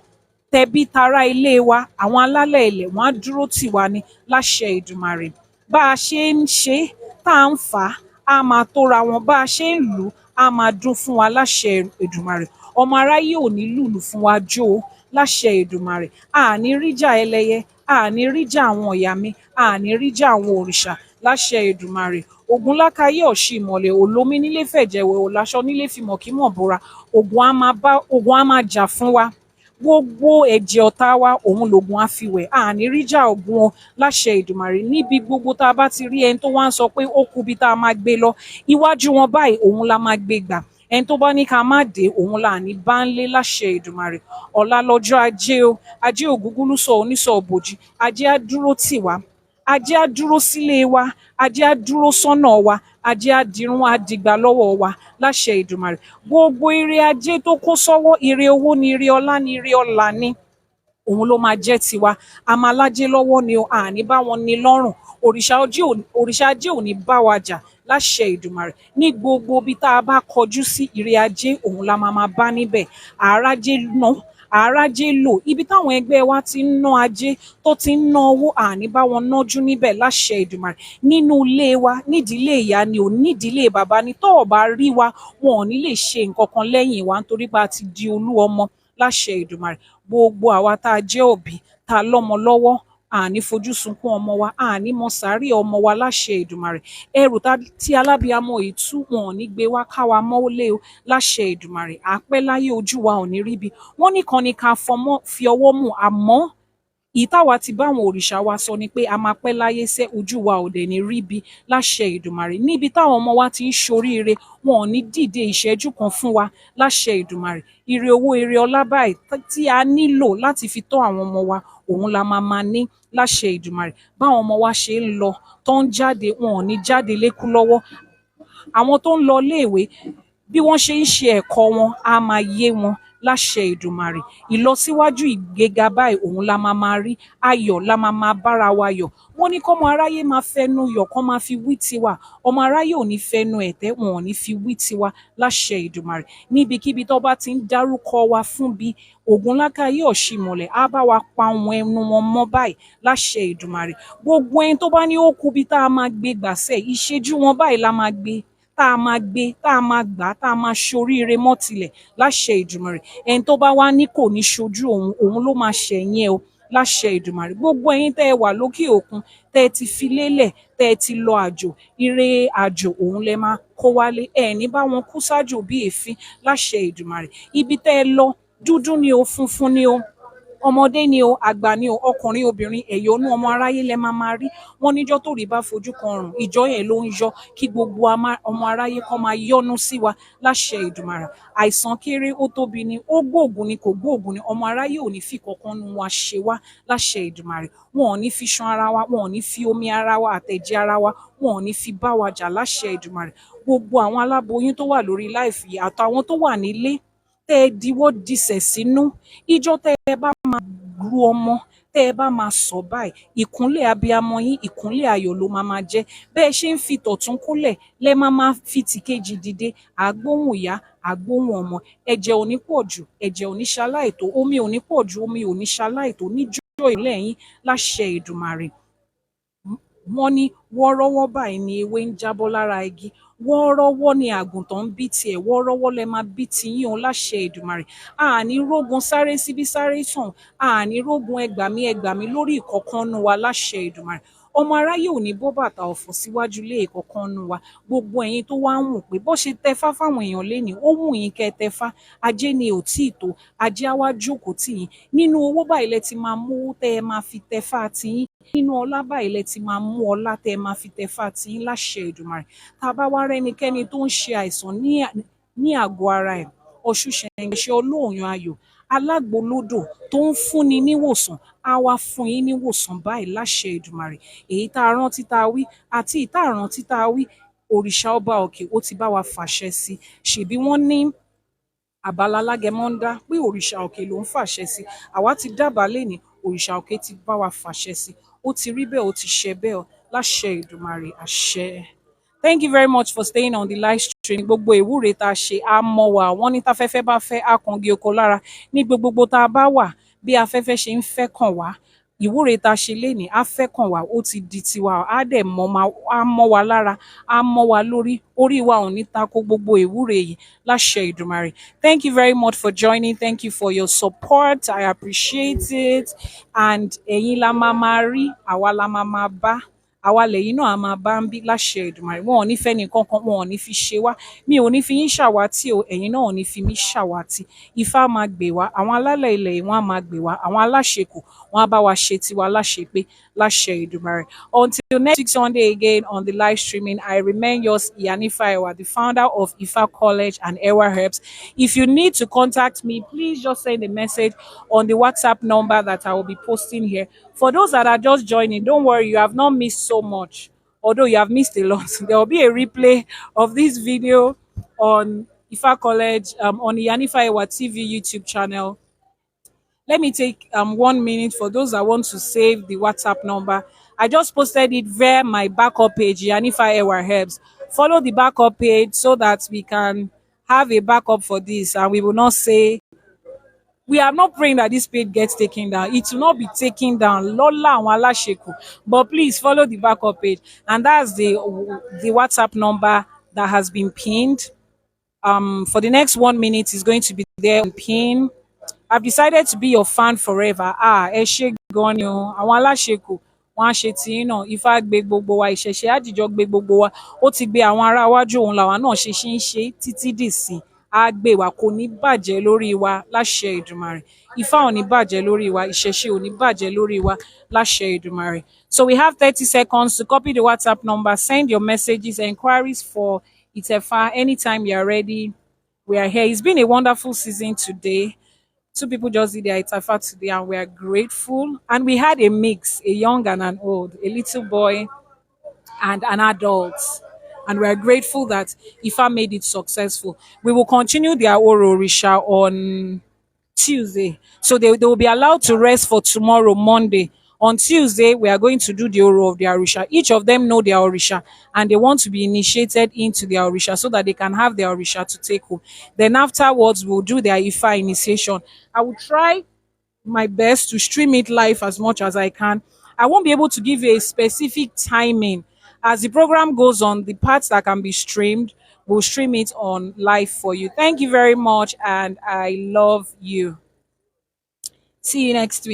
tẹbí tará ilé wa, àwọn alálẹ̀ ilẹ̀ wọn á dúró tì wá ní láṣẹ Èdùmàrè. Bá a ṣe ń ṣe tá à ń fà á máa tóra wọn, bá a ṣe ń lù á máa dún fún wa láṣẹ Èdùmàrè. Ọmọ aráyé ò ní lùlù fún wa jó o láṣẹ Èdùmàrè. Àní ríjà ẹlẹ́yẹ, àní ríjà àwọn ìyá mi, àní ríjà àwọn òrìṣà láṣẹ Èdùmàrè. Ògúnlákayé ọ̀ṣì ìmọ̀lẹ̀, olómi nílé fẹ̀jẹ̀wẹ̀, òláṣọ nílé fìmọ̀ kí mọ̀ bóra. Ògún á máa jà fún wa. gbogbo ẹ̀jẹ̀ ọ̀tá wa òun lògùn àfiwẹ̀ àní ríjà ògùn o láṣẹ Èdùmàrè. Níbi gbogbo tá a bá ti rí ẹni tó wá ń sọ pé ó kú bí tá a máa gbé lọ, iwájú wọn báyìí òun la máa gbé gbà. Ẹni tó bá ní ká má dé òun là ní bá ń lé láṣẹ Èdùmàrè. Ọ̀la lọ́jọ́ ajé o, ajé ògúngúlùsọ onísọ̀ òbòjì, ajé á dúró tì wá, ajé á dúró sílé wa, ajé á dúró sọ́nà wa, ajé á dirun á dìgbà lọ́wọ́ wa láṣẹ Èdùmàrè. Gbogbo ire ajé tó kó sọ́wọ́, ire owó ni, ire ọlá ni, ire ọlà ni, òun ló máa jẹ́ tiwa. A máa lájé lọ́wọ́ ni o, àní bá wọn ní lọ́rùn. Òrìṣà ajé ò ní bá wa jà láṣẹ Èdùmàrè. Ní gbogbo ibi tá a bá kọjú sí, ire ajé òun la máa bá níbẹ̀. Àrájé ná, àrájé lò. Ibi táwọn ẹgbẹ́ wa ti ń ná ajé, tó ti ń ná owó, àní bá wọn nájú níbẹ̀ láṣẹ Èdùmàrè. Nínú ilé wa, nídìílé ìyá ni ò, nídìílé bàbá ni, tó ò bá rí wa, wọn ò ní lè ṣe nǹkan kan lẹ́yìn wa nítorí pé a ti di olú ọmọ láṣẹ Èdùmàrè. Gbogbo àwa tá a jẹ́ òbí, tá a lọ́mọ lọ́wọ́, àní fojú sunkún ọmọ wa, àní mọ sàárè ọmọ wa láṣẹ Èdùmàrè. Ẹrù tí alábíamọ yìí tú, wọn ò ní gbé wá káwa mọ́lé o láṣẹ Èdùmàrè. Àpẹ́ láyé, ojú wa ò ní ríbi. Wọ́n nìkan ni ká fi ọwọ́ mú, àmọ́ ìtawà ti bá àwọn òrìṣà wa sọ ni pé a máa pẹ́ láyé sẹ́, ojú wa ò dẹ̀ ní ríbi láṣẹ Èdùmàrè. Níbi táwọn ọmọ wa ti ń ṣoríire, wọn ò ní dìde ìṣẹ́jú kan fún wa láṣẹ Èdùmàrè. Ire owó, ire ọlá báyìí tí a nílò láti fi tọ́ àwọn ọmọ wa, òun la máa ní láṣẹ Èdùmàrè. Báwọn ọmọ wa ṣe ń lọ, tó ń jáde, wọn ò ní jáde lékú lọ́wọ́. Àwọn tó ń lọ iléèwé, bí wọ́n ṣe ń ṣe ẹ̀kọ́ wọn, á máa yé wọn láṣẹ Èdùmàrè. Ìlọsíwájú, ìgbéga báyìí òun la máa rí, ayọ̀ la máa bára wa yọ̀. Wọ́n ní kọ́mọ aráyé máa fẹnu yọ̀, kán máa fi wí tiwa. Ọmọ aráyé ò ní fẹnu ẹ̀tẹ́, wọn ò ní fi wí tiwa láṣẹ Èdùmàrè. Níbikíbi tó bá ti ń dárúkọ wa fún bí Ògúnlákàyé Ọ̀ṣìmọ̀lẹ̀, á bá wa pa ohun ẹnu wọn mọ́ báyìí láṣẹ Èdùmàrè. Gbogbo ẹni tó bá ní ó kú bí tá a máa gbé gbàsẹ̀, ìṣẹ́jú wọn báyìí la máa gbé, tá a máa gbé, tá a máa gbà, tá a máa ṣoríire mọ́ tilẹ̀ láṣẹ Èdùmàrè. Ẹni tó bá wá ní kò ní ṣojú òun ló máa ṣẹ̀yìn ẹ o láṣẹ Èdùmàrè. Gbogbo ẹ̀yin tẹ́ ẹ wà lókè òkun, tẹ́ ẹ ti fi lélẹ̀, tẹ́ ẹ ti lọ àjò, ire àjò òun lẹ máa kó wálé. Ẹ ní bá wọn kú sájò bí èéfín láṣẹ Èdùmàrè. Ibi tẹ́ ẹ lọ, dúdú ni o, funfun ni o, ọmọdé ni o, àgbà ni o, ọkùnrin obìnrin, ẹ̀yọ́nú ọmọ aráyé lẹ máa rí. Wọ́n níjọ́ tó rí bá fojú kan ọrùn, ìjọ yẹn ló ń yọ. Kí gbogbo ọmọ aráyé kan máa yọ́nú sí wa láṣẹ Èdùmàrè. Àìsàn kéré ó tóbi ni, ó gbóògùn ni kò gbóògùn ni, ọmọ aráyé ò ní fi kankan nu wa ṣe wá láṣẹ Èdùmàrè. Wọn ò ní fi ṣan ara wa, wọn ò ní fi omi ara wa, àtẹ̀jẹ̀ ara wa, wọn ò ní fi bá wa jà láṣẹ Èdùmàrè. Gbogbo àwọn aláboyún tó wà lórí láìfì àtàwọn tó wà nílé, tẹ́ ẹ diwọ́ disẹ̀ sínú, ìjọ tẹ́ ẹ bá máa ru ọmọ, tẹ́ ẹ bá máa sọ báyìí, ìkúnlẹ̀ abiyamọ yín, ìkúnlẹ̀ ayọ̀ ló máa jẹ́. Bẹ́ẹ̀ ṣe ń fi tọ̀tún kúnlẹ̀, lẹ́ máa fi tìkejì dìde. Àgbóhùn ìyá, àgbóhùn ọmọ. Ẹ̀jẹ̀ ò ní pọ̀ jù, ẹ̀jẹ̀ ò ní ṣaláìtó, omi ò ní pọ̀ jù, omi ò ní ṣaláìtó níjọ́ ìlẹ̀ yín láṣẹ Èdùmàrè. Wọ́n ní wọ́ọ́rọ́wọ́ báyìí ni ewé ń jábọ́ lára igi, wọ́ọ́rọ́wọ́ ni àgùntàn ń bí tiẹ̀, wọ́ọ́rọ́wọ́ lẹ máa bí tiyín o láṣẹ Èdùmàrè. Àní rógun sáré síbí sáré sàn, àní rógun ẹgbàmí ẹgbàmí lórí ìkọ̀ọ̀kan wa láṣẹ Èdùmàrè. Ọmọ aráyé ò ní bọ́ bàtà ọ̀fọ̀ síwájú lé ìkọ̀ọ̀kan wa. Gbogbo ẹ̀yin tó wá ń wù pé bó ṣe tẹfá fáwọn èèyàn lénìí, ó wù yín kẹ́ tẹfá, ajé ni ò tíì tó, ajé á wá jókòó tì yín. Nínú owó báyìí lẹ ti máa mú owó tẹ́ ẹ máa fi tẹfá tiyín, nínú ọlá báyìí lẹ ti máa mú ọlá tẹ́ ẹ máa fi tẹfá tiyín láṣẹ Èdùmàrè. Tá a bá wá rẹ́nikẹ́ni tó ń ṣe àìsàn ní àgọ́ ara ẹ̀, Ọ̀ṣunṣẹ̀ǹgẹ̀ṣẹ̀ olóòyàn ayọ̀, alágbolódò tó ń fúnni níwòsàn, á wá fún yín níwòsàn báyìí láṣẹ Èdùmàrè. Èyí tá a rántí tá a wí àti ìta àrántí tá a wí, òrìṣà ọba òkè ó ti bá wa fàṣẹ sí. Ṣèbí wọ́n ní àbálá lágẹmọ ń dá pé òrìṣà òkè ló ń fàṣẹ sí. Àwa ti dábàá lénìí, òrìṣà òkè ti bá wa fàṣẹ sí. Ó ti rí bẹ́ẹ̀, ó ti ṣẹ bẹ́ẹ̀ láṣẹ Èdùmàrè. Àṣẹ. Thank you very much for staying on the live stream. Gbogbo ìwúre tá a ṣe á mọ́ wa. Wọ́n ní táfẹ́fẹ́ bá fẹ́ á kangi oko lára. Ní gbogbo tá a bá wà, bí afẹ́fẹ́ ṣe ń fẹ́ kàn wá, ìwúre tá a ṣe lénìí á fẹ́ kàn wá, ó ti di tiwa, á dẹ̀ mọ́ wa lára, á mọ́ wa lórí, orí wa ò ní tako gbogbo ìwúre yìí láṣẹ Èdùmàrè. Thank you very much for joining. Thank you for your support. I appreciate it. And ẹ̀yin la máa rí, àwa la máa bá. àwa lẹ́yìn náà a máa bá ń bí láṣẹ Èdùmàrè. Wọn ò ní fẹ́ ní kankan, wọn ò ní fi ṣe wá. Mi ò ní fi yín ṣàwátì o, ẹ̀yin náà ò ní fi mí ṣàwátì. Ifá máa gbè wá, àwọn alálẹ̀ ilẹ̀ yìí wọ́n á máa gbè wá, àwọn aláṣekù wọ́n á bá wa ṣe tiwa láṣepé láṣẹ Èdùmàrè. Until next week Sunday again on the live streaming, I remain yours, IYANIFA, the founder of Ifa College and Ewa Herbs. If you need to contact me, please just send a message on the WhatsApp number that I will be posting here. For those that are just joining, don't worry, you have not missed so much. Although you have missed a lot, there will be a replay of this video on Ifa College, on the IYANIFA TV YouTube channel. Let me take 1 minute for those that want to save the WhatsApp number. I just posted it via my backup page, IYANIFA Herbs. Follow the backup page so that we can have a backup for this, and we will not say, we are not praying that this page gets taken down. It will not be taken down. Lola and Wala Sheku. But please follow the backup page. And that's the WhatsApp number that has been pinned. For the next 1 minute is going to be there on pin. I've decided to be your fan forever. Ẹ ṣé gan ni o. Àwọn aláṣekù wọ́n á ṣe tiyín náà. Ifá gbé gbogbo wa, ìṣẹ̀ṣe àjíjọ gbé gbogbo wa. Ó ti gbé àwọn ará iwájú òun làwa náà ṣe ń ṣe títí dìsìn. Á gbé wa, kò ní bàjẹ́ lórí wa láṣẹ Èdùmàrè. Ifá ò ní bàjẹ́ lórí wa, ìṣẹ̀ṣe ò ní bàjẹ́ lórí wa láṣẹ Èdùmàrè. So we have 30 seconds to copy the WhatsApp number. Send your messages, enquiries for Itefa anytime you are ready. We are here. It's been a wonderful season today. 2 people just did their Itefa today, and we are grateful. And we had a mix, a young and an old, a little boy and an adult. And we are grateful that Ifa made it successful. We will continue their Oro Orisha on Tuesday. So they will be allowed to rest for tomorrow, Monday. On Tuesday, we are going to do the Oro of their Orisha. Each of them know their Orisha, and they want to be initiated into their Orisha so that they can have their Orisha to take home. Then afterwards, we'll do their Ifa initiation. I will try my best to stream it live as much as I can. I won't be able to give you a specific timing. As the program goes on, the parts that can be streamed, we'll stream it on live for you. Thank you very much, and I love you. See you next week.